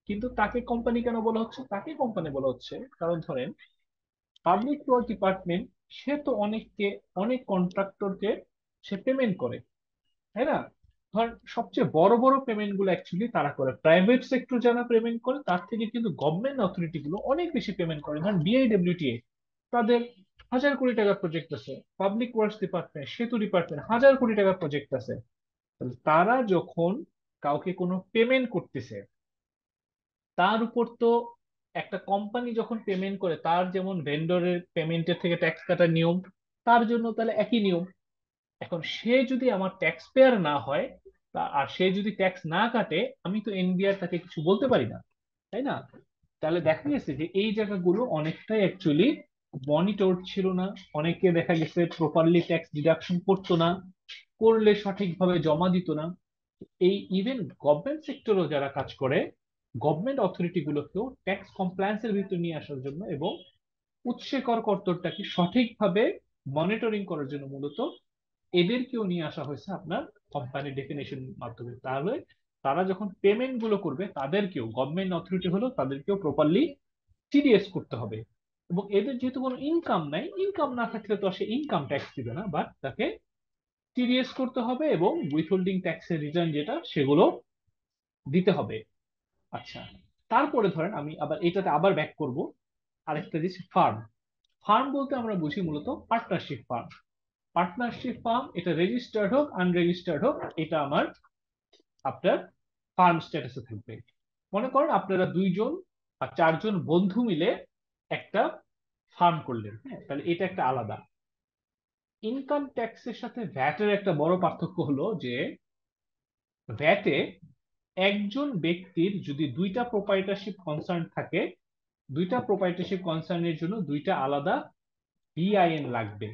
কিন্তু তাকে কোম্পানি কেন বলা হচ্ছে? তাকে কোম্পানি বলা হচ্ছে কারণ ধরেন পাবলিক ওয়ার্ক ডিপার্টমেন্ট, সে তো অনেক কন্ট্রাক্টরকে সে পেমেন্ট করে, তাই না? ধর সবচেয়ে বড় বড় পেমেন্ট গুলো অ্যাকচুয়ালি তারা করে। প্রাইভেট সেক্টর যারা পেমেন্ট করে তার থেকে কিন্তু গভর্নমেন্ট অথরিটি গুলো অনেক বেশি পেমেন্ট করে। ধরেন বিআইডব্লিউটিএ, তাদের 1,000 কোটি টাকার প্রজেক্ট আছে। পাবলিক ওয়ার্কস ডিপার্টমেন্ট, সেতু ডিপার্টমেন্ট, 1,000 কোটি টাকার প্রজেক্ট আছে। তাহলে তারা যখন কাউকে কোনো পেমেন্ট করতেছে, তার উপর তো একটা কোম্পানি যখন পেমেন্ট করে, তার যেমন ভেন্ডরের পেমেন্টের থেকে ট্যাক্স কাটার নিয়ম, তার জন্য তাহলে একই নিয়ম। এখন সে যদি আমার ট্যাক্স পেয়ার না হয় আর সে যদি ট্যাক্স না কাটে, আমি তো এনবিআর তাকে কিছু বলতে পারি না, তাই না? তাহলে দেখা গেছে যে এই জায়গাগুলো অনেকটাই অ্যাকচুয়ালি মনিটরড ছিল না। অনেকে দেখা গেছে প্রপারলি ট্যাক্স ডিডাকশন করতো না, করলে সঠিকভাবে জমা দিত না। এই ইভেন গভর্নমেন্ট সেক্টরও যারা কাজ করে, গভর্নমেন্ট অথরিটি গুলোকেও ট্যাক্স কমপ্লায়েন্সের ভিতর নিয়ে আসার জন্য এবং উৎসে কর্তরটাকে সঠিকভাবে মনিটরিং করার জন্য মূলত এদেরকেও নিয়ে আসা হয়েছে আপনার কোম্পানি ডেফিনেশন মাধ্যমে। তাহলে তারা যখন পেমেন্ট গুলো করবে তাদেরকেও, গভর্নমেন্ট অথরিটি হলো, তাদেরকেও প্রপারলি টিডিএস করতে হবে। এবং এদের যেহেতু কোনো ইনকাম নাই, ইনকাম না থাকলে তো সে ইনকাম ট্যাক্স দিবে না, বাট তাকে টিডিএস করতে হবে এবং উইথহোল্ডিং ট্যাক্সের রিটার্ন যেটা সেগুলো দিতে হবে। আচ্ছা, তারপরে ধরেন আমি আবার এটাতে আবার ব্যাক করব আরেকটা জিনিস, ফার্ম। ফার্ম বলতে আমরা বুঝি মূলত পার্টনারশিপ ফার্ম। পার্টনারশিপ ফার্ম এটা রেজিস্টার্ড হোক আনরেজিস্টার্ড হোক, এটা আমার আপনার ফার্ম স্ট্যাটাসে থাকবে। মনে করেন আপনারা 2 জন বা 4 জন বন্ধু মিলে একটা ফার্ম করলেন, হ্যাঁ, তাহলে এটা একটা আলাদা। ইনকাম ট্যাক্সের সাথে ভ্যাটের একটা বড় পার্থক্য হলো যে ভ্যাটে একজন ব্যক্তির যদি 2টা প্রোপাইটারশিপ কনসার্ন থাকে, 2টা প্রোপাইটারশিপ কনসার্নের জন্য 2টা আলাদা বিআইএন লাগবে।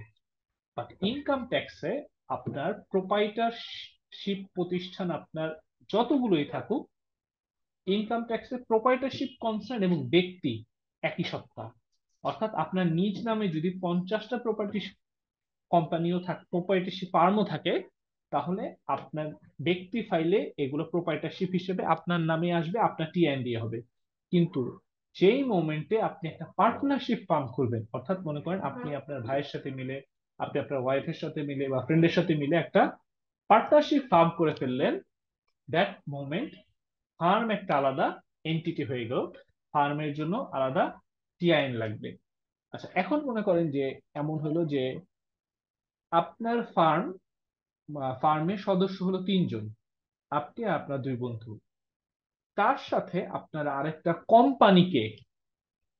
বাট ইনকাম ট্যাক্সে আপনার প্রোপাইটারশিপ প্রতিষ্ঠান আপনার যতগুলোই থাকুক, ইনকাম ট্যাক্সে প্রোপাইটারশিপ কনসার্ন এবং ব্যক্তি একই সত্তা। অর্থাৎ আপনার নিজ নামে যদি 50টা প্রপার্টি কোম্পানিও থাকে, প্রোপাইটারশিপ ফার্মও থাকে, তাহলে আপনার ব্যক্তি ফাইলে এগুলো প্রোপাইটারশিপ হিসেবে আপনার নামে আসবে, আপনার টিআইএন দিয়ে হবে। কিন্তু যেই মোমেন্টে আপনি একটা পার্টনারশিপ ফার্ম করবেন, অর্থাৎ মনে করেন আপনি আপনার ভাইয়ের সাথে মিলে, আপনি আপনার ওয়াইফের সাথে মিলে বা ফ্রেন্ডের সাথে মিলে একটা পার্টনারশিপ ফার্ম করে ফেললেন, দ্যাট মোমেন্ট ফার্ম একটা আলাদা এন্টিটি হয়ে গেল, ফার্মের জন্য আলাদা টিআইএন লাগবে। আচ্ছা, এখন মনে করেন যে এমন হলো যে আপনার ফার্মের সদস্য হলো 3 জন, আপনি আর আপনার 2 বন্ধু। তার সাথে আপনারা আরেকটা কোম্পানিকে,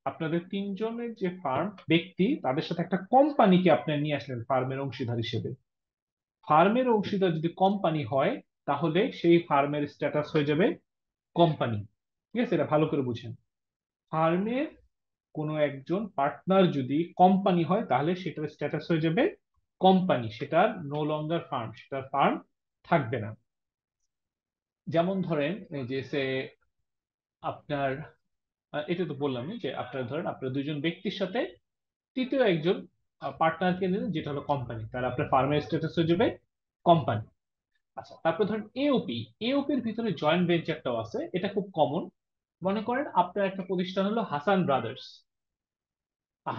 আপনাদের 3 জনের যে ফার্ম ব্যক্তি, তাদের সাথে একটা কোম্পানিকে আপনি নিয়ে আসলেন ফার্মের অংশীদার হিসেবে। ফার্মের অংশীদার যদি কোম্পানি হয়, তাহলে সেই ফার্মের স্ট্যাটাস হয়ে যাবে কোম্পানি। ঠিক আছে, এটা ভালো করে বুঝেন। ফার্মের কোনো একজন পার্টনার যদি কোম্পানি হয়, তাহলে সেটার স্ট্যাটাস হয়ে যাবে কোম্পানি, সেটার নো লঙ্গার ফার্ম, সেটার ফার্ম থাকবে না। যেমন ধরেন এই যে আপনার এটা তো বললাম যে আপনার ধরেন আপনার 2জন ব্যক্তির সাথে তৃতীয় একজন পার্টনারকে নিলেন, যেটা হলো কোম্পানি, তাহলে আপনার ফার্মের স্ট্যাটাস হয়ে যাবে কোম্পানি। আচ্ছা, তারপর ধরেন এওপি। এওপির ভিতরে জয়েন্ট ভেঞ্চারটাও আছে, এটা খুব কমন। মনে করেন আপনার একটা প্রতিষ্ঠান হলো হাসান ব্রাদার্স,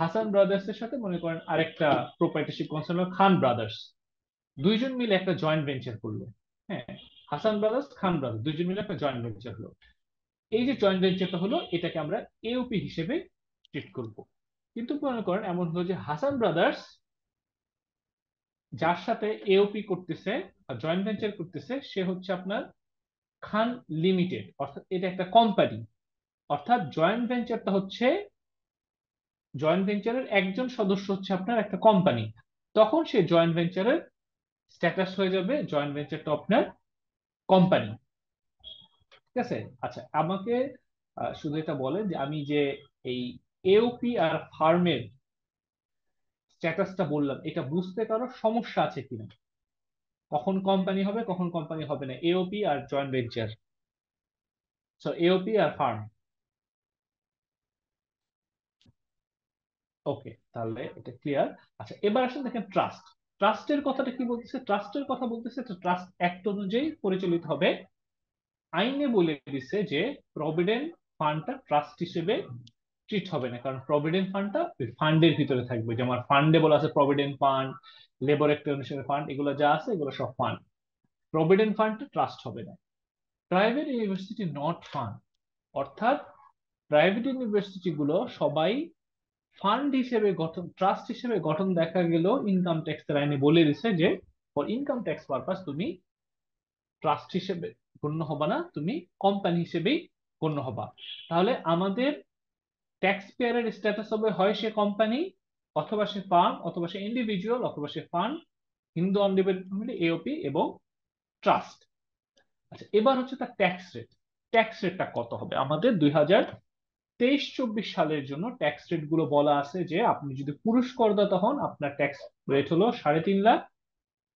হাসান ব্রাদার্স এর সাথে মনে করেন আরেকটা প্রোপ্রাইটারশিপ কনসার্ন হলো খান ব্রাদার্স, দুইজন মিলে একটা জয়েন্ট ভেঞ্চার করলো। হ্যাঁ, হাসান ব্রাদার্স খান ব্রাদার্স দুইজন মিলে একটা জয়েন্ট ভেঞ্চার হলো। এই যে জয়েন্ট ভেঞ্চারটা হলো, এটাকে আমরা এওপি হিসেবে ট্রিট করব। কিন্তু মনে করেন এমন হলো যে হাসান ব্রাদার্স যার সাথে এওপি করতেছে বা জয়েন্ট ভেঞ্চার করতেছে সে হচ্ছে আপনার খান লিমিটেড, অর্থাৎ এটা একটা কোম্পানি। অর্থাৎ জয়েন্ট ভেঞ্চারের একজন সদস্য হচ্ছে আপনার একটা কোম্পানি, তখন সে জয়েন্ট ভেঞ্চারের স্ট্যাটাস হয়ে যাবে জয়েন্ট ভেঞ্চারটা আপনার কোম্পানি। ঠিক আছে? আচ্ছা, আমাকে শুধু এটা বলেন যে আমি যে এই এওপি আর ফার্মের স্ট্যাটাসটা বললাম, এটা বুঝতে কারো সমস্যা আছে কিনা? কখন কোম্পানি হবে কখন কোম্পানি হবে না, এওপি আর জয়েন্ট ভেঞ্চার, এওপি আর ফার্ম। ওকে, তাহলে এটা ক্লিয়ার। আচ্ছা, এবার আসেন দেখেন ট্রাস্ট। ট্রাস্টের কথাটা কি বলতেছে? ট্রাস্টের কথা বলতেছে ট্রাস্ট অ্যাক্ট অনুযায়ী পরিচালিত হবে। আইনে বলে দিছে যে প্রভিডেন্ট ফান্ডটা ট্রাস্ট হিসেবে ট্রিট হবে না, কারণ প্রভিডেন্ট ফান্ডটা ফান্ডের ভিতরে থাকবে। যেমন ফান্ডে বলা আছে provident fund, labour activation fund, এগুলো যা আছে এগুলো সব ফান্ড। প্রভিডেন্ট ফান্ডটা ট্রাস্ট হবে না। প্রাইভেট ইউনিভার্সিটি নট ফান্ড, অর্থাৎ প্রাইভেট ইউনিভার্সিটি গুলো সবাই ফান্ড হিসেবে গঠন, ট্রাস্ট হিসেবে গঠন দেখা গেল ইনকাম ট্যাক্স আইনে বলে দিছে যে ফর ইনকাম ট্যাক্স পারপাস তুমি ট্রাস্ট হিসেবে গণ্য হবা না, তুমি কোম্পানি হিসেবেই গণ্য হবা। তাহলে আমাদের ট্যাক্স পেয়ারের স্ট্যাটাস হবে হয় সে কোম্পানি, অথবা সে ফার্ম, অথবা সে ইন্ডিভিজুয়াল, অথবা সে fund, Hindu undivided family, AOP এবং ট্রাস্ট। আচ্ছা, এবার হচ্ছে তার ট্যাক্স রেট। ট্যাক্স রেটটা কত হবে আমাদের 2023-24 সালের জন্য? ট্যাক্স রেট গুলো বলা আছে যে আপনি যদি পুরুষ করদাতা হন আপনার ট্যাক্স রেট হলো 3.5 লাখ,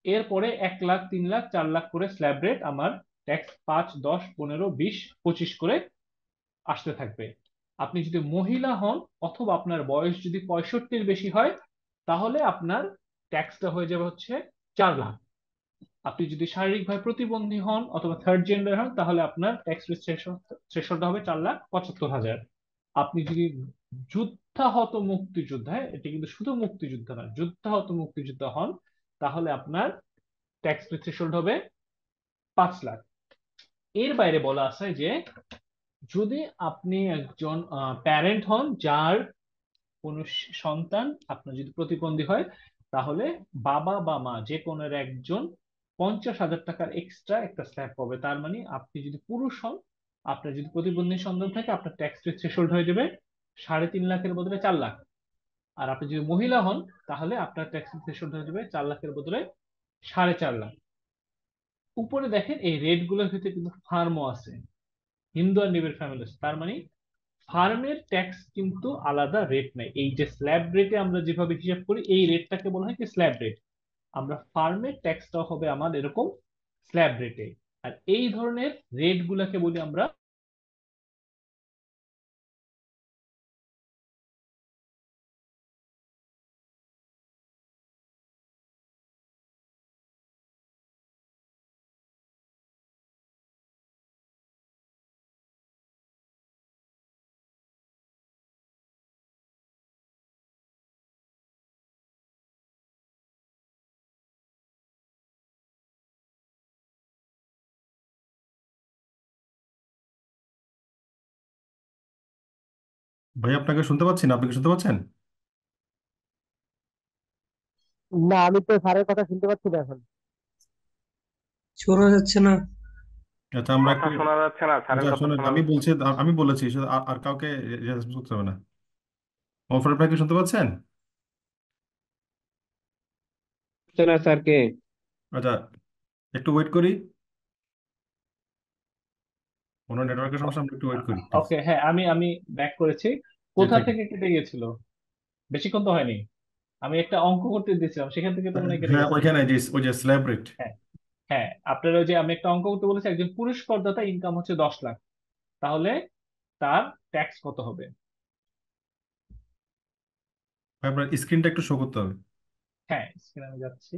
এরপরে 1 লাখ, 3 লাখ, 4 লাখ করে স্ল্যাব রেট আমার ট্যাক্স 5, 10, 15, 20, 25 করে আসতে থাকবে। আপনি যদি মহিলা হন অথবা আপনার বয়স যদি 65-র বেশি হয় তাহলে আপনার ট্যাক্সটা হয়ে যাবে হচ্ছে 4 লাখ। আপনি যদি শারীরিকভাবে প্রতিবন্ধী হন অথবা থার্ড জেন্ডার হন তাহলে আপনার ট্যাক্স থ্রেশহোল্ড হবে 4,75,000। আপনি যদি যুদ্ধাহত মুক্তিযোদ্ধা, এটা কিন্তু শুধু মুক্তিযুদ্ধ না, যুদ্ধাহত মুক্তিযোদ্ধা হন তাহলে আপনার ট্যাক্স থ্রেশহোল্ড হবে 5 লাখ। এর বাইরে বলা আছে যে যদি আপনি একজন প্যারেন্ট হন যার কোন সন্তান আপনার যদি প্রতিবন্ধী হয় তাহলে বাবা বা মা যে কোনো একজন 50,000 টাকার এক্সট্রা একটা স্ল্যাব পাবে। তার মানে আপনি যদি পুরুষ হন, আপনার যদি প্রতিবন্ধী সন্তান থাকে আপনার ট্যাক্স থ্রেশহোল্ড হয়ে যাবে 3.5 লাখের বদলে 4 লাখ। আর আপনি যদি মহিলা হন তাহলে আপনার ট্যাক্স থ্রেশহোল্ড হয়ে যাবে 4 লাখের বদলে 4.5 লাখ। উপরে দেখেন এই রেট গুলোর ভিতরে কিন্তু ফার্মও আছে, হিন্দু আর নিবিড় ফ্যামিলি আছে। তার মানে ফার্মের ট্যাক্স কিন্তু আলাদা রেট নাই। এই যে স্ল্যাব রেটে আমরা যেভাবে হিসাব করি এই রেটটাকে বলা হয় কি স্ল্যাব রেট। আমরা ফার্মের ট্যাক্সটাও হবে আমাদের এরকম স্ল্যাব রেটে। আর এই ধরনের রেট গুলাকে বলি আমরা ভাই আপনাকে শুনতে পাচ্ছি না, আপনি কি শুনতে পাচ্ছেন? না, আমি তো স্যারের কথা শুনতে পাচ্ছি না এখন। শোনা যাচ্ছে না। আচ্ছা আমরা কথা একটু, শোনা যাচ্ছে না, স্যারের আচ্ছা কথা শোনেন শোনা আমি যাচ্ছে না। বলছি, আমি বলেছি শুধু আর কাউকে রেসপন্স করতে হবে না। ওমর আপনাকে কি শুনতে পাচ্ছেন? না স্যারকে। আচ্ছা একটু ওয়েট করি, ওনার নেটওয়ার্কের সমস্যা, আমরা একটু ওয়েট করি প্লিজ। ওকে। হ্যাঁ, আমি আমি ব্যাক করেছি। জি কোথা থ্যাংক ইউ। থেকে কেটে গেছিল? বেশিক্ষণ তো হয়নি, আমি একটা অঙ্ক করতে দিয়েছিলাম সেখান থেকে তো মনে হয় কেটে হ্যাঁ গেছে। ওইখানে যে ওই যে স্ল্যাব রেট। হ্যাঁ, হ্যাঁ, আপনার ওই যে আমি একটা অঙ্ক করতে বলেছি একজন পুরুষ করদাতা ইনকাম হচ্ছে 10 লাখ, তাহলে তার ট্যাক্স কত হবে? আপনার স্ক্রিনটা একটু শো করতে হবে। হ্যাঁ, স্ক্রিনে আমি যাচ্ছি।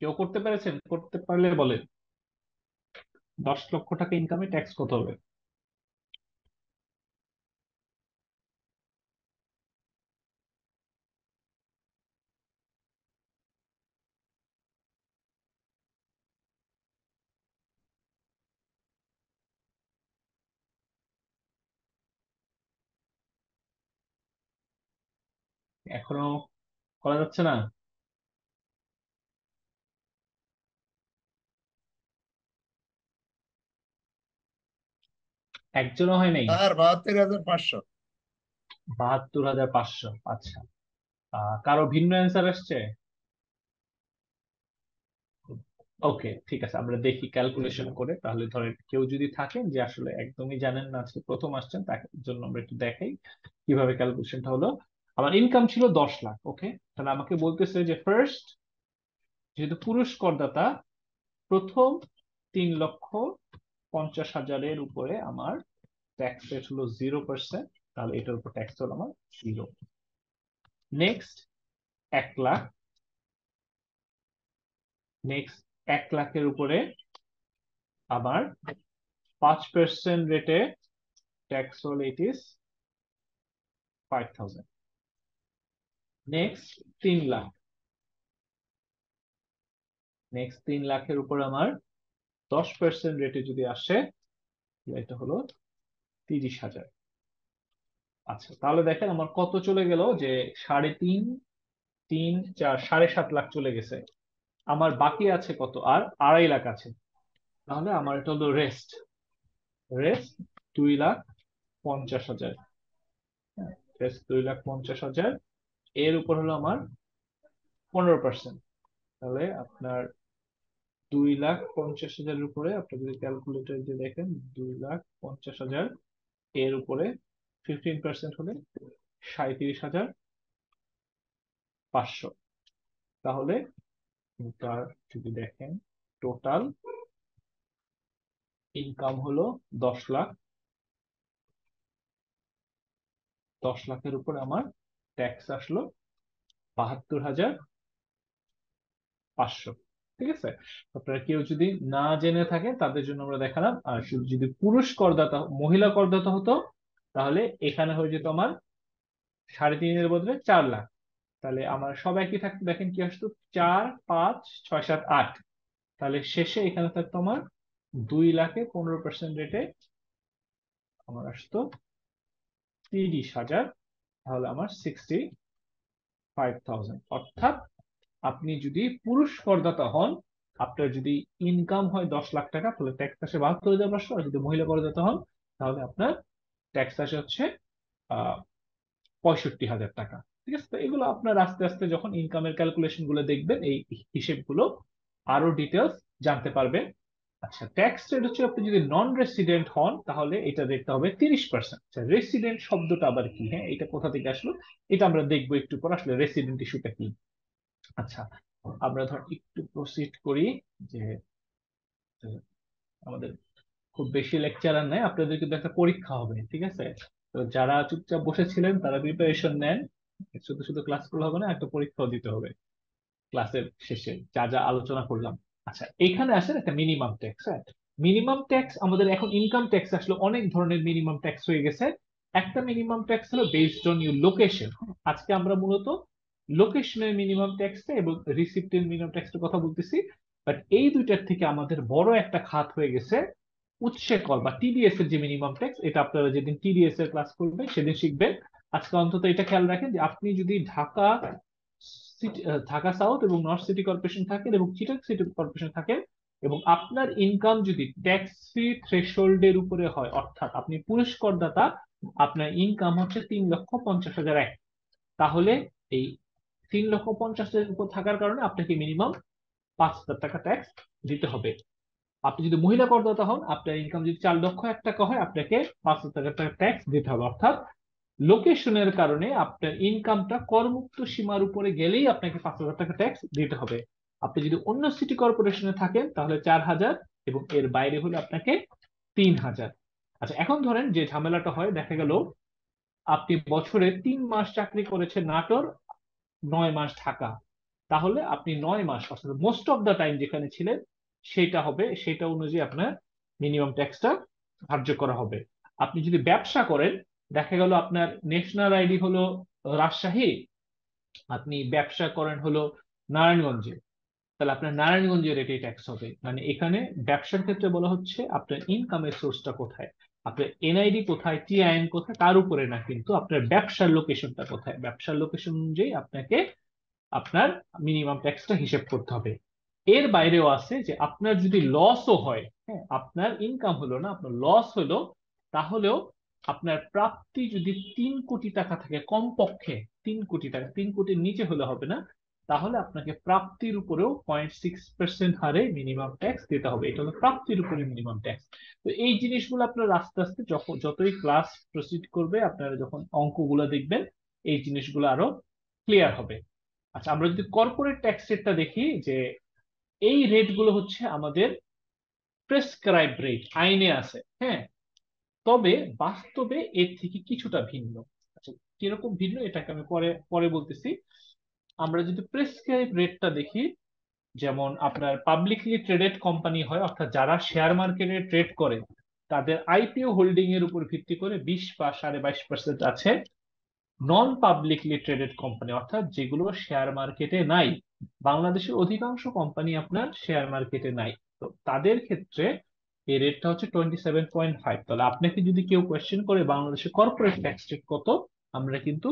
কেউ করতে পেরেছেন? করতে পারলে বলেন 10 লক্ষ টাকা ইনকামে ট্যাক্স কত হবে? এখনো করা যাচ্ছে না? একজনও হয় নাই? স্যার 72,500। 72,500। আচ্ছা, কারো ভিন্ন অ্যান্সার আসছে? ওকে, ঠিক আছে, আমরা দেখি ক্যালকুলেশন করে। তাহলে ধরেন কেউ যদি থাকেন যে আসলে একদমই জানেন না, আজকে প্রথম আসছেন, তার জন্য আমরা একটু দেখাই কিভাবে ক্যালকুলেশনটা হলো। আমার ইনকাম ছিল 10 লাখ। ওকে, তাহলে আমাকে বলতেছে যে ফার্স্ট, যেহেতু পুরুষ করদাতা, প্রথম 3,50,000-এর উপরে আমার ট্যাক্স রেট হলো 0%, তাহলে এটার উপর ট্যাক্স হলো আমার 0। নেক্সট 1 লাখ, নেক্সট 1 লাখের উপরে আবার 5% রেটে ট্যাক্স হল it is 5,000। Next 3 lakh, next 3 লাখের উপর আমার 10% রেটে যদি আসে, এটা হলো 30,000। আচ্ছা, তাহলে দেখেন আমার কত চলে গেল, যে 3.5, 3, 4, 7.5 লাখ চলে গেছে। আমার বাকি আছে কত? আর 2.5 লাখ আছে। তাহলে আমার এটা হলো রেস্ট, রেস্ট 2,50,000। রেস্ট 2,50,000, এর উপর হলো আমার 15%। তাহলে আপনার 2,50,000-এর উপরে আপনি যদি ক্যালকুলেটর দিয়ে দেখেন, 2,50,000 এর উপরে 15% হলে 37,500। তাহলে তার যদি দেখেন টোটাল ইনকাম হলো 10 লাখ। 10 লাখের উপরে আমার ট্যাক্স আসলো 72,500। ঠিক আছে, আপনারা কেউ যদি না জেনে থাকেন তাদের জন্য আমরা দেখালাম। আর শুধু যদি পুরুষ করদাতা, মহিলা করদাতা হতো, তাহলে এখানে হয়ে যেত আমার 3.5-এর বদলে 4 লাখ। তাহলে আমার সব একই থাকতো। দেখেন কি আসতো, 4, 5, 6, 7, 8। তাহলে শেষে এখানে থাকতো আমার 2 লাখে 15% রেটে আমার আসতো 30,000। তাহলে আমার 65,000। অর্থাৎ আপনি যদি পুরুষ করদাতা হন, আপনার যদি ইনকাম হয় 10 লাখ টাকা, তাহলে ট্যাক্স আসে 72,500। আর যদি মহিলা করদাতা হন, তাহলে আপনার ট্যাক্স আসে হচ্ছে 65,000 টাকা। ঠিক আছে, তো এগুলো আপনার আস্তে আস্তে যখন ইনকামের ক্যালকুলেশন গুলো দেখবেন, এই হিসেবগুলো আরো ডিটেলস জানতে পারবেন। আচ্ছা, ট্যাক্স রেট হচ্ছে, আপনি যদি নন রেসিডেন্ট হন তাহলে এটা দেখতে হবে 30%। আচ্ছা, রেসিডেন্ট শব্দটা আবার কি? হ্যাঁ, এটা কোথা থেকে আসলো এটা আমরা দেখবো একটু পর। আসলে রেসিডেন্ট ইস্যুটা কি? আচ্ছা, আমরা ধর একটু প্রসিড করি। যে আমাদের খুব বেশি লেকচারার নাই, আপনাদের কিন্তু একটা পরীক্ষা হবে। ঠিক আছে, তো যারা চুপচাপ বসেছিলেন তারা প্রিপারেশন নেন। শুধু শুধু ক্লাস করলে হবে না, একটা পরীক্ষাও দিতে হবে ক্লাসের শেষে যা যা আলোচনা করলাম। আচ্ছা, এখানে আসেন একটা মিনিমাম ট্যাক্স। হ্যাঁ, মিনিমাম ট্যাক্স আমাদের এখন ইনকাম ট্যাক্স আসলে অনেক ধরনের মিনিমাম ট্যাক্স হয়ে গেছে। একটা মিনিমাম ট্যাক্স হলো বেসড অন ইউর লোকেশন। আজকে আমরা মূলত লোকেশনের মিনিমাম ট্যাক্সটা এবং রিসিপ্টের মিনিমাম ট্যাক্সের কথা বলতেছি। বাট এই দুইটার থেকে আমাদের বড় একটা খাত হয়ে গেছে উৎসে কর বা টিডিএস এর যে মিনিমাম ট্যাক্স। এটা আপনারা যেদিন টিডিএস এর ক্লাস করবেন সেদিন শিখবেন। আজকে অন্তত এটা খেয়াল রাখেন যে আপনি যদি ঢাকা ঢাকা সাউথ এবং নর্থ সিটি কর্পোরেশন থাকেন এবং চিটাগং সিটি কর্পোরেশন থাকেন, এবং আপনার ইনকাম যদি ট্যাক্স ফ্রি থ্রেশহোল্ডের উপরে হয়, অর্থাৎ আপনি পুরুষ করদাতা, আপনার ইনকাম হচ্ছে 3,50,000 এক, তাহলে এই 3,50,000 উপর থাকার কারণে আপনাকে মিনিমাম 5,000 টাকা ট্যাক্স দিতে হবে। আপনি যদি মহিলা করদাতা হন, আপনার ইনকাম যদি 4,01,000 টাকা হয়, আপনাকে 5,000 টাকা ট্যাক্স দিতে হবে। অর্থাৎ লোকেশনের কারণে আপনার ইনকামটা করমুক্ত সীমার উপরে গেলেই আপনাকে 5,000 টাকা ট্যাক্স দিতে হবে। আপনি যদি অন্য সিটি কর্পোরেশনে থাকেন তাহলে 4,000, এবং এর বাইরে হলে আপনাকে 3,000। আচ্ছা, এখন ধরেন যে ঝামেলাটা হয়, দেখা গেল আপনি বছরে 3 মাস চাকরি করেছেন নাটোর, 9 মাস ঢাকা, তাহলে আপনি 9 মাস অর্থাৎ মোস্ট অফ দ্য টাইম যেখানে ছিলেন সেটা হবে, সেটা অনুযায়ী আপনার মিনিমাম ট্যাক্সটা ধার্য করা হবে। আপনি যদি ব্যবসা করেন, দেখা গেল আপনার ন্যাশনাল আইডি হলো রাজশাহী, আপনি ব্যবসা করেন হলো নারায়ণগঞ্জে, তাহলে আপনার নারায়ণগঞ্জের রেটে ট্যাক্স হবে। মানে এখানে ব্যবসার ক্ষেত্রে বলা হচ্ছে আপনার ইনকামের সোর্সটা কোথায়, আপনার এনআইডি কোথায়, টিআইএন কোথায়, তার উপরে না, কিন্তু আপনার ব্যবসার লোকেশনটা কোথায়, ব্যবসার লোকেশন অনুযায়ী আপনাকে আপনার মিনিমাম ট্যাক্সটা হিসেব করতে হবে। এর বাইরেও আছে যে আপনার যদি লসও হয়, হ্যাঁ আপনার ইনকাম হলো না, আপনার লস হলো, তাহলেও আপনার প্রাপ্তি যদি 3 কোটি টাকা থাকে, কমপক্ষে 3 কোটি টাকা, 3 কোটির নিচে হলে হবে না, তাহলে আপনাকে প্রাপ্তির উপরেও 0.6% হারে মিনিমাম ট্যাক্স দিতে হবে। এটা হলো প্রাপ্তির উপরে মিনিমাম ট্যাক্স। তো এই জিনিসগুলো আপনার আস্তে আস্তে যতই ক্লাস প্রসিড করবে, আপনারা যখন অঙ্কগুলো দেখবেন এই জিনিসগুলো আরো ক্লিয়ার হবে। আচ্ছা, আমরা যদি কর্পোরেট ট্যাক্স রেটটা দেখি, যে এই রেট গুলো হচ্ছে আমাদের প্রেসক্রাইব রেট, আইনে আছে, হ্যাঁ, তবে বাস্তবে এর থেকে কিছুটা ভিন্ন। আচ্ছা, কিরকম ভিন্ন এটাকে আমি পরে পরে বলতেছি। আমরা যদি প্রেসক্রাইব রেটটা দেখি, যেমন আপনার পাবলিকলি ট্রেডেড কোম্পানি হয়, অর্থাৎ যারা শেয়ার মার্কেটে ট্রেড করে, তাদের আইপিও হোল্ডিং এর উপর ভিত্তি করে 20 বা 22.5% আছে। নন পাবলিকলি ট্রেডেড কোম্পানি অর্থাৎ যেগুলো শেয়ার মার্কেটে নাই, বাংলাদেশের অধিকাংশ কোম্পানি আপনার শেয়ার মার্কেটে নাই, তো তাদের ক্ষেত্রে এই রেটটা হচ্ছে 27.5। তাহলে আপনাকে যদি কেউ কোয়েশ্চেন করে বাংলাদেশের কর্পোরেট ট্যাক্স রেট কত, আমরা কিন্তু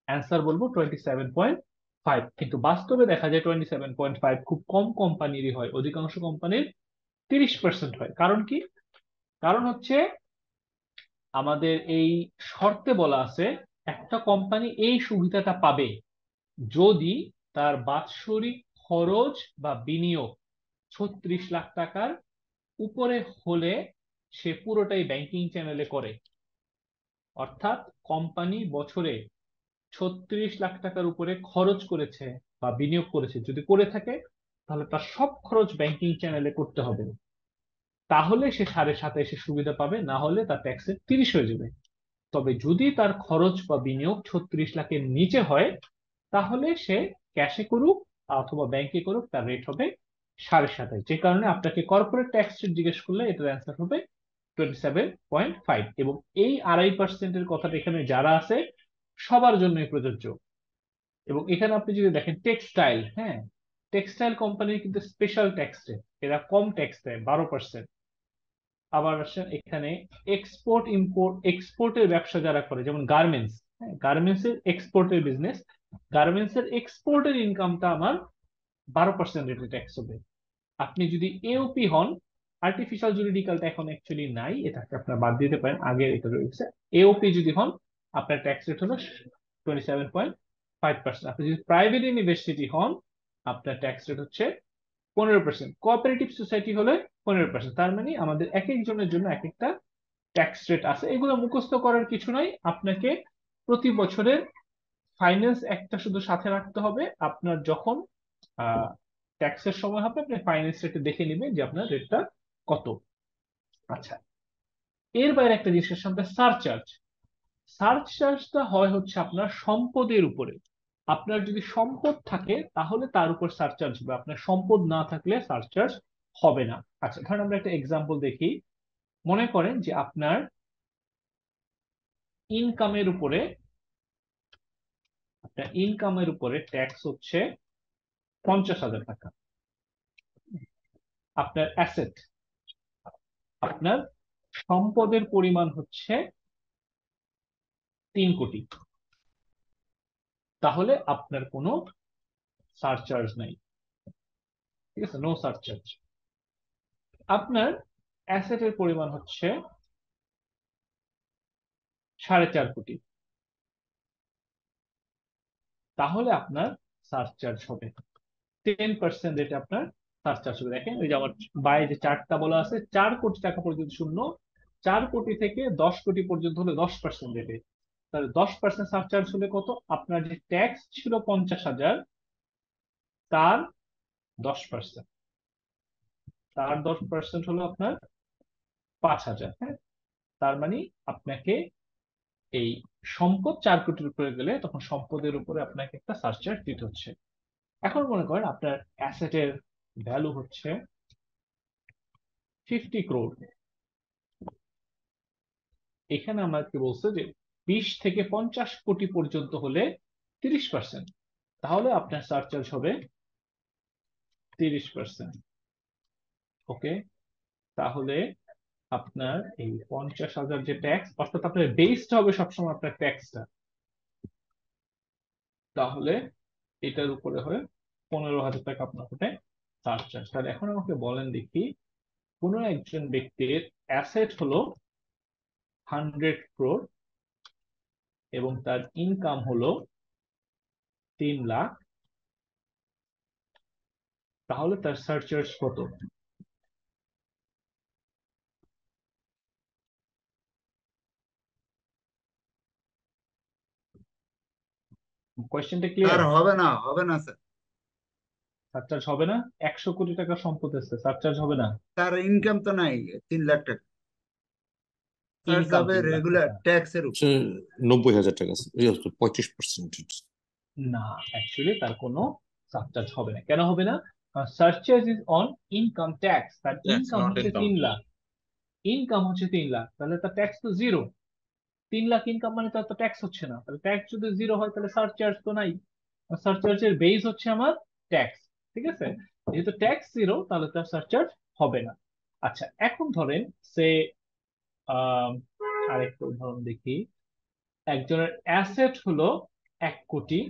অ্যান্সার বলবো 27.5, কিন্তু বাস্তবে দেখা যায় 27.5 খুব কম কোম্পানিরই হয়, অধিকাংশ কোম্পানির 30% হয়। কারণ কি? কারণ হচ্ছে আমাদের এই শর্তে বলা আছে একটা কোম্পানি এই সুবিধাটা পাবে যদি তার বাৎসরিক খরচ বা বিনিয়োগ 36 লাখ টাকার উপরে হলে সে পুরোটাই ব্যাংকিং চ্যানেলে করে। অর্থাৎ কোম্পানি বছরে 36 লাখ টাকার উপরে খরচ করেছে বা বিনিয়োগ করেছে, যদি করে থাকে তাহলে তার সব খরচ ব্যাংকিং চ্যানেলে করতে হবে, তাহলে সে 27.5 সুবিধা পাবে, না হলে তার ট্যাক্সের 30 হয়ে যাবে। তবে যদি তার খরচ বা বিনিয়োগ 36 লাখের নিচে হয়, তাহলে সে ক্যাশে করুক অথবা ব্যাংকে করুক, তার রেট হবে 27.5। যে কারণে আপনাকে কর্পোরেট ট্যাক্স রেট জিজ্ঞেস করলে এটার অ্যান্সার হবে 27.5। এবং এই 2.5%-এর কথাটা এখানে যারা আছে সবার জন্যই প্রযোজ্য। এবং এখানে আপনি যদি দেখেন টেক্সটাইল, হ্যাঁ, টেক্সটাইল কোম্পানির কিন্তু স্পেশাল ট্যাক্স রেট, এরা কম ট্যাক্স দেয় 12%। আবার আসেন এখানে এক্সপোর্ট ইম্পোর্ট, এক্সপোর্টের ব্যবসা যারা করে, যেমন গার্মেন্টস, হ্যাঁ গার্মেন্টস এর এক্সপোর্টের বিজনেস, গার্মেন্টস এর এক্সপোর্টের ইনকামটা আমার 12% রেটে ট্যাক্স হবে। আপনি যদি এওপি হন, আর্টিফিশিয়াল জুরিডিক্যালটা এখন অ্যাকচুয়ালি নাই, এটাকে আপনার বাদ দিতে পারেন, আগে এটা রয়েছে। এওপি যদি হন, আপনার ট্যাক্স রেট হলো 27.5%। আপনি যদি প্রাইভেট ইউনিভার্সিটি হন, আপনার ট্যাক্স রেট হচ্ছে 15%। কোঅপারেটিভ সোসাইটি হলে 15%। তার মানে আমাদের এক একজনের জন্য এক একটা ট্যাক্স রেট আছে। এগুলো মুখস্থ করার কিছু নাই, আপনাকে প্রতি বছরের ফাইন্যান্স একটা শুধু সাথে রাখতে হবে। আপনার যখন ট্যাক্সের সময় হবে, আপনি ফাইন্যান্স রেটে দেখে নেবেন যে আপনার রেটটা কত। আচ্ছা, এর বাইরে একটা জিনিসের সাথে সারচার্জ। সারচার্জটা হয় হচ্ছে আপনার সম্পদের উপরে। আপনার যদি সম্পদ থাকে তাহলে তার উপর সারচার্জ হবে, আপনার সম্পদ না থাকলে সারচার্জ হবে না। আচ্ছা, ধরেন আমরা একটা এক্সাম্পল দেখি। মনে করেন যে আপনার ইনকামের উপরে ট্যাক্স হচ্ছে 50,000 টাকা। আপনার অ্যাসেট, আপনার সম্পদের পরিমাণ হচ্ছে 3 কোটি, তাহলে আপনার কোনো সারচার্জ নাই, ঠিক আছে, নো সারচার্জ। আপনার অ্যাসেটের পরিমাণ হচ্ছে 4.5 কোটি, তাহলে আপনার সারচার্জ হবে 10% রেটে আপনার সারচার্জ হবে। দেখেন ওই যে আমার বাইরে যে চার্টটা বলা আছে, 4 কোটি টাকা পর্যন্ত শূন্য, 4 কোটি থেকে 10 কোটি পর্যন্ত হলে 10% রেটে। তাহলে 10% সারচার্জ হলে কত? আপনার যে ট্যাক্স ছিল 50,000, তার 10%, তার 10% হলো আপনার 5,000। হ্যাঁ, তার মানে আপনাকে এই সম্পদ 4 কোটির উপরে গেলে তখন সম্পদের উপরে আপনাকে একটা সারচার্জ দিতে হচ্ছে। এখন মনে করেন আপনার অ্যাসেটের ভ্যালু হচ্ছে 50 crore। এখানে আমাকে বলছে যে 20 থেকে 50 কোটি পর্যন্ত হলে 30%, তাহলে আপনার সারচার্জ হবে 30%। ওকে, তাহলে আপনার এই 50,000 যে ট্যাক্স, অর্থাৎ আপনার বেসড হবে সবসময় আপনার ট্যাক্সটা, তাহলে এটার উপরে হয়ে 15,000 টাকা আপনার হবে সারচার্জ। তাহলে এখন আমাকে বলেন দেখি, কোন একজন ব্যক্তির অ্যাসেট হলো 100 crore এবং তার ইনকাম হলো 3 লাখ, তাহলে তার সারচার্জ কত? কোয়েশ্চেনটা স্যার ক্লিয়ার? হবে না স্যার। সারচার্জ হবে না? 100 কোটি টাকা সম্পদ আছে, সারচার্জ হবে না? তার ইনকাম তো নাই 3 লাখ টাকা, তার ইনকাম যাবে 3 লাখ রেগুলার টাকা ট্যাক্সের উপর। 90,000 টাকা, 35%। না, অ্যাকচুয়ালি তার কোনো সারচার্জ হবে না। কেন হবে না? Surcharge is on income tax. তার ইনকাম not হচ্ছে income. 3 লাখ, ইনকাম হচ্ছে 3 লাখ, তাহলে তার ট্যাক্স তো জিরো। 3 লাখ ইনকাম মানে তার তো ট্যাক্স হচ্ছে না, তাহলে ট্যাক্স যদি জিরো হয় তাহলে সারচার্জ তো নাই। সারচার্জের বেস হচ্ছে আমার ট্যাক্স, ঠিক আছে? যেহেতু ট্যাক্স জিরো, তাহলে তার সারচার্জ হবে না। আচ্ছা, এখন ধরেন সে আরেকটা উদাহরণ দেখি। একজনের অ্যাসেট হলো 1 কোটি,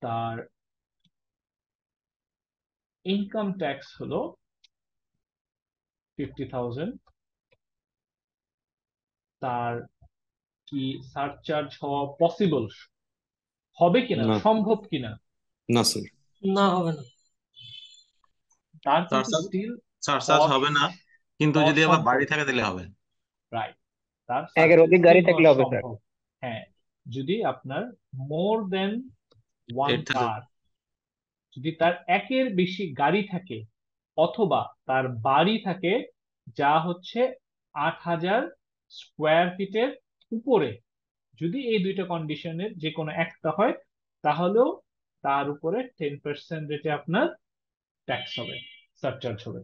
তার ইনকাম ট্যাক্স হলো 50,000, তার কি সারচার্জ হওয়া পসিবল হবে কিনা, না, সম্ভব কিনা? না স্যার। না, হবে না। তার কিন্তু সারচার্জ স্টিল সারচার্জ হবে না, কিন্তু যদি আবার অসম্ভব, বাড়ি থাকে তাহলে হবে। রাইট, তার একের অধিক গাড়ি সারচার্জ থাকলে হবে স্যার। সম্ভব। হ্যাঁ, যদি আপনার মোর দেন ওয়ান 8,000। কার, যদি তার একের বেশি গাড়ি থাকে অথবা তার বাড়ি থাকে যা হচ্ছে 8,000 স্কোয়ার ফিটের উপরে, যদি এই দুইটা কন্ডিশনের যে কোনো একটা হয়, তাহলেও তার উপরে 10% রেটে আপনার ট্যাক্স হবে, সারচার্জ হবে।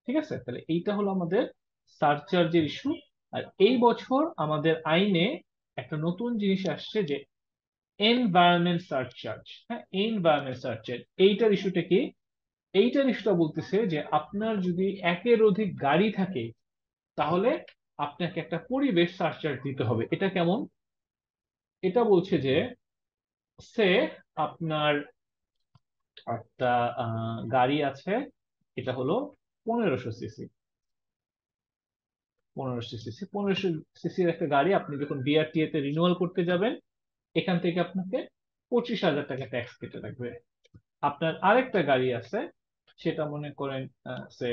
ঠিক আছে, তাহলে এইটা হলো আমাদের সারচার্জের ইস্যু। আর এই বছর আমাদের আইনে একটা নতুন জিনিস আসছে যে এনভায়রনমেন্ট সারচার্জ। হ্যাঁ, এনভায়রনমেন্ট সারচার্জ, এইটার ইস্যুটা কি? এইটার ইস্যুটা বলতেছে যে আপনার যদি একের অধিক গাড়ি থাকে, তাহলে আপনাকে একটা পরিবেশ সারচার্জ দিতে হবে। এটা কেমন? এটা বলছে যে সে আপনার একটা গাড়ি আছে, এটা হলো 1500 সিসি, 1500 সিসির একটা গাড়ি আপনি যখন বিআরটিএ তে রিনিউয়াল করতে যাবেন, এখান থেকে আপনাকে 25,000 টাকা ট্যাক্স কেটে রাখবে। আপনার আরেকটা গাড়ি আছে, সেটা মনে করেন সে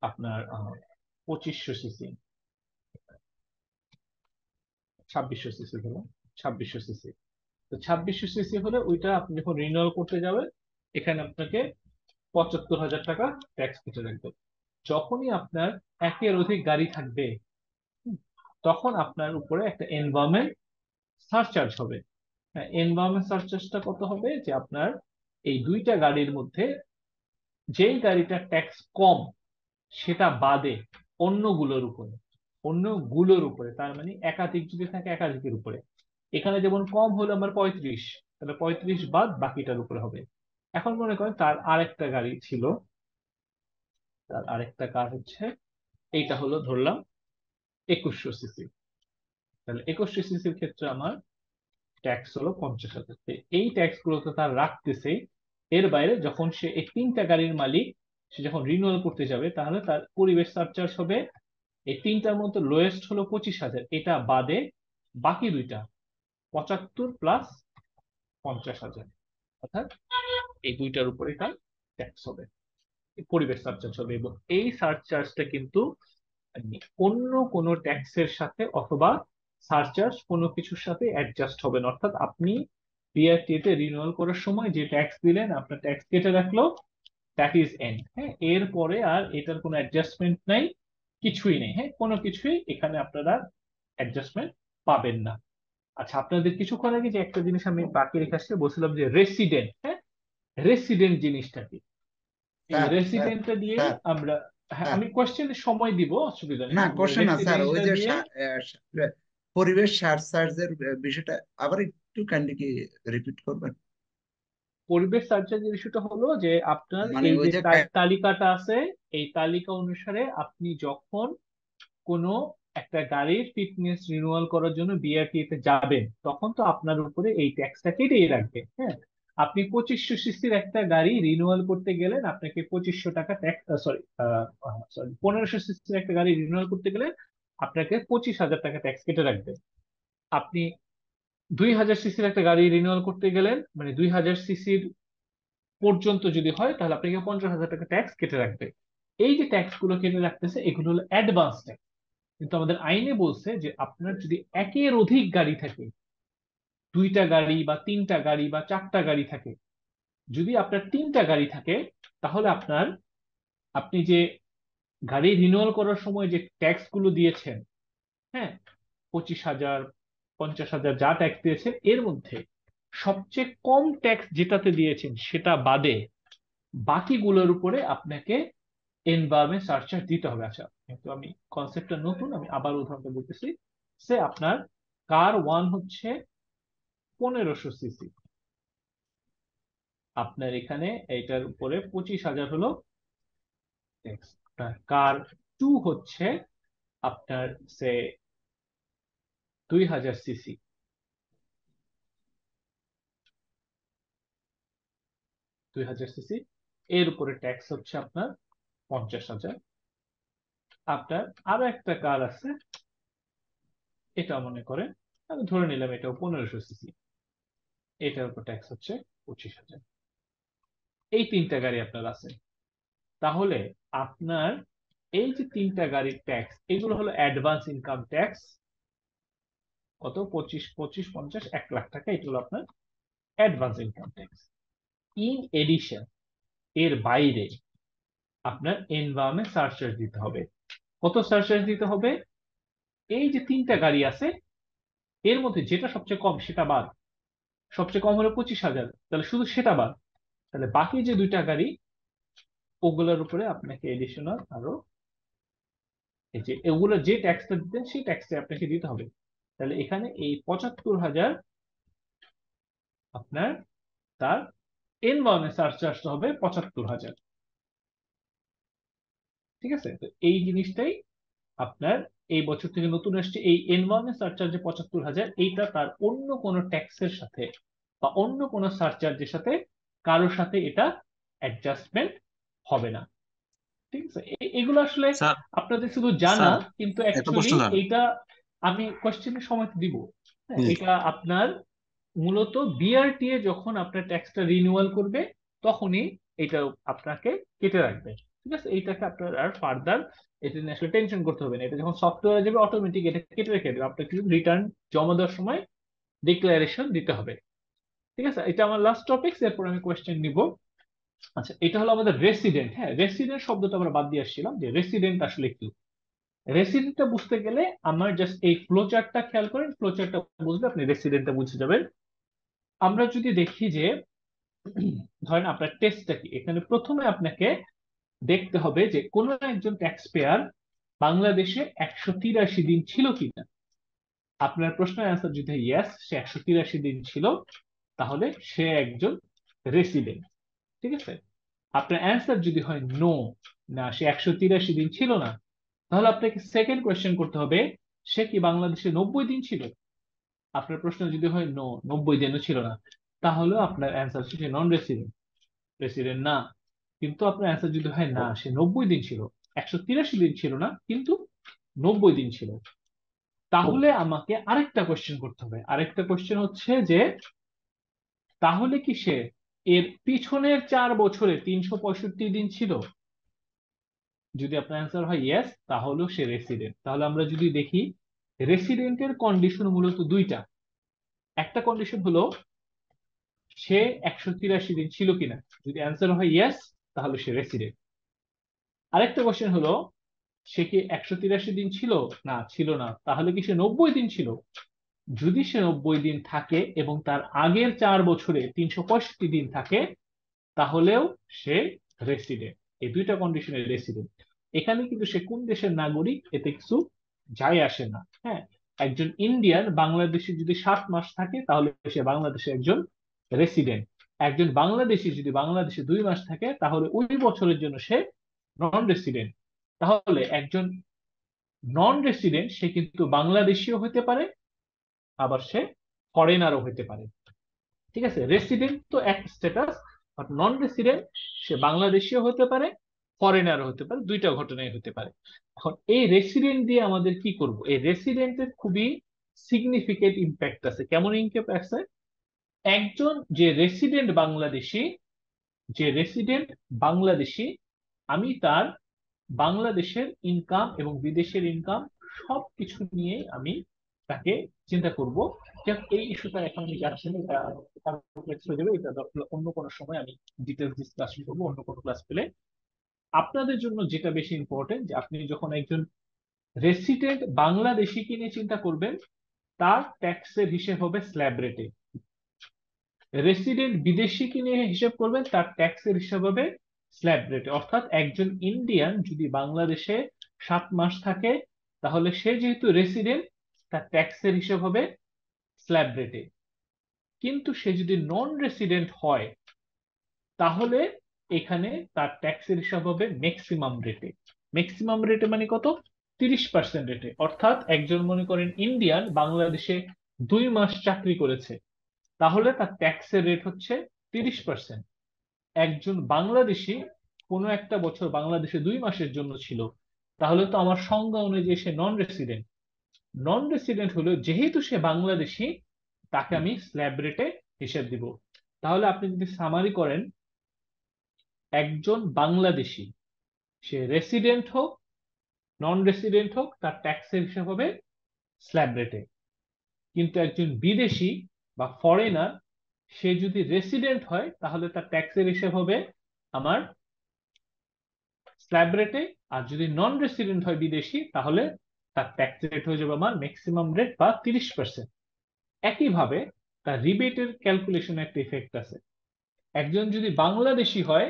আপনার 2500 সিসি, 2600 সিসি হলো, 2600 সিসি। তো 2600 সিসি হলে ওইটা আপনি যখন রিনিউয়াল করতে যাবেন, এখানে আপনাকে 75,000 টাকা ট্যাক্স কেটে রাখবে। যখনই আপনার একের অধিক গাড়ি থাকবে, তখন আপনার উপরে একটা এনভায়রনমেন্ট সারচার্জ হবে। এনভায়রনমেন্ট সারচার্জটা কত হবে? যে আপনার এই দুইটা গাড়ির মধ্যে যেই গাড়িটার ট্যাক্স কম, সেটা বাদে অন্যগুলোর উপরে, তার মানে একাধিক যদি থাকে একাধিকের উপরে। এখানে যেমন কম হলো আমার 35, তাহলে 35 বাদ বাকিটার উপরে হবে। এখন মনে করেন তার আরেকটা গাড়ি ছিল, তার আরেকটা কার হচ্ছে, এইটা হলো ধরলাম 2100 সিসি, তাহলে 2100 সিসির ক্ষেত্রে আমার ট্যাক্স হলো 50,000। এই ট্যাক্স গুলো তো তার রাখতেছে, এর বাইরে যখন সে এই তিনটা গাড়ির মালিক, সে যখন রিনিউয়াল করতে যাবে, তাহলে তার পরিবেশ সারচার্জ হবে, এই তিনটার মধ্যে লোয়েস্ট হলো 25,000, এটা বাদে বাকি দুইটা 75 প্লাস 50,000, অর্থাৎ এই দুইটার উপরে তার ট্যাক্স হবে, পরিবেশ সারচার্জ হবে। এবং এই সারচার্জটা কিন্তু অন্য কোনো ট্যাক্সের সাথে অথবা সারচার্জ কোনো কিছুর সাথে অ্যাডজাস্ট হবে না। অর্থাৎ আপনি বিআরটিএ তে রিনিউয়াল করার সময় যে ট্যাক্স দিলেন, আপনার ট্যাক্স কেটে রাখলো, দ্যাট ইজ এন্ড। হ্যাঁ, এরপরে আর এটার কোনো অ্যাডজাস্টমেন্ট নাই, কিছুই নেই। হ্যাঁ, কোনো কিছুই এখানে আপনারা অ্যাডজাস্টমেন্ট পাবেন না। আচ্ছা, আপনাদের কিছুক্ষণ আগে যে একটা জিনিস আমি বাকি রেখে আসছি, বলছিলাম যে রেসিডেন্ট। হ্যাঁ, রেসিডেন্ট জিনিসটা কি? এই স্যার স্যার রেসিডেন্টটা দিয়ে স্যার আমরা, হ্যাঁ স্যার আমি কোশ্চেনের সময় দিব, অসুবিধা নেই। না আমরা কোশ্চেন না স্যার, ওই রেসিডেন্টটা যে দিয়ে পরিবেশ সার্চের বিষয়টা আবার একটু কাইন্ডলি কি রিপিট করবেন? পরিবেশ সার্চের ইস্যুটা হলো যে আপনার মানে এই ওই যে যে তালিকাটা আছে, এই তালিকা অনুসারে আপনি যখন কোনো একটা গাড়ির ফিটনেস রিনিউয়াল করার জন্য বিআরটি তে যাবেন, তখন তো আপনার উপরে এই ট্যাক্সটা কেটেই রাখবে। হ্যাঁ, আপনি 2500 সিসির একটা গাড়ি রিনিউয়াল করতে গেলেন, আপনাকে 2500 টাকা ট্যাক্স, সরি সরি 1500 সিসির একটা গাড়ি রিনিউয়াল করতে গেলে আপনাকে 25,000 টাকা ট্যাক্স কেটে রাখবে। আপনি 2000 সিসির একটা গাড়ি রিনিউয়াল করতে গেলেন, মানে 2000 সিসির পর্যন্ত যদি হয়, তাহলে আপনাকে 50,000 টাকা ট্যাক্স কেটে রাখবে। এই যে ট্যাক্স গুলো কেটে রাখতেছে, এগুলো হলো অ্যাডভান্স ট্যাক্স। কিন্তু আমাদের আইনে বলছে যে আপনার যদি একের অধিক গাড়ি থাকে, 2টা গাড়ি বা 3টা গাড়ি বা 4টা গাড়ি থাকে, যদি আপনার 3টা গাড়ি থাকে, তাহলে আপনি যে গাড়ি রিনিউয়াল করার সময় যে ট্যাক্স গুলো দিয়েছেন, হ্যাঁ 25,000 50,000 যা ট্যাক্স দিয়েছেন, এর মধ্যে সবচেয়ে কম ট্যাক্স যেটাতে দিয়েছেন সেটা বাদে বাকিগুলোর উপরে আপনাকে এনভায়রনমেন্ট সার্চার্জ দিতে হবে। আচ্ছা, কিন্তু আমি কনসেপ্টটা নতুন, আমি আবার উদাহরণটা বলতেছি। সে আপনার কার 1 হচ্ছে 1500 সিসি, আপনার এখানে এইটার উপরে 25,000 হলো ট্যাক্স। কার 2 হচ্ছে আপনার সে 2000 সিসি, 2000 সিসি, এর উপরে ট্যাক্স হচ্ছে আপনার 50,000। আপনার আরো একটা কার আছে, এটা মনে করে আমি ধরে নিলাম এটাও 1500 সিসি, এটার উপর ট্যাক্স হচ্ছে 25,000। এই 3টা গাড়ি আপনার আছে। তাহলে আপনার এই যে 3টা গাড়ির ট্যাক্স, এগুলো হলো অ্যাডভান্স ইনকাম ট্যাক্স। কত? 25 25 50 1 লাখ টাকা, এটা হলো আপনার advance income tax. In addition, এর বাইরে আপনার এনভায়রনমেন্ট সারচার্জ দিতে হবে। কত সারচার্জ দিতে হবে? এই যে 3টা গাড়ি আছে, এর মধ্যে যেটা সবচেয়ে কম সেটা বাদ। সবচেয়ে কম হলো 25,000, তাহলে শুধু সেটা বাদ। তাহলে বাকি যে 2টা গাড়ি, ওগুলোর উপরে আপনাকে এডিশনাল আরো এই যে এগুলো যে ট্যাক্সটা দিতেন সেই ট্যাক্সটা আপনাকে দিতে হবে। তাহলে এখানে এই 75,000 আপনার তার এনভায়রনমেন্ট সারচার্জটা হবে 75,000। ঠিক আছে, তো এই জিনিসটাই আপনার এই বছর থেকে নতুন আসছে, এই এনভায়রনমেন্ট সারচার্জে 75,000, এইটা তার অন্য কোনো ট্যাক্সের সাথে বা অন্য কোনো সারচার্জের সাথে কারোর সাথে এটা অ্যাডজাস্টমেন্ট হবে না। ঠিক আছে, এগুলো আসলে স্যার আপনাদের শুধু জানা, স্যার কিন্তু একটা প্রশ্ন অ্যাকচুয়ালি স্যার। এইটা আমি কোশ্চেনের সময় তো দিব। হ্যাঁ, জি এটা আপনার মূলত বিআরটিএ যখন আপনার ট্যাক্সটা রিনিউয়াল করবে, তখনই এটা আপনাকে কেটে রাখবে। ঠিক আছে, এইটাকে আপনার আর ফার্দার এটা নিয়ে আসলে টেনশন করতে হবে না। এটা যখন সফটওয়্যারে যাবে, অটোমেটিক এটা কেটে রেখে দেবে। আপনাকে শুধু রিটার্ন জমা দেওয়ার সময় ডিক্লারেশন দিতে হবে। ঠিক আছে, এটা আমার লাস্ট টপিক, এরপর আমি কোয়েশ্চেন নিব। আচ্ছা, এটা হলো আমাদের রেসিডেন্ট। হ্যাঁ, রেসিডেন্ট শব্দটা আমরা বাদ দিয়ে আসছিলাম, যে রেসিডেন্ট আসলে কি। রেসিডেন্টটা বুঝতে গেলে আমার জাস্ট এই ফ্লো চার্টটা খেয়াল করেন, ফ্লো চার্টটা বুঝলে আপনি রেসিডেন্টটা বুঝে যাবেন। আমরা যদি দেখি যে ধরেন আপনার টেস্টটা কি, এখানে প্রথমে আপনাকে দেখতে হবে যে কোনো একজন ট্যাক্স পেয়ার বাংলাদেশে 183 দিন ছিল কিনা। আপনার প্রশ্নের অ্যান্সার যদি ইয়েস, সে 183 দিন ছিল, তাহলে সে একজন রেসিডেন্ট। ঠিক আছে, আপনার অ্যান্সার যদি হয় নো, না সে 183 দিন ছিল না, তাহলে আপনাকে সেকেন্ড কোয়েশ্চেন করতে হবে, সে কি বাংলাদেশে 90 দিন ছিল। আপনার প্রশ্ন যদি হয় নো, 90 দিনও ছিল না, তাহলে আপনার অ্যান্সার হচ্ছে নন রেসিডেন্ট, রেসিডেন্ট না। কিন্তু আপনার অ্যান্সার যদি হয় না, সে 90 দিন ছিল, 183 দিন ছিল না, কিন্তু 90 দিন ছিল, তাহলে আমাকে আরেকটা কোয়েশ্চেন করতে হবে। আরেকটা কোয়েশ্চেন হচ্ছে যে তাহলে কি সে এর পিছনের 4 বছরে 365 দিন ছিল। যদি আপনার অ্যান্সার হয় ইয়েস, তাহলে সে রেসিডেন্ট। তাহলে আমরা যদি দেখি, রেসিডেন্টের কন্ডিশন মূলত দুইটা। একটা কন্ডিশন হলো সে 183 দিন ছিল কিনা। যদি অ্যান্সার হয় ইয়েস, তাহলে সে রেসিডেন্ট। আরেকটা কোশ্চেন হলো সে কি 183 দিন ছিল, না ছিল না, তাহলে কি সে 90 দিন ছিল। যদি সে 90 দিন থাকে এবং তার আগের 4 বছরে 365 দিন থাকে, তাহলেও সে রেসিডেন্ট। এই দুইটা কন্ডিশনের রেসিডেন্ট। এখানে কিন্তু সে কোন দেশের নাগরিক এতে কিছু যায় আসে না। হ্যাঁ, একজন ইন্ডিয়ান বাংলাদেশে যদি 7 মাস থাকে তাহলে সে বাংলাদেশে একজন রেসিডেন্ট। একজন বাংলাদেশি যদি বাংলাদেশে 2 মাস থাকে তাহলে ওই বছরের জন্য সে নন রেসিডেন্ট। তাহলে একজন নন রেসিডেন্ট সে কিন্তু বাংলাদেশিও হতে পারে, আবার সে ফরেনারও হতে পারে। ঠিক আছে, রেসিডেন্ট তো এক স্ট্যাটাস, বাট নন রেসিডেন্ট সে বাংলাদেশিও হতে পারে, ফরেনারও হতে পারে, দুইটা ঘটনাই হতে পারে। এখন এই রেসিডেন্ট দিয়ে আমাদের কি করব? এই রেসিডেন্টের খুবই সিগনিফিকেন্ট ইম্প্যাক্ট আছে। কেমন ইম্প্যাক্ট আছে? একজন যে রেসিডেন্ট বাংলাদেশি, আমি তার বাংলাদেশের ইনকাম এবং বিদেশের ইনকাম সবকিছু নিয়ে আমি তাকে চিন্তা করব। এই ইস্যুটা এখন আমি যাচ্ছি না, এটা কমপ্লেক্স হয়ে যাবে, এটা অন্য কোনো সময় আমি ডিটেলস ডিসকাশন করবো অন্য কোনো ক্লাস পেলে। আপনাদের জন্য যেটা বেশি ইম্পর্টেন্ট, যে আপনি যখন একজন রেসিডেন্ট বাংলাদেশিকে নিয়ে চিন্তা করবেন, তার ট্যাক্সের হিসেব হবে স্ল্যাব রেটে। রেসিডেন্ট বিদেশিকে নিয়ে হিসেব করবেন, তার ট্যাক্সের হিসাব হবে স্ল্যাব রেটে। অর্থাৎ একজন ইন্ডিয়ান যদি বাংলাদেশে 7 মাস থাকে, তাহলে সে যেহেতু রেসিডেন্ট, তার ট্যাক্সের হিসাব হবে স্ল্যাব রেটে। কিন্তু সে যদি নন রেসিডেন্ট হয়, তাহলে এখানে তার ট্যাক্সের হিসাব হবে ম্যাক্সিমাম রেটে। ম্যাক্সিমাম রেটে মানে কত? 30% রেটে। অর্থাৎ একজন মনে করেন ইন্ডিয়ান বাংলাদেশে 2 মাস চাকরি করেছে, তাহলে তার ট্যাক্সের রেট হচ্ছে 30%। একজন বাংলাদেশি কোনো একটা বছর বাংলাদেশে 2 মাসের জন্য ছিল, তাহলে তো আমার সংজ্ঞা অনুযায়ী সে নন রেসিডেন্ট। নন রেসিডেন্ট হলো যেহেতু সে বাংলাদেশি, তাকে আমি স্ল্যাব রেটে হিসেব দিব। তাহলে আপনি যদি সামারি করেন, একজন বাংলাদেশি সে রেসিডেন্ট হোক নন রেসিডেন্ট হোক, তার ট্যাক্সের হিসাব হবে স্ল্যাব রেটে। কিন্তু একজন বিদেশি বা ফরেনার সে যদি রেসিডেন্ট হয়, তাহলে তার ট্যাক্সের হিসাব হবে আমার স্ল্যাব রেটে। আর যদি নন রেসিডেন্ট হয় বিদেশি, তাহলে তার ট্যাক্স রেট হয়ে যাবে আমার ম্যাক্সিমাম রেট বা 30%। একইভাবে তার রিবেটের ক্যালকুলেশনে একটা ইফেক্ট আছে। একজন যদি বাংলাদেশি হয়,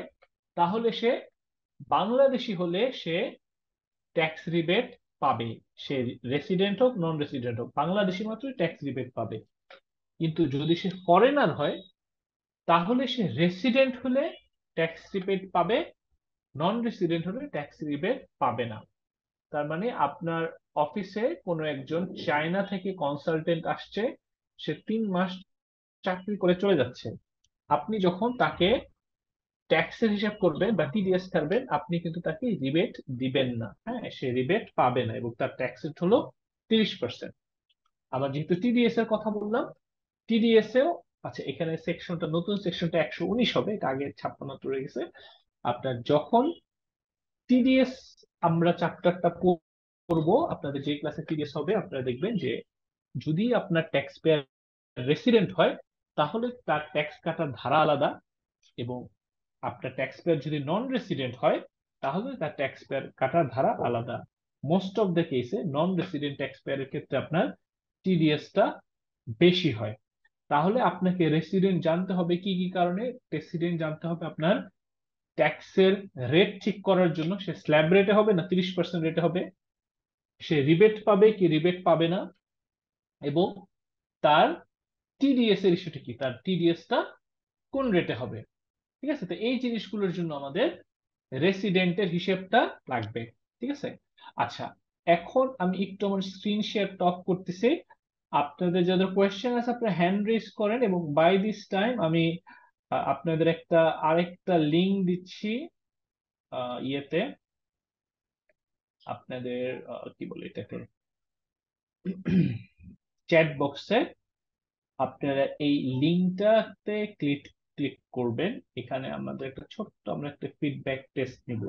তাহলে সে বাংলাদেশি হলে সে ট্যাক্স রিবেট পাবে। সে রেসিডেন্ট হোক নন রেসিডেন্ট হোক, বাংলাদেশি মাত্রই ট্যাক্স রিবেট পাবে। কিন্তু যদি সে ফরেনার হয়, তাহলে সে রেসিডেন্ট হলে ট্যাক্স রিবেট পাবে, নন রেসিডেন্ট হলে ট্যাক্স রিবেট পাবে না। তার মানে আপনার অফিসে কোনো একজন চায়না থেকে কনসালটেন্ট আসছে, সে 3 মাস চাকরি করে চলে যাচ্ছে। আপনি যখন তাকে ট্যাক্সের হিসাব করবেন বা টিডিএস ছাড়বেন, আপনি কিন্তু তাকে রিবেট দিবেন না। হ্যাঁ, সে রিবেট পাবে না এবং তার ট্যাক্স রেট হলো 30%। আবার যেহেতু টিডিএস এর কথা বললাম, টিডিএস এও আচ্ছা, এখানে সেকশনটা নতুন সেকশনটা 119 হবে, এটা আগে 56 রয়ে গেছে। আপনার যখন টিডিএস আমরা চ্যাপ্টারটা পড়বো, আপনাদের যে ক্লাসে টিডিএস হবে, আপনারা দেখবেন যে যদি আপনার ট্যাক্স পেয়ার রেসিডেন্ট হয়, তাহলে তার ট্যাক্স কাটার ধারা আলাদা, এবং আপনার ট্যাক্স পেয়ার যদি নন রেসিডেন্ট হয়, তাহলে তার ট্যাক্স পেয়ার কাটার ধারা আলাদা। মোস্ট অফ দ্য কেসে নন রেসিডেন্ট ট্যাক্স পেয়ারের ক্ষেত্রে আপনার টিডিএসটা বেশি হয়। তাহলে আপনাকে রেসিডেন্ট জানতে হবে কি কি কারণে। রেসিডেন্ট জানতে হবে আপনার ট্যাক্সের রেট ঠিক করার জন্য, সে স্ল্যাব রেটে হবে না 30% রেটে হবে, সে রিবেট পাবে কি রিবেট পাবে না, এবং তার টিডিএস এর ইস্যুটা কি, তার টিডিএসটা কোন রেটে হবে। ঠিক আছে, তো এই জিনিসগুলোর জন্য আমাদের রেসিডেন্টের হিসেবটা লাগবে। ঠিক আছে, আচ্ছা এখন আমি একটু আমার স্ক্রিন শেয়ার টপ করতেছি। আপনাদের যাদের কোয়েশ্চেন আছে আপনারা হ্যান্ড রেজ করেন, এবং বাই দিস টাইম আমি আপনাদের আরেকটা লিংক দিচ্ছি ইয়েতে, আপনাদের কি বলে এটাকে, চ্যাট বক্সে। আপনারা এই লিংকটাতে ক্লিক করবেন। এখানে আমাদের একটা ছোট্ট আমরা একটা ফিডব্যাক টেস্ট নিব।